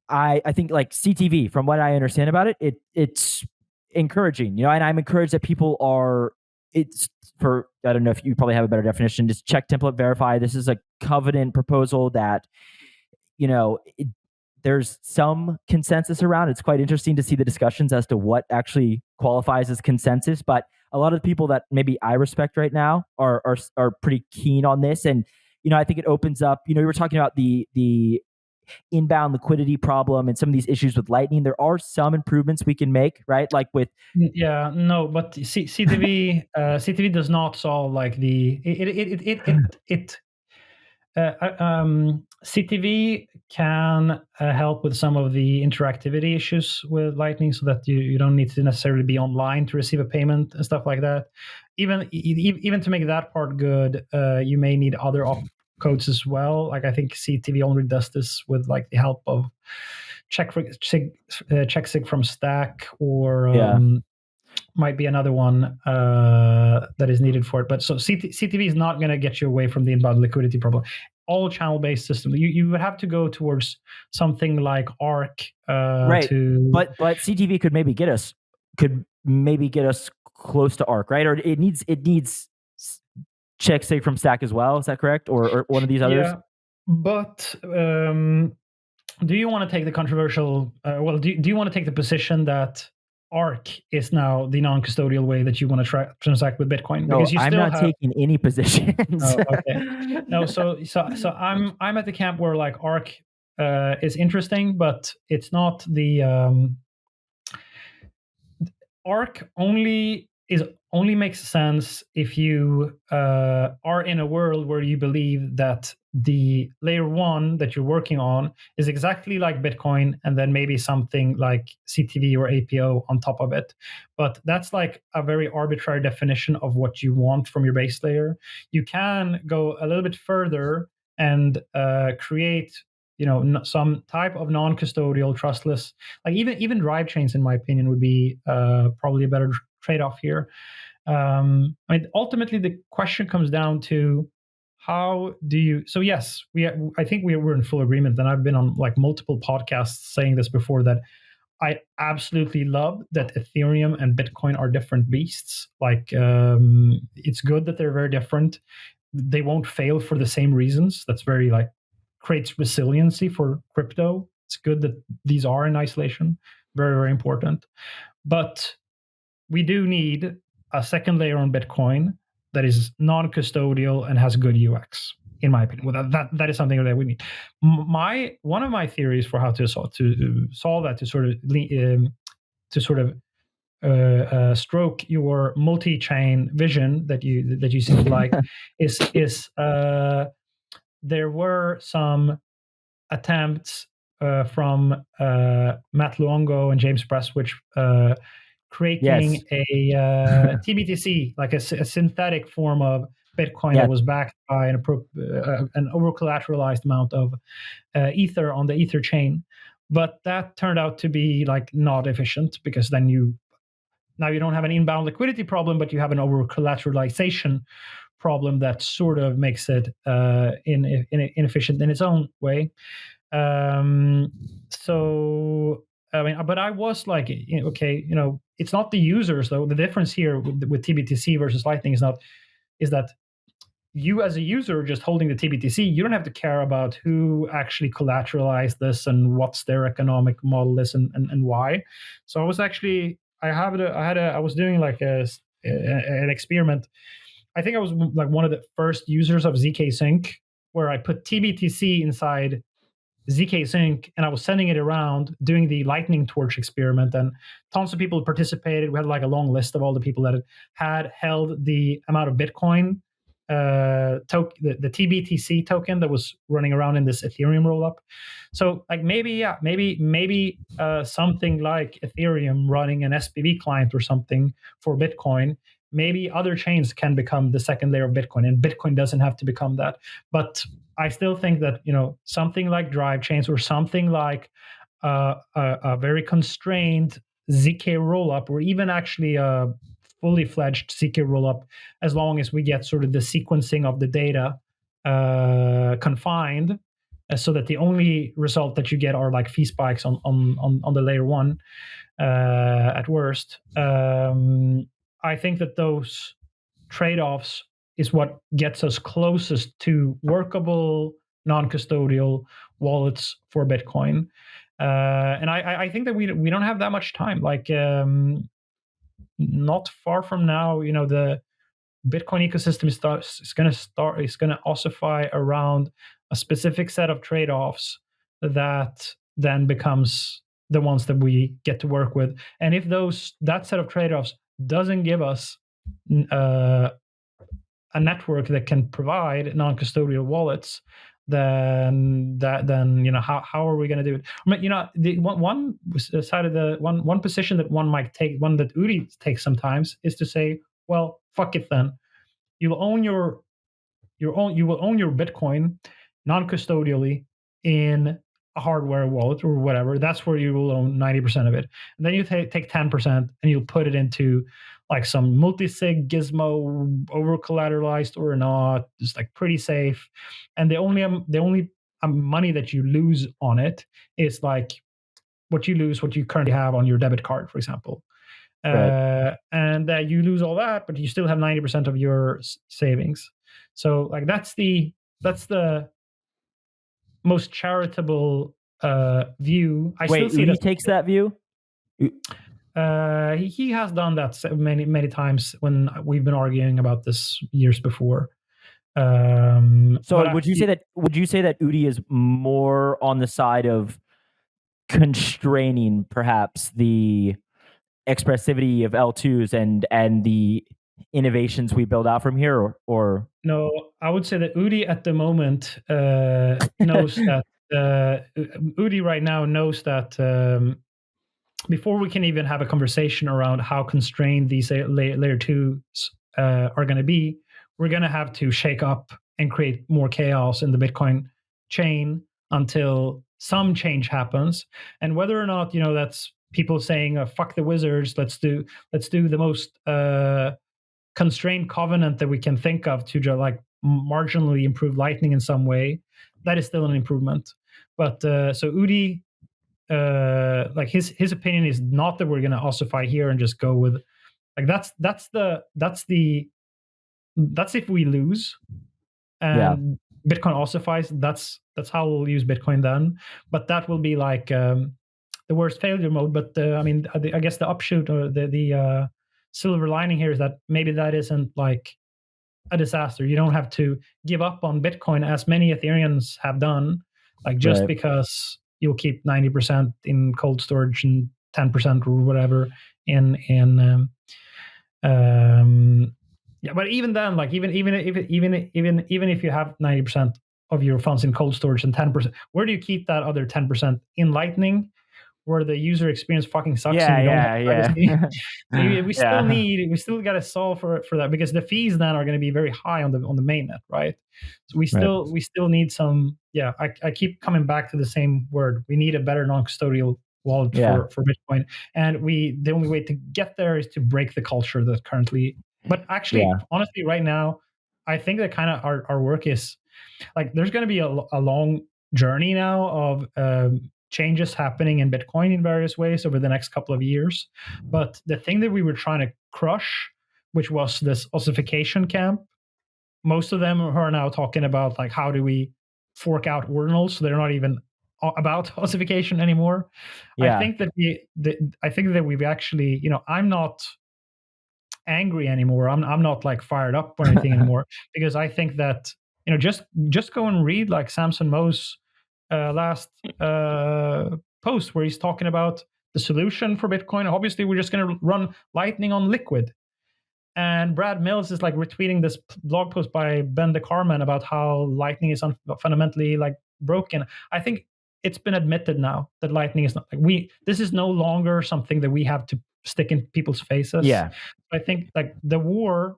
I think like CTV, from what I understand about it's encouraging, and I'm encouraged that people are. It's for I don't know if you probably have a better definition. Just check template verify. This is a covenant proposal that you know it, there's some consensus around. It's quite interesting to see the discussions as to what actually qualifies as consensus. But a lot of the people that maybe I respect right now are pretty keen on this, and I think it opens up. You were talking about the inbound liquidity problem and some of these issues with Lightning. There are some improvements we can make, right? Like with Yeah, no, but CTV does not solve like the CTV can help with some of the interactivity issues with Lightning, so that you don't need to necessarily be online to receive a payment and stuff like that. Even to make that part good, you may need other codes as well. Like I think CTV only does this with like the help of checksig from Stack, or yeah, might be another one that is needed for it. But so CTV is not going to get you away from the inbound liquidity problem. All channel-based systems, you would have to go towards something like Arc right. to. But CTV could maybe get us close to Arc, right? Or it needs check sig from Stack as well. Is that correct? Or one of these others? Yeah, but do you want to take the controversial? Do you want to take the position that Arc is now the non-custodial way that you want to transact with Bitcoin? No, Because you I'm still not have. taking any positions. Oh, okay. No, so I'm at the camp where like Arc is interesting, but it's not the Arc only makes sense if you are in a world where you believe that the layer one that you're working on is exactly like Bitcoin, and then maybe something like CTV or APO on top of it. But that's like a very arbitrary definition of what you want from your base layer. You can go a little bit further and create some type of non-custodial trustless, like even drive chains, in my opinion, would be probably a better trade-off here. Ultimately the question comes down to how do you. So yes, I think we're in full agreement, and I've been on like multiple podcasts saying this before, that I absolutely love that Ethereum and Bitcoin are different beasts. Like it's good that they're very different. They won't fail for the same reasons. That's very like creates resiliency for crypto. It's good that these are in isolation. Very, very important. But we do need a second layer on Bitcoin that is non-custodial and has good UX, in my opinion. Well, that is something that we need. One of my theories for how to solve that, to sort of stroke your multi-chain vision that you seem to like, is there were some attempts from Matt Luongo and James Presswich Yes. creating a TBTC, like a synthetic form of Bitcoin Yeah. that was backed by an over collateralized amount of Ether on the Ether chain. But that turned out to be like not efficient, because then you don't have an inbound liquidity problem, but you have an over collateralization problem that sort of makes it inefficient in its own way. So I mean, but I was like, okay, it's not the users though. The difference here with TBTC versus Lightning is that you as a user just holding the TBTC, you don't have to care about who actually collateralized this and what's their economic model is and why. So I was actually I was doing like an experiment. I think I was like one of the first users of ZK Sync, where I put TBTC inside ZK Sync and I was sending it around doing the lightning torch experiment, and tons of people participated. We had like a long list of all the people that had held the amount of Bitcoin the TBTC token that was running around in this Ethereum rollup. So like maybe something like Ethereum running an SPV client or something for Bitcoin. Maybe other chains can become the second layer of Bitcoin, and Bitcoin doesn't have to become that. But I still think that something like drive chains or something like a very constrained ZK rollup, or even actually a fully fledged ZK rollup, as long as we get sort of the sequencing of the data confined, so that the only result that you get are like fee spikes on the layer one at worst. I think that those trade-offs is what gets us closest to workable non-custodial wallets for Bitcoin. And I think that we don't have that much time. Like not far from now, the Bitcoin ecosystem is going to ossify around a specific set of trade-offs that then becomes the ones that we get to work with. And if that set of trade-offs doesn't give us a network that can provide non-custodial wallets, then how are we going to do it? I mean, the one side of the one position that one might take, one that Udi takes sometimes, is to say, well, fuck it then. You'll own you will own your Bitcoin non-custodially in a hardware wallet or whatever. That's where you will own 90% of it. And then you take 10% and you'll put it into like some multi-sig gizmo, over collateralized or not, just like pretty safe. And the only money that you lose on it is like what you currently have on your debit card, for example. Right. And you lose all that, but you still have 90% of your savings. So like that's the most charitable view. I still Wait, see it Udi as takes that view? he has done that many times when we've been arguing about this years before. So would you say that Udi is more on the side of constraining perhaps the expressivity of L2s and the innovations we build out from here, or No, I would say that Udi at the moment knows that Udi right now knows that before we can even have a conversation around how constrained these layer twos are going to be, we're going to have to shake up and create more chaos in the Bitcoin chain until some change happens. And whether or not that's people saying "fuck the wizards," let's do the most constrained covenant that we can think of to just like marginally improve Lightning in some way, that is still an improvement. But so Udi, like his opinion is not that we're going to ossify here and just go with like that's if we lose yeah, and Bitcoin ossifies, that's how we'll use Bitcoin then. But that will be like the worst failure mode. But I mean, I guess the upshoot or the silver lining here is that maybe that isn't like a disaster. You don't have to give up on Bitcoin as many Ethereans have done, like just right, because you'll keep 90% in cold storage and 10% or whatever yeah. But even then, like even if you have 90% of your funds in cold storage and 10%, where do you keep that other 10% in Lightning, where the user experience fucking sucks and yeah, you don't have yeah, privacy? So yeah, we still got to solve for that, because the fees then are going to be very high on the mainnet, right? So right, we still need some. Yeah, I keep coming back to the same word. We need a better non-custodial wallet yeah, for Bitcoin, and the only way to get there is to break the culture that currently. But actually, yeah, honestly, right now, I think that kind of our work is like there's going to be a long journey now of changes happening in Bitcoin in various ways over the next couple of years. But the thing that we were trying to crush, which was this ossification camp, most of them are now talking about like how do we fork out ordinals, so they're not even about ossification anymore. I Yeah. think that I think that we've actually, I'm not angry anymore. I'm not like fired up or anything anymore, because I think that, just go and read like Samson Moe's last post where he's talking about the solution for Bitcoin. Obviously, we're just going to run Lightning on Liquid. And Brad Mills is like retweeting this blog post by Ben the Carman about how Lightning is fundamentally like broken. I think it's been admitted now that Lightning is not like this is no longer something that we have to stick in people's faces. Yeah. I think like the war,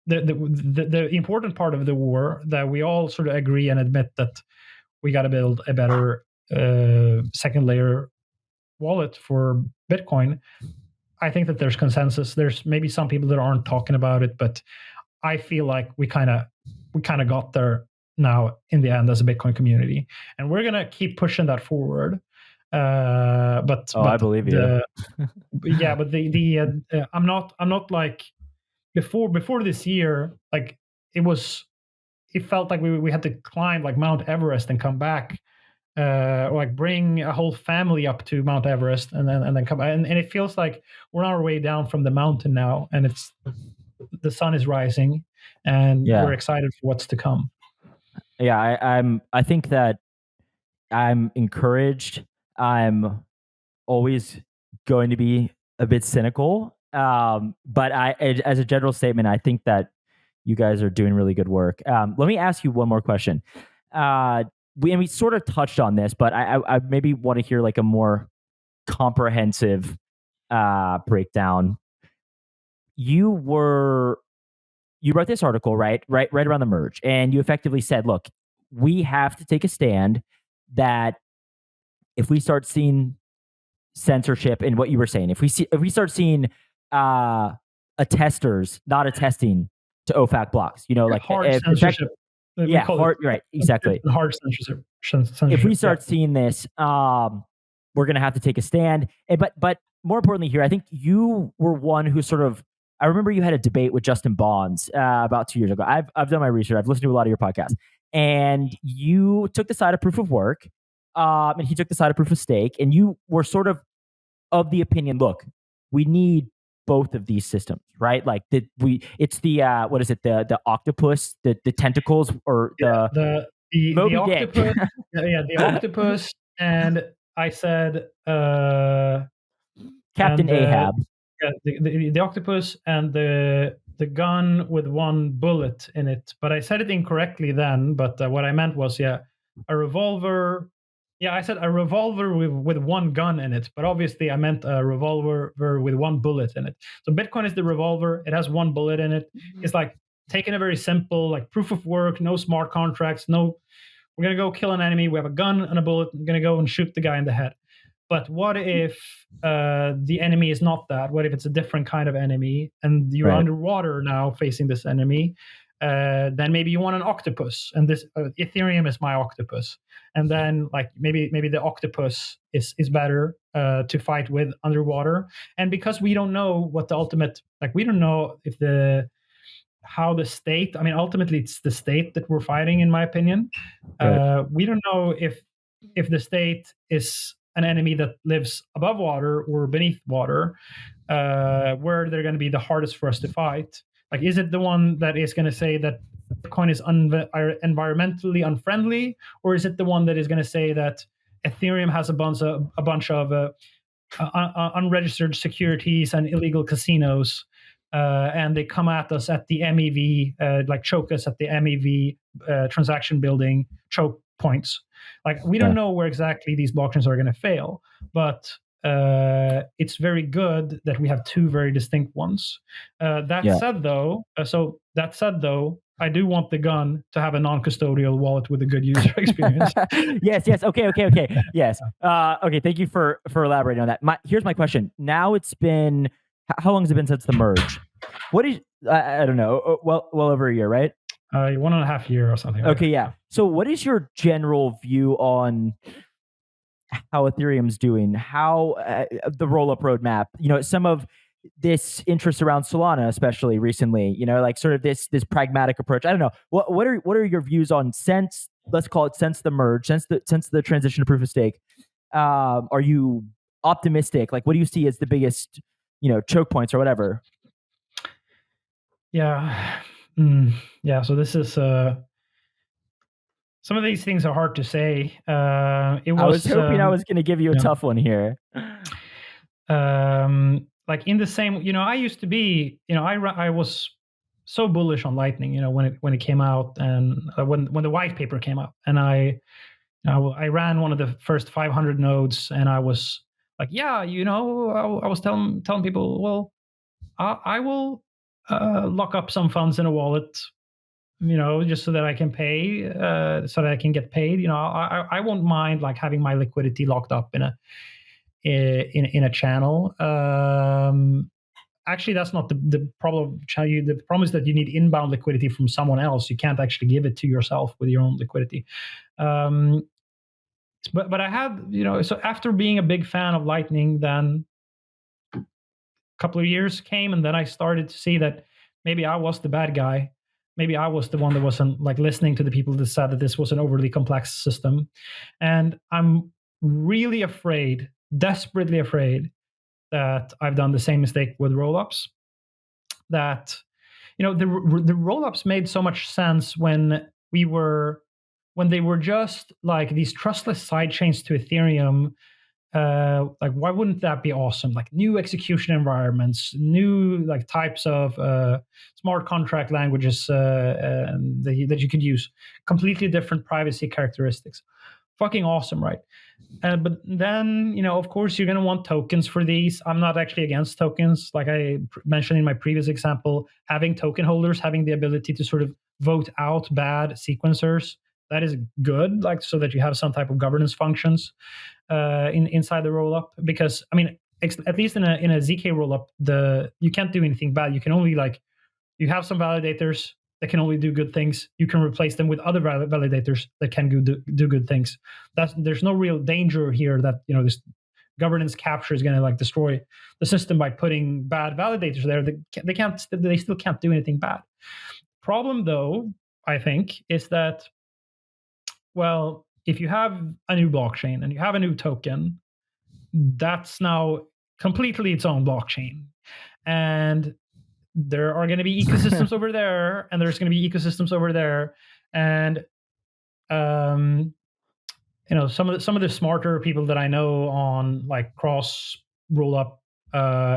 the important part of the war that we all sort of agree and admit that we got to build a better second layer wallet for Bitcoin. I think that there's consensus. There's maybe some people that aren't talking about it, but I feel like we kind of got there now in the end as a Bitcoin community, and we're gonna keep pushing that forward. But I believe you. yeah, but I'm not like before this year. Like it felt like we had to climb like Mount Everest and come back, or like bring a whole family up to Mount Everest and then come, and it feels like we're on our way down from the mountain now, and the sun is rising, and we're Yeah. excited for what's to come. Yeah. I think that I'm encouraged. I'm always going to be a bit cynical. But as a general statement, I think that you guys are doing really good work. Let me ask you one more question. We sort of touched on this, but I maybe want to hear like a more comprehensive breakdown. You wrote this article, right around the merge, and you effectively said, look, we have to take a stand that if we start seeing censorship in what you were saying, if we start seeing attesters not attesting to OFAC blocks, like Hard in fact, censorship. We yeah, call it hard, right, exactly. hard censorship. If we Yeah. start seeing this, we're going to have to take a stand. But more importantly, here, I think you were one who sort of. I remember you had a debate with Justin Bonds about 2 years ago. I've done my research. I've listened to a lot of your podcasts, and you took the side of proof of work, and he took the side of proof of stake, and you were sort of the opinion. Look, we need both of these systems, right? Like it's the what is it? The octopus, the tentacles, or Yeah, the Moby Dick. octopus. Yeah, the octopus, and I said, Captain and Ahab. yeah, the octopus and the gun with one bullet in it. But I said it incorrectly then. But what I meant was, yeah, a revolver. Yeah, I said a revolver with one gun in it, but obviously I meant a revolver with one bullet in it. So Bitcoin is the revolver; it has one bullet in it. It's like taking a very simple like proof of work, no smart contracts, no. We're gonna go kill an enemy. We have a gun and a bullet. We're gonna go and shoot the guy in the head. But what if the enemy is not that? What if it's a different kind of enemy and you're Right. underwater now facing this enemy? Then maybe you want an octopus, and this Ethereum is my octopus. And then like maybe the octopus is better to fight with underwater. And because we don't know what the ultimate, like we don't know if how the state, I mean, ultimately it's the state that we're fighting, in my opinion. Right. We don't know if the state is an enemy that lives above water or beneath water, where they're going to be the hardest for us to fight. Like, is it the one that is going to say that Bitcoin is environmentally unfriendly, or is it the one that is going to say that Ethereum has a bunch of unregistered securities and illegal casinos, and they come at us at the MEV, like choke us at the MEV transaction building choke points. Like we don't Yeah. know where exactly these blockchains are going to fail, but it's very good that we have two very distinct ones. That Yeah. said, though, I do want the gun to have a non-custodial wallet with a good user experience. Yes. Okay. Yes. Okay. Thank you for elaborating on that. Here's my question. Now it's been how long has it been since the merge? What is I don't know. Well over a year, right? 1.5 years or something. Okay. Yeah. So what is your general view on how Ethereum's doing? How the roll up roadmap? Some of this interest around Solana, especially recently. Like sort of this pragmatic approach. I don't know. What are your views on since, let's call it, since the merge, since the transition to proof of stake? Are you optimistic? Like, what do you see as the biggest choke points or whatever? Yeah. Yeah. So this is some of these things are hard to say. It I was was hoping I was going to give you a yeah. tough one here. Like in the same, I used to be, I was so bullish on Lightning, when it came out, and when the white paper came out, and I ran one of the first 500 nodes, and I was like, yeah, I was telling people, well, I will lock up some funds in a wallet, just so that I can pay, so that I can get paid. I won't mind like having my liquidity locked up in a channel. Actually, that's not the problem. The problem is that you need inbound liquidity from someone else. You can't actually give it to yourself with your own liquidity. Um, but I had, so after being a big fan of Lightning, then a couple of years came, and then I started to see that maybe I was the bad guy. Maybe I was the one that wasn't like listening to the people that said that this was an overly complex system. And I'm really afraid, desperately afraid, that I've done the same mistake with rollups. That the rollups made so much sense when they were just like these trustless side chains to Ethereum. Like, why wouldn't that be awesome? Like new execution environments, new like types of smart contract languages that you could use, completely different privacy characteristics. Fucking awesome, right? But then, of course, you're going to want tokens for these. I'm not actually against tokens. Like I mentioned in my previous example, having token holders, having the ability to sort of vote out bad sequencers, that is good, like so that you have some type of governance functions inside the rollup. Because I mean, at least in a ZK rollup, you can't do anything bad. You can only like you have some validators that can only do good things. You can replace them with other validators that can do good things. There's no real danger here that this governance capture is going to like destroy the system by putting bad validators there. They still can't do anything bad. Problem though, I think, is that, well, if you have a new blockchain and you have a new token, that's now completely its own blockchain, and there are going to be ecosystems over there, and there's going to be ecosystems over there, and some of the smarter people that I know on like cross roll up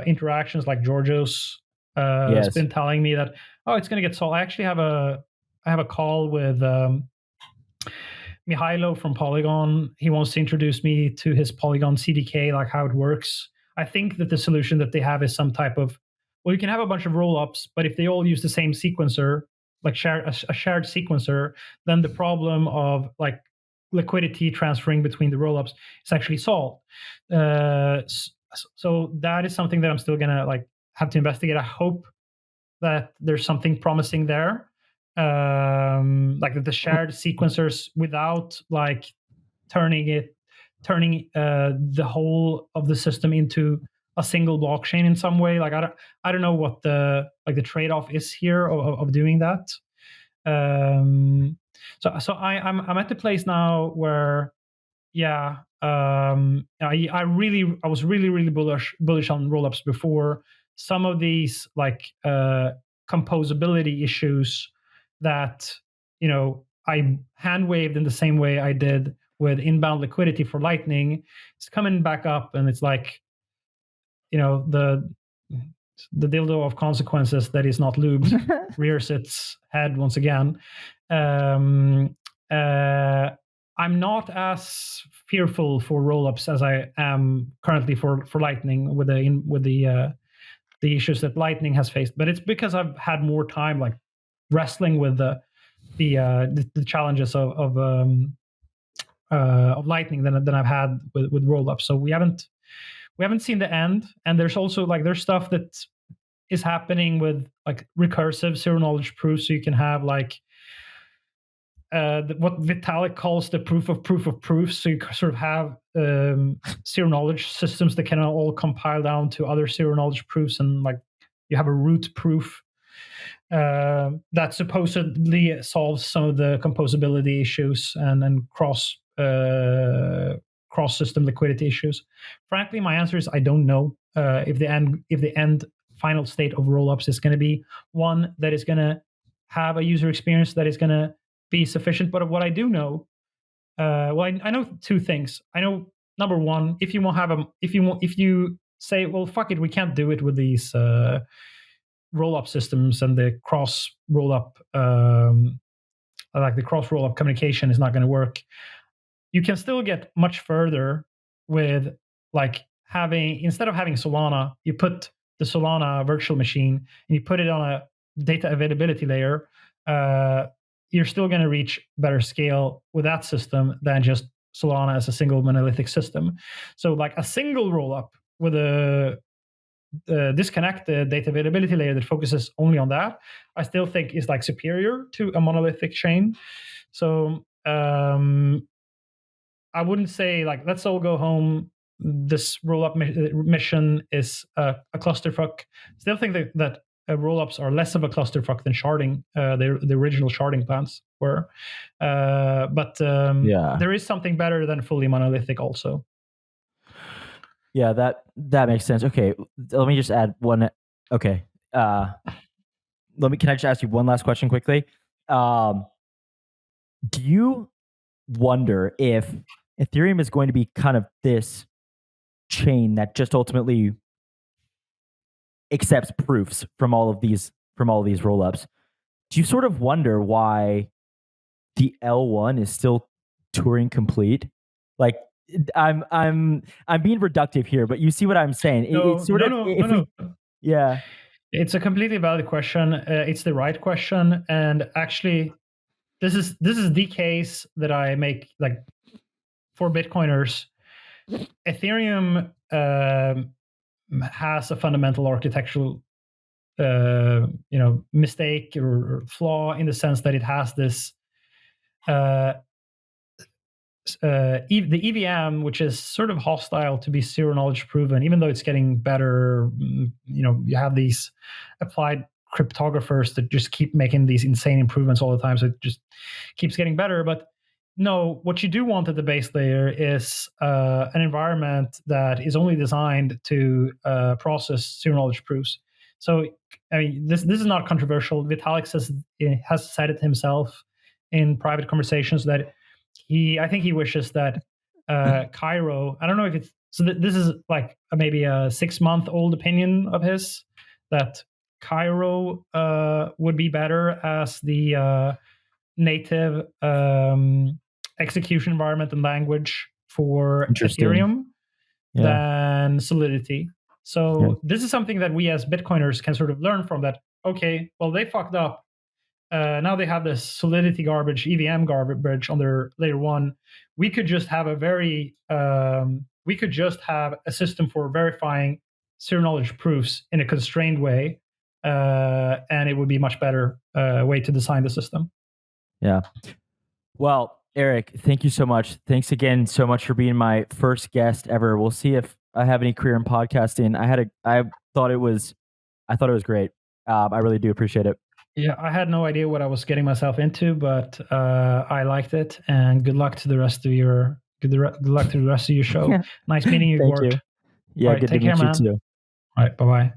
interactions, like Georgios, has Yes. been telling me that, oh, it's going to get solved. I have a call with Mihailo from Polygon. He wants to introduce me to his Polygon CDK, like how it works. I think that the solution that they have is some type of, well, you can have a bunch of rollups, but if they all use the same sequencer, like a shared sequencer, then the problem of like liquidity transferring between the rollups is actually solved. So that is something that I'm still gonna like have to investigate. I hope that there's something promising there, like that the shared sequencers without like turning the whole of the system into a single blockchain in some way. Like I don't know what the trade-off is here of doing that. So I'm at the place now where, yeah, I was really bullish on rollups before. Some of these like composability issues that I hand waved in the same way I did with inbound liquidity for Lightning, it's coming back up, and it's like the dildo of consequences that is not lubed rears its head once again. Um, I'm not as fearful for rollups as I am currently for Lightning with the issues that Lightning has faced. But it's because I've had more time like wrestling with the challenges of Lightning than I've had with rollups. So we haven't seen the end. And there's also like there's stuff that is happening with like recursive zero knowledge proofs. So you can have like what Vitalik calls the proof of proofs. So you sort of have zero knowledge systems that can all compile down to other zero knowledge proofs, and like you have a root proof that supposedly solves some of the composability issues and cross system liquidity issues. Frankly, my answer is I don't know if the end final state of rollups is going to be one that is going to have a user experience that is going to be sufficient. But what I do know, I know two things. I know number one, if you say, well, fuck it, we can't do it with these roll-up systems, and the cross roll-up, like the cross roll-up communication is not going to work. You can still get much further with like instead of having Solana, you put the Solana virtual machine and you put it on a data availability layer. You're still going to reach better scale with that system than just Solana as a single monolithic system. So like a single roll-up with a disconnected data availability layer that focuses only on that, I still think is like superior to a monolithic chain. So I wouldn't say like let's all go home. This roll-up mission is a clusterfuck. Still think that roll-ups are less of a clusterfuck than sharding. The original sharding plans were, but there is something better than fully monolithic also. Yeah, that makes sense. Okay, let me just add one. Okay, can I just ask you one last question quickly? Do you wonder if Ethereum is going to be kind of this chain that just ultimately accepts proofs from all of these rollups? Do you sort of wonder why the L1 is still Turing complete? Like, I'm being reductive here, but you see what I'm saying. Yeah. It's a completely valid question. It's the right question, and actually, this is the case that I make like for Bitcoiners. Ethereum has a fundamental architectural mistake or flaw in the sense that it has this the EVM, which is sort of hostile to be zero knowledge proven, even though it's getting better. You have these applied cryptographers that just keep making these insane improvements all the time, so it just keeps getting better. But no, what you do want at the base layer is an environment that is only designed to process zero knowledge proofs. So, I mean, this is not controversial. Vitalik has said it himself in private conversations that I think he wishes that Cairo. I don't know if it's so. This is like maybe a 6-month-old opinion of his that Cairo would be better as the native execution environment and language for Ethereum than Solidity. So this is something that we as Bitcoiners can sort of learn from. That okay, well they fucked up. Now they have this Solidity garbage, EVM garbage on their layer one. We could just have a system for verifying zero knowledge proofs in a constrained way, and it would be much better way to design the system. Yeah. Well, Eric, thank you so much. Thanks again so much for being my first guest ever. We'll see if I have any career in podcasting. I thought it was great. I really do appreciate it. Yeah, I had no idea what I was getting myself into, but I liked it. And good luck to the rest of your show. Nice meeting you, Gwart. Thank you. Yeah, right, good take to meet care, you man. too. All right, bye-bye.